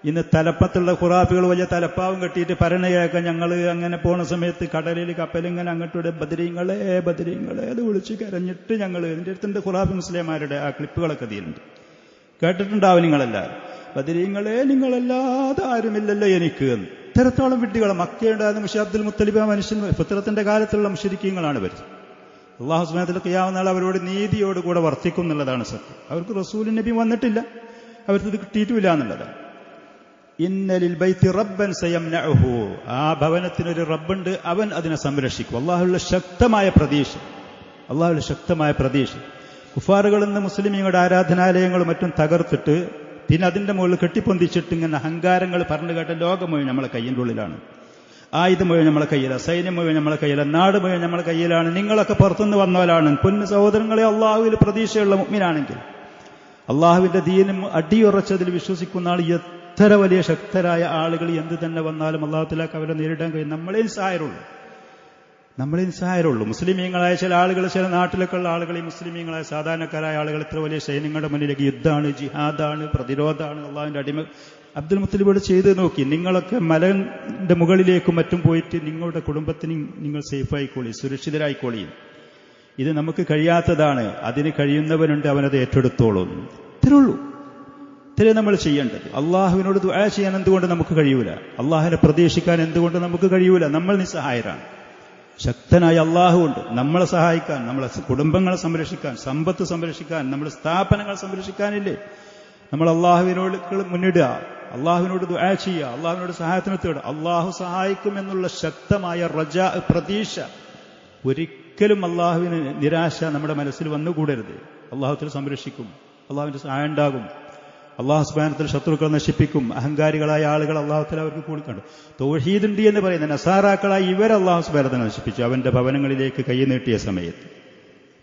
ഇന്ന് തലപ്പത്തുള്ള ഖുറാഫികൾ വലിയ തലപ്പാവും കെട്ടിയിട്ട് പരണ കേൾക്കാൻ ഞങ്ങൾ അങ്ങനെ പോണ സമയത്ത് കടലിൽ കപ്പലിങ്ങനെ അങ്ങോട്ട് ബദരീങ്ങളെ ബദരീങ്ങളെ അത് വിളിച്ച് കരഞ്ഞിട്ട് ഞങ്ങൾ, എൻ്റെ അടുത്തുണ്ട് ഖുറാഫി മുസ്ലിംമാരുടെ ആ ക്ലിപ്പുകളൊക്കെ തീരുണ്ട്, കേട്ടിട്ടുണ്ടാവും നിങ്ങളെല്ലാവരും. ബദരീങ്ങളെ നിങ്ങളല്ലാതെ ആരുമില്ലല്ലോ എനിക്ക്. ഇത്തരത്തോളം വിഡ്ഢികളെ മക്കയുണ്ടായിരുന്ന മുഷ അബ്ദുൽ മുത്തലിബ് ആ മനുഷ്യൻ ഫിത്രത്തിന്റെ കാലത്തുള്ള മുശ്രിക്കീങ്ങളാണ് ഇവർ. അല്ലാഹു സുബ്ഹാനഹു വ തആല ഖിയാമത്ത് നാൾ അവരോട് നീതിയോടുകൂടെ വർത്തിക്കും എന്നുള്ളതാണ് സത്യം. അവർക്ക് റസൂൽ നബി വന്നിട്ടില്ല, അവർക്കത് കിട്ടിയിട്ടുമില്ല എന്നുള്ളതാണ്. ഇന്നലിൽ ബൈത്തി റബ്ബൻ സയംനഉഹു, ആ ഭവനത്തിനൊരു റബ്ബുണ്ട്, അവൻ അതിനെ സംരക്ഷിക്കും. അള്ളാഹുവിന്റെ ശക്തമായ പ്രതീക്ഷ, അള്ളാഹുവിന്റെ ശക്തമായ പ്രതീക്ഷ. കുഫാറുകൾ ഇന്ന് മുസ്ലിമീങ്ങളുടെ ആരാധനാലയങ്ങളും മറ്റും തകർത്തിട്ട് പിന്നെ അതിന്റെ മുകളിൽ കെട്ടിപ്പൊന്തിച്ചിട്ട് ഇങ്ങനെ അഹങ്കാരങ്ങൾ പറഞ്ഞു കേട്ട ലോകം മുഴുവൻ നമ്മളെ കയ്യിൻ്റെ ഉള്ളിലാണ്. ആയുധം മുഴുവൻ നമ്മളെ കയ്യിലാണ്, സൈന്യം മുഴുവൻ നമ്മളെ കയ്യിലാണ്, നാട് മുഴുവൻ നമ്മളെ കയ്യിലാണ്. നിങ്ങളൊക്കെ പുറത്തുനിന്ന് വന്നവരാണ്. പൊന്നു സഹോദരങ്ങളെ, അള്ളാഹുവിൽ പ്രതീക്ഷയുള്ള മുഅ്മിനാണെങ്കിൽ, അള്ളാഹുവിന്റെ ദീനും അടിയുറച്ചതിൽ വിശ്വസിക്കുന്ന ആൾ, എത്ര വലിയ ശക്തരായ ആളുകൾ എന്ത് തന്നെ വന്നാലും അല്ലാഹു തആലക്ക് അവരെ നേരിടാൻ കഴിയും. നമ്മളെ സഹായരുള്ളൂ. മുസ്ലിമീങ്ങളായ ചില ആളുകൾ, ചില നാട്ടിലൊക്കെ ഉള്ള ആളുകൾ, ഈ മുസ്ലിമീങ്ങളായ സാധാരണക്കാരായ ആളുകൾ ഇത്ര വലിയ സൈന്യങ്ങളുടെ മുന്നിലേക്ക് യുദ്ധമാണ്, ജിഹാദാണ്, പ്രതിരോധമാണ്, അള്ളാഹുവിന്റെ അടിമ. അബ്ദുൽ മുത്തലിബോട് ചെയ്ത് നോക്കി, നിങ്ങളൊക്കെ മലന്റെ മുകളിലേക്കും മറ്റും പോയിട്ട് നിങ്ങളുടെ കുടുംബത്തിന് നിങ്ങൾ സേഫായിക്കോളി, സുരക്ഷിതരായിക്കോളി. ഇത് നമുക്ക് കഴിയാത്തതാണ്, അതിന് കഴിയുന്നവനുണ്ട്, അവനത് ഏറ്റെടുത്തോളും. ഇത്രേ നമ്മൾ ചെയ്യേണ്ടത്. അള്ളാഹുവിനോട് ദുആ ചെയ്യാൻ എന്തുകൊണ്ട് നമുക്ക് കഴിയൂല? അള്ളാഹുവിനെ പ്രതീക്ഷിക്കാൻ എന്തുകൊണ്ട് നമുക്ക് കഴിയൂല? നമ്മൾ നിസ്സഹായരാണ്. ശക്തനായ അള്ളാഹുവുണ്ട് നമ്മളെ സഹായിക്കാൻ, നമ്മളെ കുടുംബങ്ങളെ സംരക്ഷിക്കാൻ, സമ്പത്ത് സംരക്ഷിക്കാൻ, നമ്മുടെ സ്ഥാപനങ്ങൾ സംരക്ഷിക്കാനില്ലേ? നമ്മൾ അള്ളാഹുവിനോട് മുന്നിടുക, അള്ളാഹുവിനോട് ദുആ ചെയ്യുക, അള്ളാഹുവിനോട് സഹായത്തിന് തേടുക. അള്ളാഹു സഹായിക്കും എന്നുള്ള ശക്തമായ റജാ, പ്രതീക്ഷ. ഒരിക്കലും അള്ളാഹുവിന് നിരാശ നമ്മുടെ മനസ്സിൽ വന്നുകൂടരുത്. അള്ളാഹുവിനെ സംരക്ഷിക്കും, അള്ളാഹുവിന്റെ സഹായം ഉണ്ടാകും. അള്ളാഹു സുബ്ഹാനഹു വ തആല ശത്രുക്കളെ നശിപ്പിക്കും. അഹങ്കാരികളായ ആളുകൾ അള്ളാഹു തആല അവർക്ക് കൂടിക്കണ്ടു. തൗഹീദുണ്ട് എന്ന് പറയുന്ന നസാറാക്കളായി ഇവരെ അള്ളാഹു സുബ്ഹാനഹു വ തആല നശിപ്പിച്ചു അവന്റെ ഭവനങ്ങളിലേക്ക് കൈ നീട്ടിയ സമയത്ത്.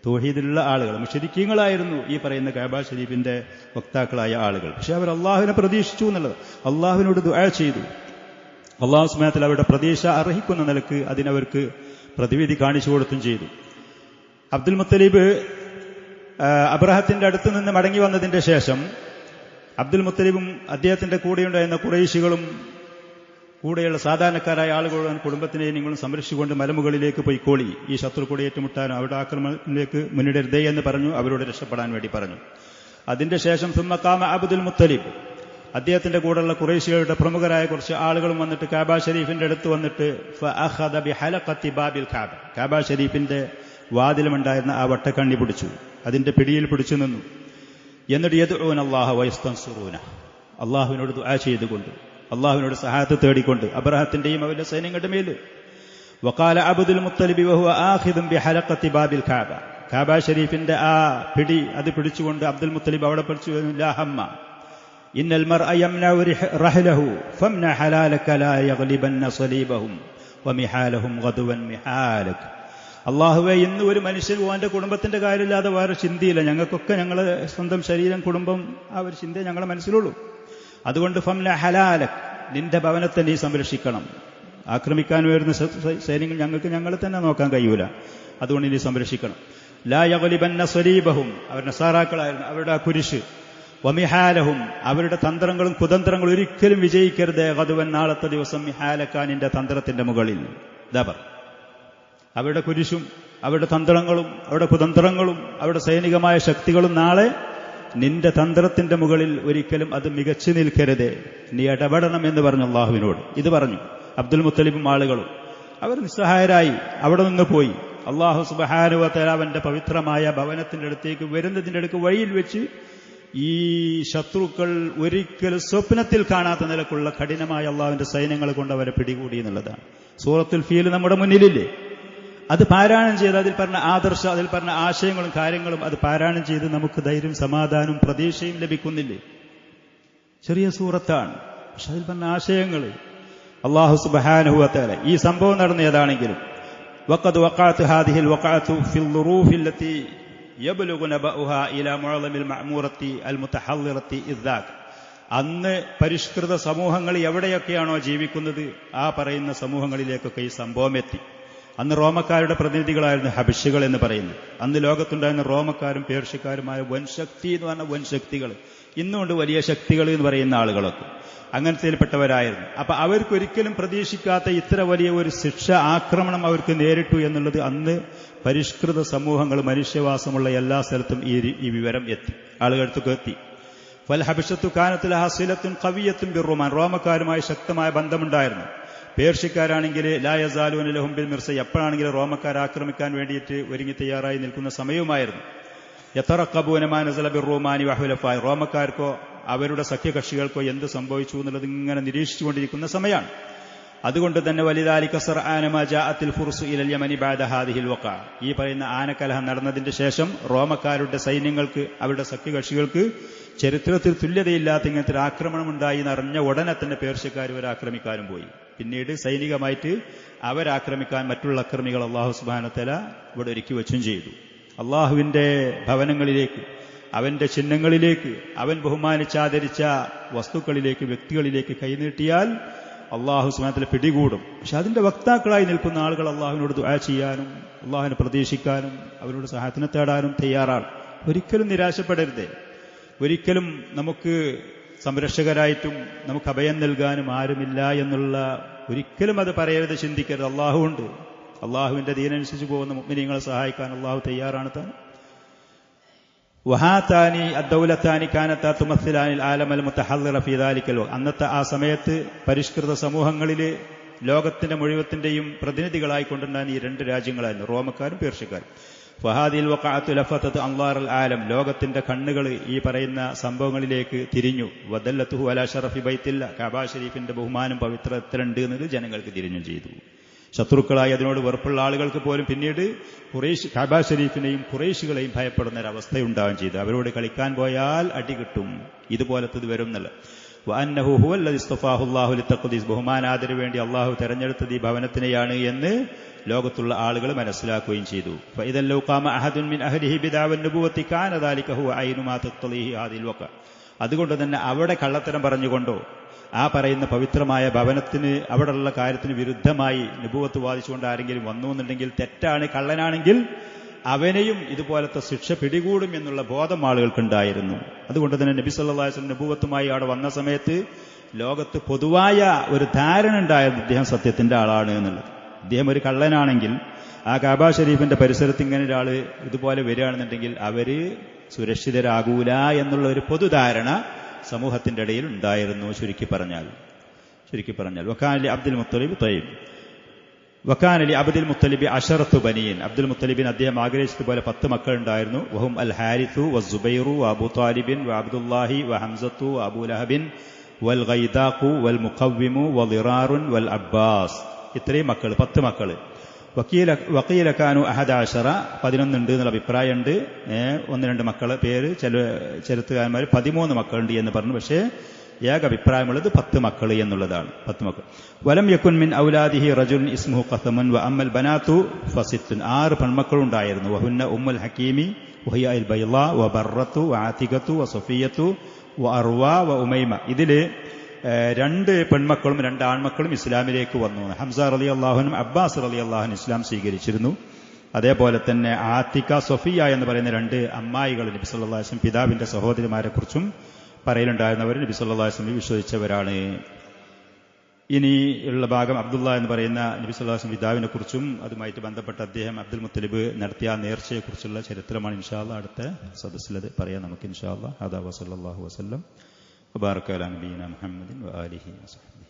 തൗഹീദിലുള്ള ആളുകൾ മുശ്രിക്കീങ്ങളായിരുന്നു ഈ പറയുന്ന കഅബ ശരീഫിന്റെ വക്താക്കളായ ആളുകൾ. പക്ഷെ അവർ അള്ളാഹുവിനെ പ്രതീക്ഷിച്ചു എന്നുള്ളത്. അള്ളാഹുവിനോട് ദുആ ചെയ്തു, അല്ലാഹു സുബ്ഹാനഹു വ തആല അവരുടെ പ്രതീക്ഷ അർഹിക്കുന്ന നിലക്ക് അതിനവർക്ക് പ്രതിവിധി കാണിച്ചു കൊടുത്തും ചെയ്തു. അബ്ദുൽ മുത്തലിബ് അബ്രഹത്തിന്റെ അടുത്ത് നിന്ന് മടങ്ങി വന്നതിന്റെ ശേഷം അബ്ദുൽ മുത്തലിബും അദ്ദേഹത്തിന്റെ കൂടെയുണ്ടായിരുന്ന ഖുറൈശികളും കൂടെയുള്ള സാധാരണക്കാരായ ആളുകളും കുടുംബത്തിനെ നിങ്ങളും സംരക്ഷിച്ചുകൊണ്ട് മലമുകളിലേക്ക് പോയിക്കോളി, ഈ ശത്രുക്കൂടെ ഏറ്റുമുട്ടാനും അവരുടെ ആക്രമണത്തിലേക്ക് മുന്നിടരുതേ എന്ന് പറഞ്ഞു. അവരോട് രക്ഷപ്പെടാൻ വേണ്ടി പറഞ്ഞു. അതിന്റെ ശേഷം സുമ്മക്കാമ അബ്ദുൽ മുത്തലിബ്, അദ്ദേഹത്തിന്റെ കൂടെയുള്ള ഖുറൈശികളുടെ പ്രമുഖരായ കുറച്ച് ആളുകളും വന്നിട്ട് കാബ ഷരീഫിന്റെ അടുത്ത് വന്നിട്ട് ഫഅഖദ ബിഹലഖത്തി ബാബിൽ കാബ, കാബ ഷരീഫിന്റെ വാതിലുമുണ്ടായിരുന്ന ആ വട്ടക്കണ്ണി പിടിച്ചു, അതിന്റെ പിടിയിൽ പിടിച്ചു നിന്നു. എന്നിട്ട് യദ്ഊന അല്ലാഹ വയസ്തൻസുറൂന, അള്ളാഹുവിനോട് ദുആ ചെയ്തുകൊണ്ട്, അള്ളാഹുവിനോട് സഹായത്ത് തേടിക്കൊണ്ട് അബ്രഹത്തിന്റെയും അവരുടെ സൈന്യങ്ങളുടെ മേൽ. വഖാല അബ്ദുൽ മുത്തലിബ് വഹുവ ആഖിദുൻ ബിഹലഖത്തി ബാബിൽ കാബ, കാബ ഷരീഫിന്റെ ആ പിടി അത് പിടിച്ചുകൊണ്ട് അബ്ദുൽ മുത്തലിബ് അവിടെ പഠിച്ചു, ലാ ഹമ്മ ഇന്നൽ മർഅ യംനഉ റഹ്ലഹു ഫംന ഹലാലക ലാ യഗ്ലിബന്ന സലീബഹും വമിഹാലഹും ഗദവൻ മിഹാലക. അള്ളാഹുവേ, ഇന്ന് ഒരു മനുഷ്യൻ അവന്റെ കുടുംബത്തിന്റെ കാര്യമില്ലാതെ വേറെ ചിന്തയില്ല. ഞങ്ങൾക്കൊക്കെ ഞങ്ങളെ സ്വന്തം ശരീരം, കുടുംബം, ആ ഒരു ചിന്തയെ ഞങ്ങളെ മനസ്സിലുള്ളൂ. അതുകൊണ്ട് ഫംന ഹലാലക്, നിന്റെ ഭവനത്തെ നീ സംരക്ഷിക്കണം. ആക്രമിക്കാൻ വരുന്ന സൈന്യങ്ങൾ ഞങ്ങൾക്ക് ഞങ്ങളെ തന്നെ നോക്കാൻ കഴിയൂല, അതുകൊണ്ട് നീ സംരക്ഷിക്കണം. ലാ യഗ്ലിബന്ന സലീബഹും, അവർ നസാറാക്കളായിരുന്നു, അവരുടെ ആ കുരിശ്, വമിഹാലഹും, അവരുടെ തന്ത്രങ്ങളും കുതന്ത്രങ്ങളും ഒരിക്കലും വിജയിക്കരുത്. ഗദുവൻ, നാളത്തെ ദിവസം, മിഹാലക്ക, നിന്റെ തന്ത്രത്തിന്റെ മുകളിൽ. ദബർ, അവരുടെ കുരിശും അവരുടെ തന്ത്രങ്ങളും അവരുടെ കുതന്ത്രങ്ങളും അവരുടെ സൈനികമായ ശക്തികളും നാളെ നിന്റെ തന്ത്രത്തിന്റെ മുകളിൽ ഒരിക്കലും അത് മികച്ചു നിൽക്കരുത്, നീ ഇടപെടണം എന്ന് പറഞ്ഞു അള്ളാഹുവിനോട്. ഇത് പറഞ്ഞു അബ്ദുൽ മുത്തലിബും ആളുകളും. അവർ നിസ്സഹായരായി അവിടെ നിന്ന് പോയി. അള്ളാഹു സുബ്ഹാനഹു വ തആല അവന്റെ പവിത്രമായ ഭവനത്തിന്റെ അടുത്തേക്ക് വരുന്നതിന്റെ അടുക്ക് വഴിയിൽ വെച്ച് ഈ ശത്രുക്കൾ ഒരിക്കലും സ്വപ്നത്തിൽ കാണാത്ത നിലക്കുള്ള കഠിനമായ അള്ളാഹുവിന്റെ സൈന്യങ്ങളെ കൊണ്ട് അവരെ പിടികൂടി എന്നുള്ളതാണ്. സൂറത്തുൽ ഫീൽ നമ്മുടെ മുന്നിലില്ലേ? അത് പാരായണം ചെയ്ത് അതിൽ പറഞ്ഞ ആദർശം, അതിൽ പറഞ്ഞ ആശയങ്ങളും കാര്യങ്ങളും അത് പാരായണം ചെയ്ത് നമുക്ക് ധൈര്യം, സമാധാനവും പ്രതീക്ഷയും ലഭിക്കുന്നില്ലേ? ചെറിയ സൂറത്താണ്, പക്ഷെ അതിൽ പറഞ്ഞ ആശയങ്ങൾ അല്ലാഹു സുബ്ഹാനഹു വ തആല ഈ സംഭവം നടന്ന ഏതാണെങ്കിലും വഖദ് വഖഅത് ഹാദിഹിൽ വഖഅതു ഫിൽ ളുറൂഫി അല്ലതി യബ്ലുഗു നബഉഹാ ഇലാ മുഅല്ലമിൽ മഅമൂറത്തി അൽ മുതഹല്ലിറത്തി ഇദ്ദാക്. അന്ന് പരിഷ്കൃത സമൂഹങ്ങൾ എവിടെയൊക്കെയാണോ ജീവിക്കുന്നത് ആ പറയുന്ന സമൂഹങ്ങളിലേക്കൊക്കെ ഈ സംഭവം എത്തി. അന്ന് റോമക്കാരുടെ പ്രതിനിധികളായിരുന്നു ഹബശികൾ എന്ന് പറയുന്നത്. അന്ന് ലോകത്തുണ്ടായിരുന്ന റോമക്കാരും പേർഷ്യക്കാരുമായ വൻശക്തി എന്ന് പറഞ്ഞ വൻശക്തികൾ, ഇന്നുകൊണ്ട് വലിയ ശക്തികൾ എന്ന് പറയുന്ന ആളുകളൊക്കെ അങ്ങനത്തെയിൽപ്പെട്ടവരായിരുന്നു. അപ്പൊ അവർക്കൊരിക്കലും പ്രതീക്ഷിക്കാത്ത ഇത്ര വലിയ ഒരു ശിക്ഷ, ആക്രമണം അവർക്ക് നേരിട്ടു എന്നുള്ളത് അന്ന് പരിഷ്കൃത സമൂഹങ്ങൾ, മനുഷ്യവാസമുള്ള എല്ലാ സ്ഥലത്തും ഈ വിവരം എത്തി, ആളുകൾക്ക് എത്തി. ഫൽ ഹബശത്തു കാനത്ത് ലഹാ സിലത്തുൻ ഖവിയ്യത്തുൻ ബിർറുമാൻ, റോമക്കാരുമായി ശക്തമായ ബന്ധമുണ്ടായിരുന്നു. പേർഷ്യക്കാരാണെങ്കിൽ ലാ യസാലൂന ലഹും ബിൽ മിർസ, എപ്പോഴാണെങ്കിലും റോമക്കാർ ആക്രമിക്കാൻ വേണ്ടിയിട്ട് ഒരുങ്ങി തയ്യാറായി നിൽക്കുന്ന സമയവുമായിരുന്നു. യതറഖബൂന മാ നസല ബിർറുമാനി വഹുലഫാ, റോമക്കാർക്കോ അവരുടെ സഖ്യകക്ഷികൾക്കോ എന്ത് സംഭവിച്ചു എന്നുള്ളത് ഇങ്ങനെ നിരീക്ഷിച്ചുകൊണ്ടിരിക്കുന്ന സമയമാണ്. അതുകൊണ്ട് തന്നെ വലിദാലിക സർആന മാ ജാഅത്തിൽ ഫുർസു ഇലൽ യമനി ബഅദ ഹാദിഹിൽ വഖഅ, ഈ പറയുന്ന ആനക്കലഹം നടന്നതിന്റെ ശേഷം റോമക്കാരുടെ സൈന്യങ്ങൾക്ക്, അവരുടെ സഖ്യകക്ഷികൾക്ക് ചരിത്രത്തിൽ തുല്യതയില്ലാത്ത ഇങ്ങനത്തെ ഒരു ആക്രമണം ഉണ്ടായി എന്നറിഞ്ഞ ഉടനെ തന്നെ പേർഷ്യക്കാർ അവരാക്രമിക്കാനും പോയി. പിന്നീട് സൈനികമായിട്ട് അവരാക്രമിക്കാൻ മറ്റുള്ള അക്രമികൾ അല്ലാഹു സുബ്ഹാനഹു വ തആല ഇവിടെ ഒരുക്കി വെച്ചും ചെയ്തു. അള്ളാഹുവിന്റെ ഭവനങ്ങളിലേക്ക്, അവന്റെ ചിഹ്നങ്ങളിലേക്ക്, അവൻ ബഹുമാനിച്ചാദരിച്ച വസ്തുക്കളിലേക്ക്, വ്യക്തികളിലേക്ക് കൈനീട്ടിയാൽ അള്ളാഹു സുബ്ഹാനഹു വ തആല പിടികൂടും. പക്ഷെ അതിന്റെ വക്താക്കളായി നിൽക്കുന്ന ആളുകൾ അള്ളാഹുവിനോട് ദുആ ചെയ്യാനും അള്ളാഹുവിനെ പ്രതീക്ഷിക്കാനും അവരോട് സഹായത്തിനെ തേടാനും തയ്യാറാണ്. ഒരിക്കലും നിരാശപ്പെടരുത്. ഒരിക്കലും നമുക്ക് സംരക്ഷകരായിട്ടും നമുക്ക് അഭയം നൽകാനും ആരുമില്ല എന്നുള്ള ഒരിക്കലും അത് പറയരുത്, ചിന്തിക്കരുത്. അള്ളാഹുവുണ്ട്. അള്ളാഹുവിന്റെ ദീനനുസരിച്ച് പോകുന്ന മുഅ്മിനീങ്ങളെ സഹായിക്കാൻ അള്ളാഹു തയ്യാറാണ് താൻ. വഹാതാനി അദ്ദൗലത്താനി കാനത്താ തുമസ്സിലാനിൽ ആലമൽ മുതഹല്ലിറ ഫീ ദാലിക്കൽ. അന്നത്തെ ആ സമയത്ത് പരിഷ്കൃത സമൂഹങ്ങളിൽ ലോകത്തിന്റെ മുഴുവത്തിന്റെയും പ്രതിനിധികളായി കൊണ്ടുണ്ടായിരുന്ന ഈ രണ്ട് രാജ്യങ്ങളായിരുന്നു, റോമക്കാരും പേർഷ്യക്കാരും. ഫഹാദിൽ വഖഅത്തു ലഫതത് അൻളാറൽ ആലം, ലോകത്തിന്റെ കണ്ണുകൾ ഈ പറയുന്ന സംഭവങ്ങളിലേക്ക് തിരിഞ്ഞു. വദല്ലത്തുഹു അലാ ശറഫി ബൈത്തില്ല, കഅബ ഷരീഫിന്റെ ബഹുമാനം, പവിത്രത്തിലുണ്ട് എന്നത് ജനങ്ങൾക്ക് തിരിഞ്ഞു ചെയ്തു. ശത്രുക്കളായി അതിനോട് വെറുപ്പുള്ള ആളുകൾക്ക് പോലും പിന്നീട് കഅബ ഷരീഫിനെയും ഖുറൈശികളെയും ഭയപ്പെടുന്ന ഒരവസ്ഥയുണ്ടാവുകയും ചെയ്തു. അവരോട് കളിക്കാൻ പോയാൽ അടി കിട്ടും, ഇതുപോലത്തത് വരും എന്നല്ല. വഅന്നഹു ഹുവല്ലദി ഇസ്തഫാഹു അല്ലാഹു ലിതഖ്ദീസ്, ബഹുമാനാദരവ് വേണ്ടി അള്ളാഹു തെരഞ്ഞെടുത്തത് ഈ ഭവനത്തിനെയാണ് എന്ന് ലോകത്തുള്ള ആളുകൾ മനസ്സിലാക്കുകയും ചെയ്തു. ഫഇദൻ ലൗ ഖാമ അഹദുൻ മിൻ അഹ്ലിഹി ബിദഅവൻ നുബുവത്തി കാന ദാലിക ഹുവ ഐനു മാ തഖ്തളിഹി ഹാദിൽ വഖ. അതുകൊണ്ട് തന്നെ അവിടെ കള്ളത്തരം പറഞ്ഞുകൊണ്ടോ ആ പറയുന്ന പവിത്രമായ ഭവനത്തിന് അവിടെയുള്ള കാര്യത്തിന് വിരുദ്ധമായി നുബുവത്ത് വാദിച്ചുകൊണ്ട് ആരെങ്കിലും വന്നു എന്നുണ്ടെങ്കിൽ തെറ്റാണ്, കള്ളനാണെങ്കിൽ അവനെയും ഇതുപോലത്തെ ശിക്ഷ പിടികൂടും എന്നുള്ള ബോധം ആളുകൾക്കുണ്ടായിരുന്നു. അതുകൊണ്ട് തന്നെ നബി സല്ലല്ലാഹു അലൈഹി വസല്ലം നുബുവത്തുമായി അവിടെ വന്ന സമയത്ത് ലോകത്ത് പൊതുവായ ഒരു ധാരണ ഉണ്ടായിരുന്നു ഇദ്ദേഹം സത്യത്തിന്റെ ആളാണ് എന്നുള്ളത്. ഇദ്ദേഹം ഒരു കള്ളനാണെങ്കിൽ ആ കഅബ ഷരീഫിന്റെ പരിസരത്ത് ഇങ്ങനെ ഒരാള് ഇതുപോലെ വരികയാണെന്നുണ്ടെങ്കിൽ അവര് സുരക്ഷിതരാകൂല എന്നുള്ള ഒരു പൊതുധാരണ സമൂഹത്തിന്റെ ഇടയിൽ ഉണ്ടായിരുന്നു. ചുരുക്കി പറഞ്ഞാൽ വക്കാനലി അബ്ദുൽ മുത്തലിബ് തയ്യിബ് വക്കാനലി അബ്ദുൽ മുത്തലിബി അശറത്തു ബനീൻ. അബ്ദുൽ മുത്തലിബിന് അദ്ദേഹം ആഗ്രഹിച്ചതുപോലെ 10 മക്കൾ ഉണ്ടായിരുന്നു. വഹും അൽ ഹാരിത്തു വസുബൈറു അബു താലിബിൻ വഅബ്ദുല്ലാഹി വഹംസത്തു അബൂ ലഹബിൻ വൽ ഗൈദാഖു വൽ മുഖവ്വിമു വളിറാറുൻ വൽ അബ്ബാസ്. ഇത്രയും മക്കൾ, 10 മക്കൾ. വക്കീലക്കാനു 11 11 ഉണ്ട് എന്നുള്ള അഭിപ്രായമുണ്ട്. 1-2 മക്കളെ പേര് ചില ചരിത്രകാരന്മാർ 13 മക്കളുണ്ട് എന്ന് പറഞ്ഞു. പക്ഷേ ഏക അഭിപ്രായമുള്ളത് 10 മക്കൾ എന്നുള്ളതാണ്. 10 മക്കൾ. വലം യകുൻ മിൻ ഔലാദിഹി റജുൽ ഇസ്മുഹു ഖസമുൻ വ അമ്മൽ ബനാത്തു ഫസിത്തുൻ. 6 പെൺമക്കളുണ്ടായിരുന്നു. വഹുന്ന ഉമ്മുൽ ഹക്കീമി വഹിയ അൽ ബൈളാ വ ബർറത്തു വ ആതിഖത്തു വ സഫിയത്തു വ അർവാ വ ഉമൈമ. ഇതില് 2 പെൺമക്കളും 2 ആൺമക്കളും ഇസ്ലാമിലേക്ക് വന്നു. ഹംസ റളിയല്ലാഹുനും അബ്ബാസ് റളിയല്ലാഹുനും ഇസ്ലാം സ്വീകരിച്ചിരുന്നു. അതേപോലെ തന്നെ ആതിഖ, സഫിയ എന്ന് പറയുന്ന 2 അമ്മായികൾ നബി സല്ലല്ലാഹു അലൈഹി വസല്ലം പിതാവിന്റെ സഹോദരിമാരെ കുറിച്ചും പറയലുണ്ടായിരുന്നവർ നബി സല്ലല്ലാഹു അലൈഹി വസല്ലം വിശ്വസിച്ചവരാണ്. ഇനി ഉള്ള ഭാഗം അബ്ദുള്ള എന്ന് പറയുന്ന നബി സല്ലല്ലാഹു അലൈഹി വസല്ലം പിതാവിനെ കുറിച്ചും അതുമായിട്ട് ബന്ധപ്പെട്ട അദ്ദേഹം അബ്ദുൽ മുത്തലിബ് നടത്തിയ നേർച്ചയെക്കുറിച്ചുള്ള ചരിത്രമാണ് ഇൻഷാ അല്ലാഹ് അടുത്ത സദസ്സിലത് പറയാം നമുക്ക് ഇൻഷാ അല്ലാഹ്. ഹദാ വസല്ലല്ലാഹു വസല്ലം വബാറക അലാ നബിയിനാ മുഹമ്മദിൻ വആലിഹി വസഹ്ബിഹി.